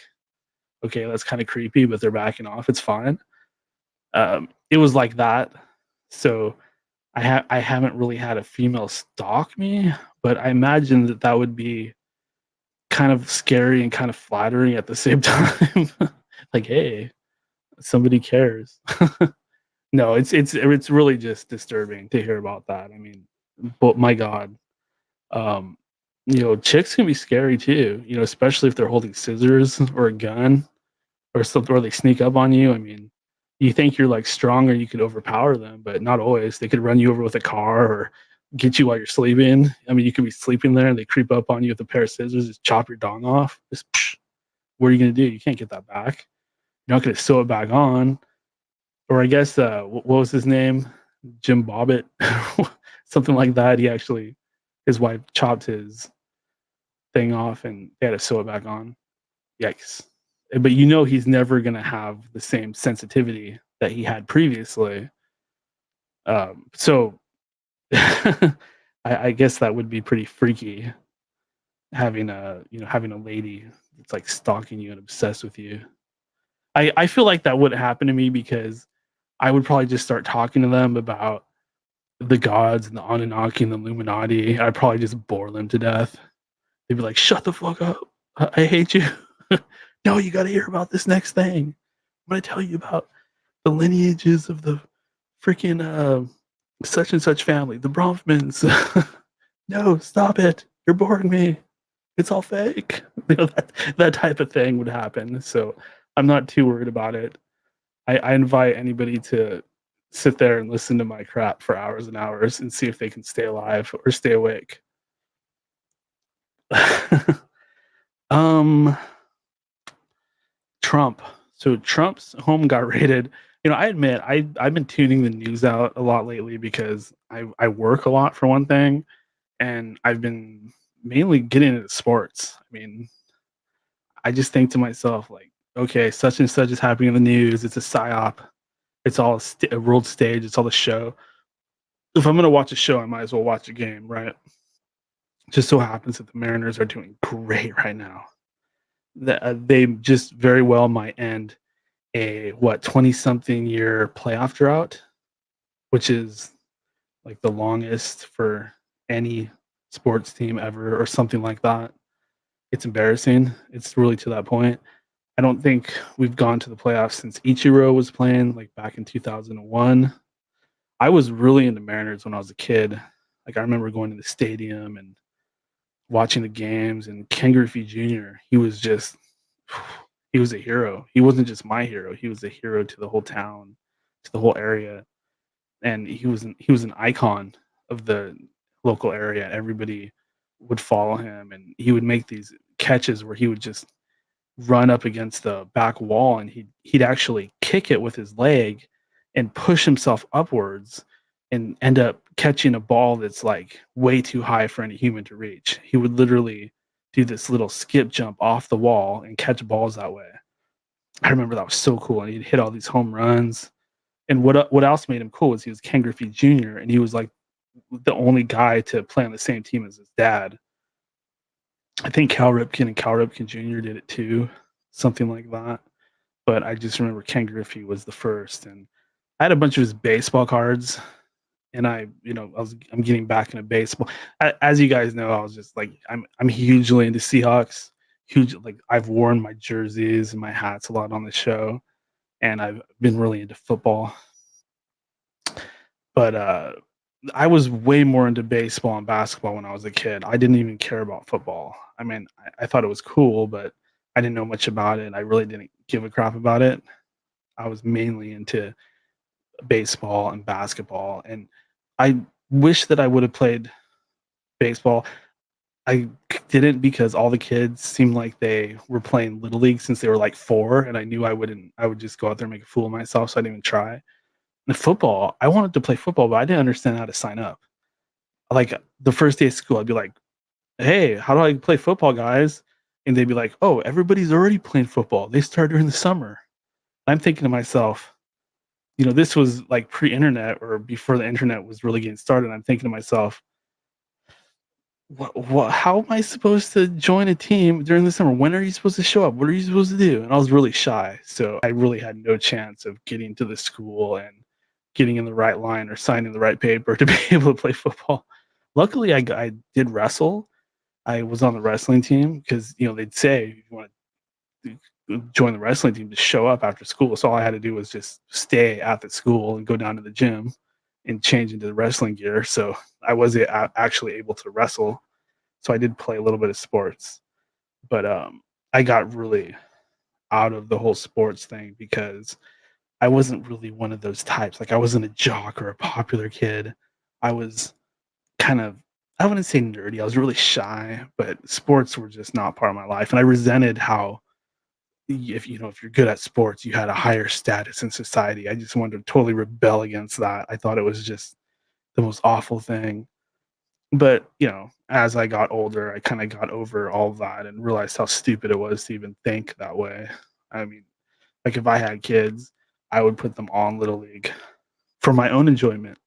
okay, that's kind of creepy, but they're backing off. It's fine. It was like that. So I haven't really had a female stalk me, but I imagine that would be kind of scary and kind of flattering at the same time. Like, hey, somebody cares. No, it's really just disturbing to hear about that. I mean, but my God, um, chicks can be scary too. Especially if they're holding scissors or a gun or something, or they sneak up on you. I mean, you think you're like strong or you could overpower them, but not always. They could run you over with a car or get you while you're sleeping. I mean, you could be sleeping there and they creep up on you with a pair of scissors, just chop your dong off. Just, what are you gonna do? You can't get that back. You're not gonna sew it back on. Or I guess what was his name? Jim Bobbitt, something like that. His wife chopped his thing off and they had to sew it back on. Yikes. But he's never going to have the same sensitivity that he had previously. So I guess that would be pretty freaky, having a lady that's like stalking you and obsessed with you. I feel like that wouldn't happen to me because I would probably just start talking to them about the gods and the Anunnaki and the Illuminati. I'd probably just bore them to death. They'd be like, "Shut the fuck up! I hate you." No, you got to hear about this next thing. I'm going to tell you about the lineages of the freaking such and such family, the Bronfmans. No, stop it! You're boring me. It's all fake. That type of thing would happen. So I'm not too worried about it. I invite anybody to sit there and listen to my crap for hours and hours and see if they can stay alive or stay awake. um, Trump. So Trump's home got raided. I admit I've been tuning the news out a lot lately because I work a lot for one thing, and I've been mainly getting into sports. I mean, I just think to myself like, okay, such and such is happening in the news. It's a psyop. It's all a world stage. It's all a show. If I'm gonna watch a show, I might as well watch a game, right? Just so happens that the Mariners are doing great right now. They just very well might end a 20-something year playoff drought, which is like the longest for any sports team ever or something like that. It's embarrassing. It's really to that point. I don't think we've gone to the playoffs since Ichiro was playing, like back in 2001. I was really into Mariners when I was a kid. Like I remember going to the stadium and watching the games, and Ken Griffey Jr. He was just he was a hero. He wasn't just my hero. He was a hero to the whole town, to the whole area, and he was an icon of the local area. Everybody would follow him, and he would make these catches where he would just run up against the back wall, and he'd actually kick it with his leg and push himself upwards and end up catching a ball that's like way too high for any human to reach. He would literally do this little skip jump off the wall and catch balls that way. I remember that was so cool, and he'd hit all these home runs. And what else made him cool was he was Ken Griffey Jr. and he was like the only guy to play on the same team as his dad. I think Cal Ripken and Cal Ripken Jr. did it too, something like that. But I just remember Ken Griffey was the first, and I had a bunch of his baseball cards, and I'm getting back into baseball. As you guys know, I was just like I'm hugely into Seahawks. Huge, like I've worn my jerseys and my hats a lot on the show, and I've been really into football. But I was way more into baseball and basketball when I was a kid. I didn't even care about football. I mean, I thought it was cool, but I didn't know much about it. I really didn't give a crap about it. I was mainly into baseball and basketball, and I wish that I would have played baseball. I didn't because all the kids seemed like they were playing little league since they were like 4, and I knew I would just go out there and make a fool of myself, so I didn't even try. And football, I wanted to play football, but I didn't understand how to sign up. Like the first day of school, I'd be like, "Hey, how do I play football, guys?" And they'd be like, "Oh, everybody's already playing football. They start during the summer." I'm thinking to myself, this was like pre-internet or before the internet was really getting started. I'm thinking to myself, what, how am I supposed to join a team during the summer? When are you supposed to show up? What are you supposed to do? And I was really shy. So I really had no chance of getting to the school and getting in the right line or signing the right paper to be able to play football. Luckily, I did wrestle. I was on the wrestling team because, they'd say, if you want to join the wrestling team, to show up after school. So all I had to do was just stay at the school and go down to the gym and change into the wrestling gear. So I was actually able to wrestle. So I did play a little bit of sports, but I got really out of the whole sports thing because I wasn't really one of those types. Like I wasn't a jock or a popular kid. I was kind of, I wouldn't say nerdy. I was really shy, but sports were just not part of my life. And I resented how if you're good at sports, you had a higher status in society. I just wanted to totally rebel against that. I thought it was just the most awful thing. But as I got older, I kind of got over all of that and realized how stupid it was to even think that way. I mean, like if I had kids, I would put them all in Little League for my own enjoyment,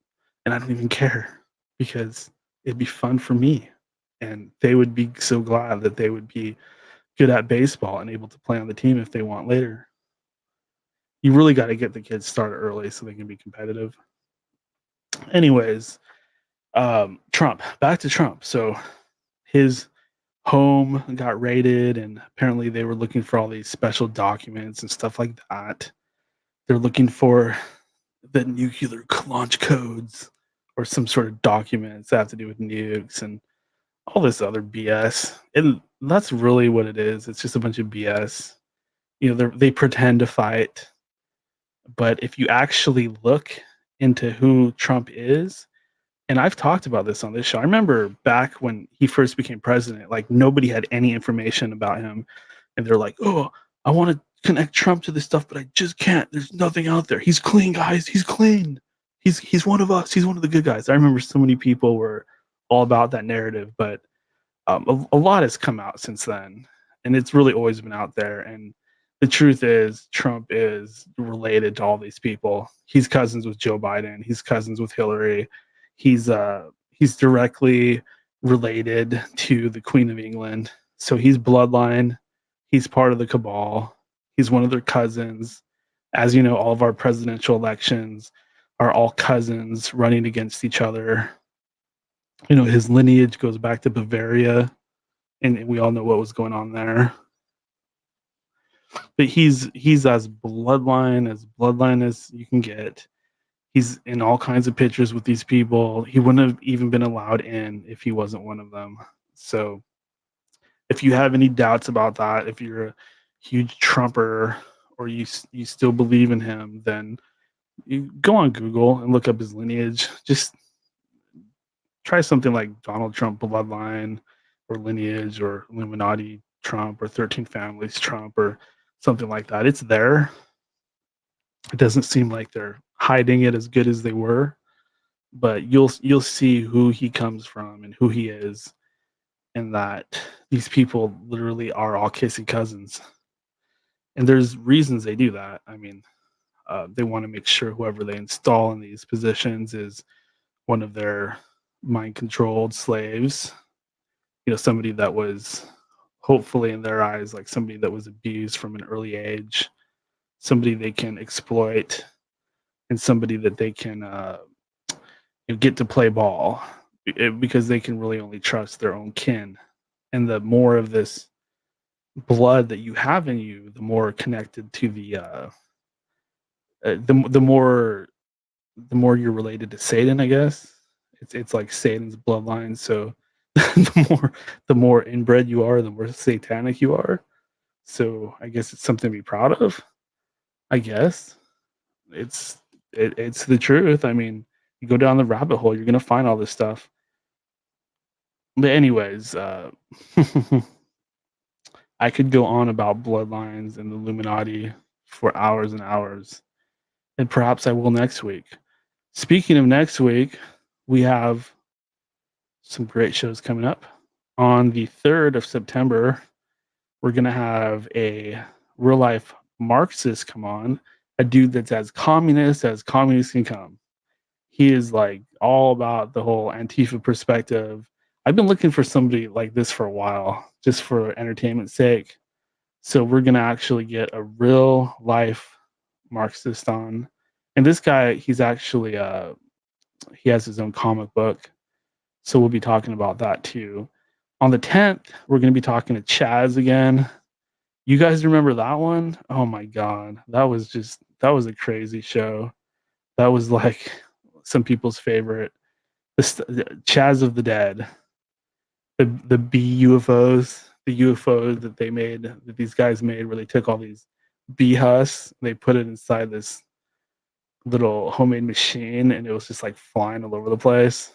and I don't even care because it'd be fun for me, and they would be so glad that they would be good at baseball and able to play on the team if they want later. You really got to get the kids started early so they can be competitive. Anyways, Trump, back to Trump. So his home got raided, and apparently they were looking for all these special documents and stuff like that. They're looking for the nuclear launch codes or some sort of documents that have to do with nukes and all this other BS. And that's really what it is. It's just a bunch of BS. They pretend to fight, but if you actually look into who Trump is, and I've talked about this on this show. I remember back when he first became president, like nobody had any information about him. And they're like, "Oh, I want to connect Trump to this stuff, but I just can't. There's nothing out there. He's clean, guys. He's clean. He's one of us. He's one of the good guys." I remember so many people were all about that narrative, but a lot has come out since then, and it's really always been out there. And the truth is, Trump is related to all these people. He's cousins with Joe Biden. He's cousins with Hillary. He's directly related to the Queen of England. So he's bloodline. He's part of the cabal. He's one of their cousins. As you know, all of our presidential elections are all cousins running against each other. You know, his lineage goes back to Bavaria, and we all know what was going on there. But he's as bloodline as you can get. He's in all kinds of pictures with these people. He wouldn't have even been allowed in if he wasn't one of them. So if you have any doubts about that, if you're a huge Trumper or you still believe in him, then you go on Google and look up his lineage. Just try something like Donald Trump bloodline or lineage or Illuminati Trump or 13 Families Trump or something like that. It's there. It doesn't seem like they're hiding it as good as they were, but you'll see who he comes from and who he is, and that these people literally are all kissing cousins. And there's reasons they do that. I mean, they want to make sure whoever they install in these positions is one of their mind controlled slaves. You know, somebody that was hopefully in their eyes like somebody that was abused from an early age, somebody they can exploit, and somebody that they can get to play ball because they can really only trust their own kin. And the more of this blood that you have in you, the more connected to the more you're related to Satan, I guess. It's like Satan's bloodline. So the more inbred you are, the more satanic you are. So I guess it's something to be proud of. I guess it's the truth. I mean, you go down the rabbit hole, you're gonna find all this stuff. But anyways, I could go on about bloodlines and the Illuminati for hours and hours, and perhaps I will next week. Speaking of next week, we have some great shows coming up. On the 3rd of September, we're going to have a real life Marxist come on, a dude that's as communist can come. He is like all about the whole Antifa perspective. I've been looking for somebody like this for a while, just for entertainment's sake. So we're going to actually get a real life Marxist on. And this guy, he's actually, he has his own comic book. So we'll be talking about that too. On the 10th, we're going to be talking to Chaz again. You guys remember that one? Oh my God. That was a crazy show. That was like some people's favorite. The Chaz of the Dead. The bee UFOs, the UFOs that they made, that these guys made, where they took all these bee husks, and they put it inside this little homemade machine, and it was just like flying all over the place.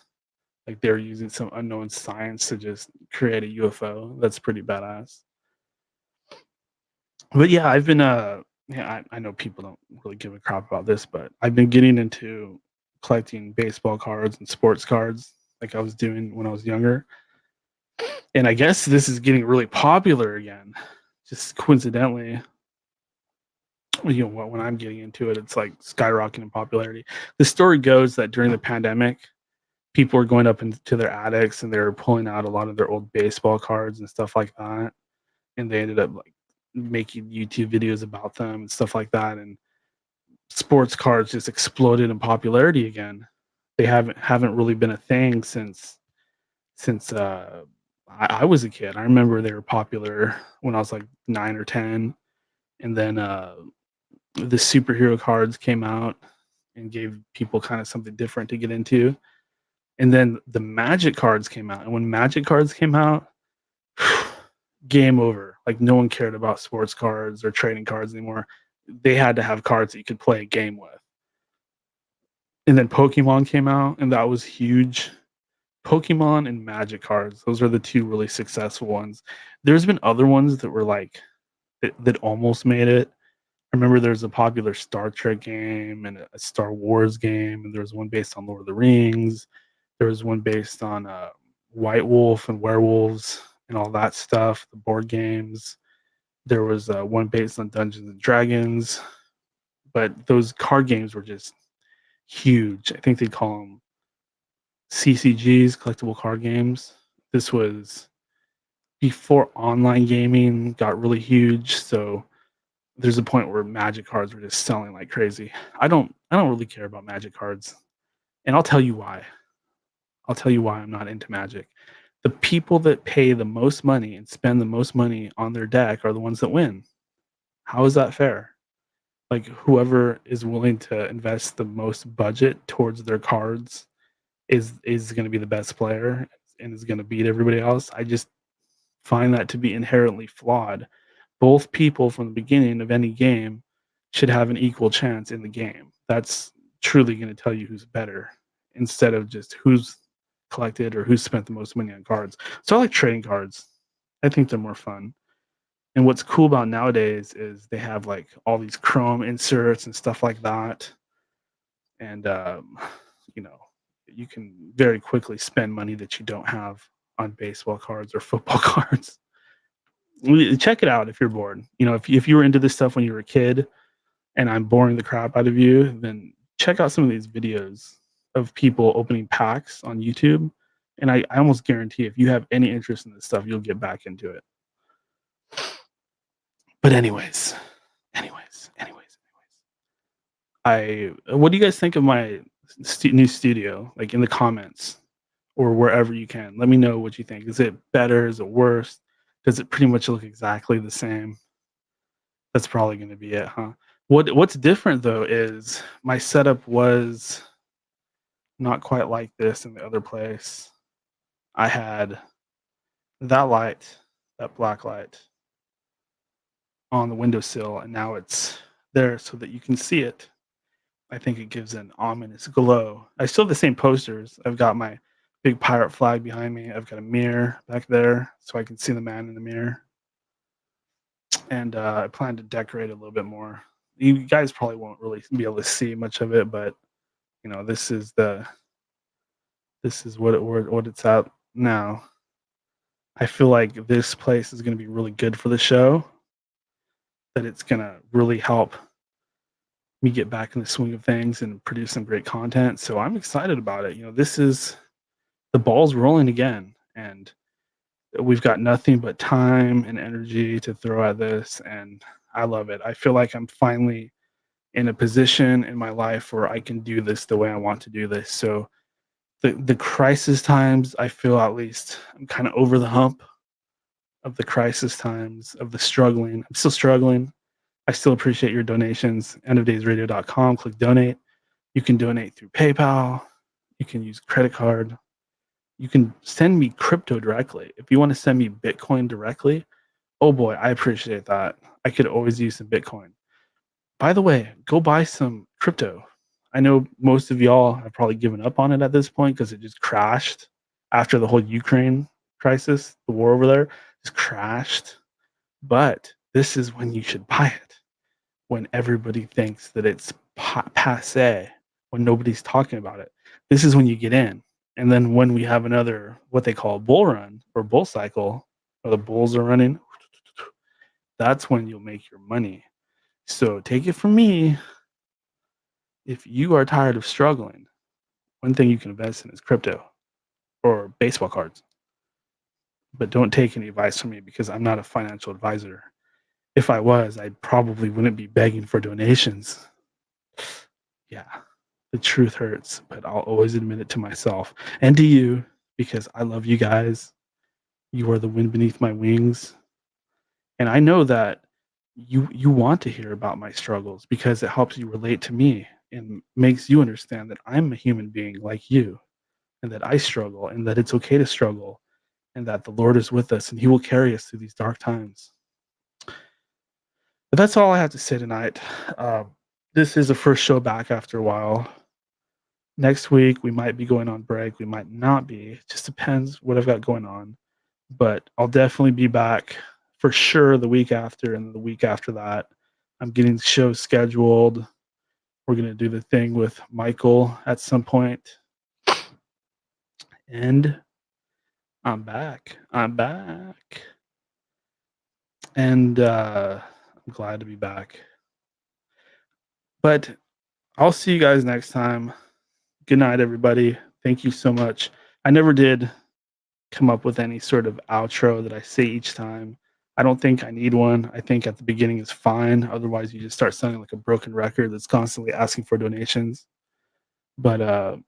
Like they were using some unknown science to just create a UFO. That's pretty badass. But yeah, I've been I know people don't really give a crap about this, but I've been getting into collecting baseball cards and sports cards like I was doing when I was younger. And I guess this is getting really popular again. Just coincidentally, you know, when I'm getting into it, it's like skyrocketing in popularity. The story goes that during the pandemic, people were going up into their attics and they were pulling out a lot of their old baseball cards and stuff like that. And they ended up like making YouTube videos about them and stuff like that. And sports cards just exploded in popularity again. They haven't really been a thing since I was a kid. I remember they were popular when I was like 9 or 10. And then the superhero cards came out and gave people kind of something different to get into. And then the Magic cards came out. And when Magic cards came out, game over. Like no one cared about sports cards or trading cards anymore. They had to have cards that you could play a game with. And then Pokemon came out, and that was huge. Pokemon and Magic cards. Those are the two really successful ones. There's been other ones that were like that almost made it. I remember there's a popular Star Trek game and a Star Wars game, and there was one based on Lord of the Rings. There was one based on White Wolf and werewolves and all that stuff, the board games. There was one based on Dungeons and Dragons, but those card games were just huge. I think they call them CCGs, collectible card games. This was before online gaming got really huge, so there's a point where Magic cards were just selling like crazy. I don't really care about Magic cards, and I'll tell you why. I'll tell you why I'm not into Magic. The people that pay the most money and spend the most money on their deck are the ones that win. How is that fair? Like, whoever is willing to invest the most budget towards their cards is going to be the best player and is going to beat everybody else. I just find that to be inherently flawed. Both people from the beginning of any game should have an equal chance in the game. That's truly going to tell you who's better instead of just who's collected or who's spent the most money on cards. So I like trading cards. I think they're more fun. And what's cool about nowadays is they have like all these chrome inserts and stuff like that. And you know, you can very quickly spend money that you don't have on baseball cards or football cards. Check it out if you're bored. You know, if you were into this stuff when you were a kid and I'm boring the crap out of you, then check out some of these videos of people opening packs on YouTube. And I almost guarantee if you have any interest in this stuff, you'll get back into it. But anyways, what do you guys think of my new studio? Like in the comments or wherever you can, let me know what you think. Is it better? Is it worse? Does it pretty much look exactly the same? That's probably going to be it, huh? What's different though is my setup was not quite like this in the other place. I had that light, that black light, on the windowsill, and now it's there so that you can see it. I think it gives an ominous glow. I still have the same posters. I've got my big pirate flag behind me. I've got a mirror back there so I can see the man in the mirror. And I plan to decorate it a little bit more. You guys probably won't really be able to see much of it, but you know, this is what it's at now. I feel like this place is going to be really good for the show. That it's going to really help me get back in the swing of things and produce some great content. So I'm excited about it. You know, this is the ball's rolling again, and we've got nothing but time and energy to throw at this, and I love it. I feel like I'm finally in a position in my life where I can do this the way I want to do this. So the crisis times, I feel at least I'm kind of over the hump of the crisis times of the struggling. I'm still struggling. I still appreciate your donations. endofdaysradio.com, click donate. You can donate through PayPal. You can use credit card. You can send me crypto directly. If you want to send me Bitcoin directly, oh boy, I appreciate that. I could always use some Bitcoin. By the way, go buy some crypto. I know most of y'all have probably given up on it at this point because it just crashed after the whole Ukraine crisis. The war over there just crashed. But this is when you should buy it. When everybody thinks that it's passe, when nobody's talking about it. This is when you get in. And then when we have another, what they call bull run or bull cycle, or the bulls are running, that's when you'll make your money. So take it from me. If you are tired of struggling, one thing you can invest in is crypto or baseball cards. But don't take any advice from me because I'm not a financial advisor. If I was, I probably wouldn't be begging for donations. Yeah, the truth hurts, but I'll always admit it to myself and to you because I love you guys. You are the wind beneath my wings. And I know that you want to hear about my struggles because it helps you relate to me and makes you understand that I'm a human being like you and that I struggle and that it's okay to struggle and that the Lord is with us and he will carry us through these dark times. But that's all I have to say tonight. This is the first show back after a while. Next week, we might be going on break. We might not be. It just depends what I've got going on. But I'll definitely be back for sure the week after and the week after that. I'm getting shows scheduled. We're going to do the thing with Michael at some point. And I'm back. And I'm glad to be back. But I'll see you guys next time. Good night, everybody. Thank you so much. I never did come up with any sort of outro that I say each time. I don't think I need one. I think at the beginning is fine. Otherwise, you just start sounding like a broken record that's constantly asking for donations. But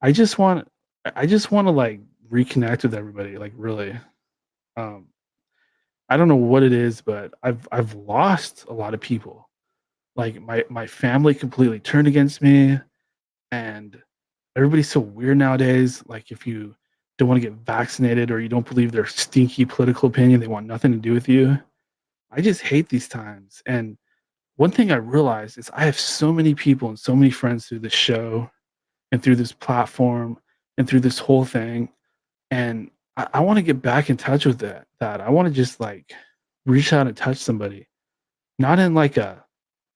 I just want to like reconnect with everybody, like really. Um, I don't know what it is, but I've lost a lot of people. Like my family completely turned against me, and everybody's so weird nowadays. Like if you don't want to get vaccinated or you don't believe their stinky political opinion, they want nothing to do with you. I just hate these times. And one thing I realized is I have so many people and so many friends through this show and through this platform and through this whole thing. And I want to get back in touch with that. I want to just like reach out and touch somebody, not in like a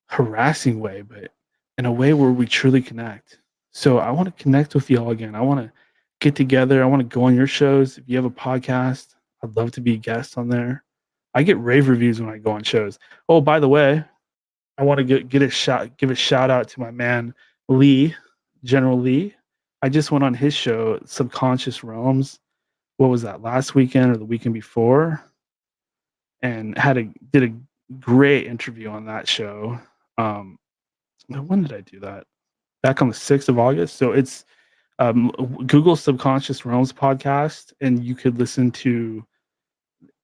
harassing way, but in a way where we truly connect. So I want to connect with y'all again. I want to get together. I want to go on your shows. If you have a podcast, I'd love to be a guest on there. I get rave reviews when I go on shows. Oh, by the way, I want to give a shout out to my man Lee, General Lee. I just went on his show, Subconscious Realms. What was that, last weekend or the weekend before? And did a great interview on that show. When did I do that? Back on the 6th of August. So it's Google Subconscious Realms podcast, and you could listen to,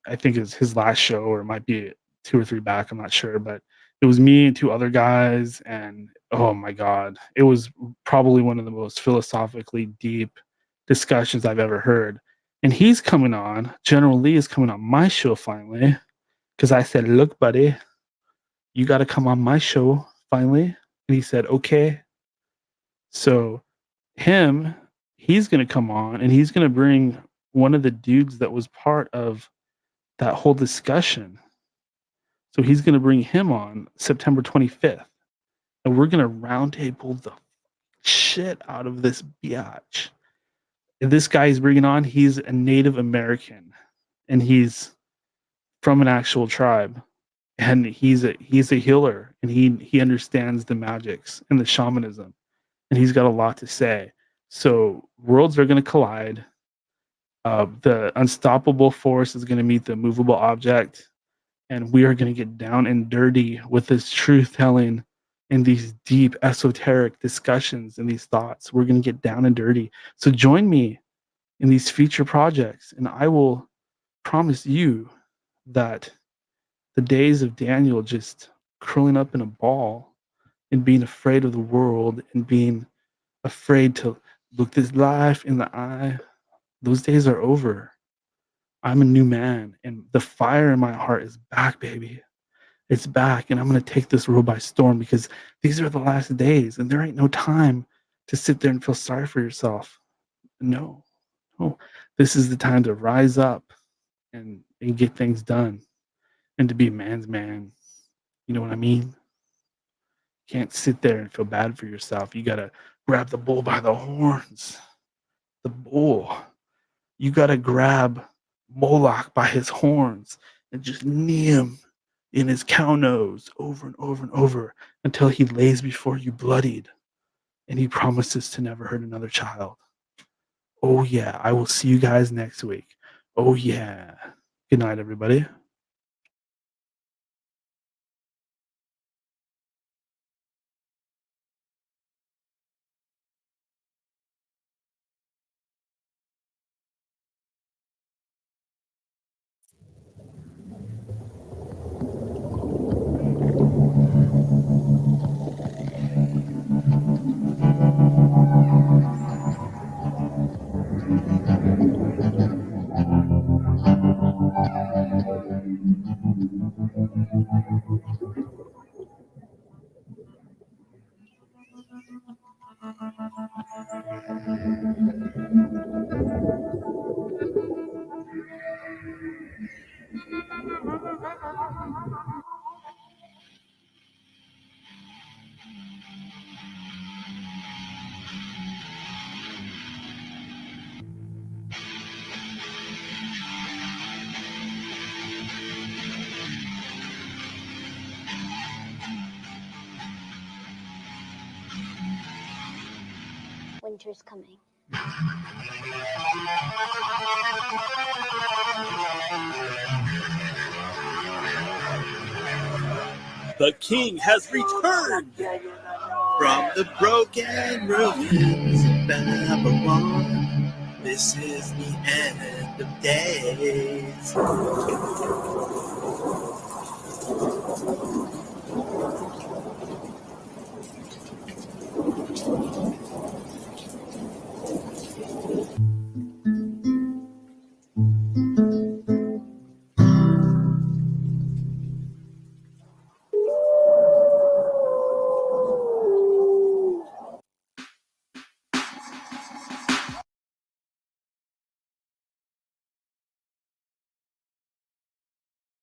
I think it's his last show, or it might be 2 or 3 back. I'm not sure, but it was me and 2 other guys, and oh my God, it was probably one of the most philosophically deep discussions I've ever heard. And he's coming on, General Lee is coming on my show finally, because I said, look, buddy, you got to come on my show finally. And he said, okay. So he's going to come on, and he's going to bring one of the dudes that was part of that whole discussion. So he's going to bring him on September 25th. And we're going to roundtable the shit out of this biatch. And this guy he's bringing on, he's a Native American, and he's from an actual tribe. And he's a healer, and he understands the magics and the shamanism, and he's got a lot to say. So worlds are going to collide. The unstoppable force is going to meet the movable object, and we are going to get down and dirty with this truth telling and these deep esoteric discussions and these thoughts. We're going to get down and dirty. So join me in these future projects, and I will promise you that the days of Daniel just curling up in a ball and being afraid of the world and being afraid to look this life in the eye, those days are over. I'm a new man, and the fire in my heart is back, baby. It's back, and I'm going to take this world by storm, because these are the last days, and there ain't no time to sit there and feel sorry for yourself. No. This is the time to rise up and get things done, and to be a man's man. You know what I mean? Can't sit there and feel bad for yourself. You got to grab the bull by the horns. The bull. You got to grab Moloch by his horns and just knee him in his cow nose over and over and over until he lays before you bloodied, and he promises to never hurt another child. Oh yeah, I will see you guys next week. Oh yeah. Good night, everybody. Winter's coming. The king has returned from the broken ruins. Babylon. This is the end of days.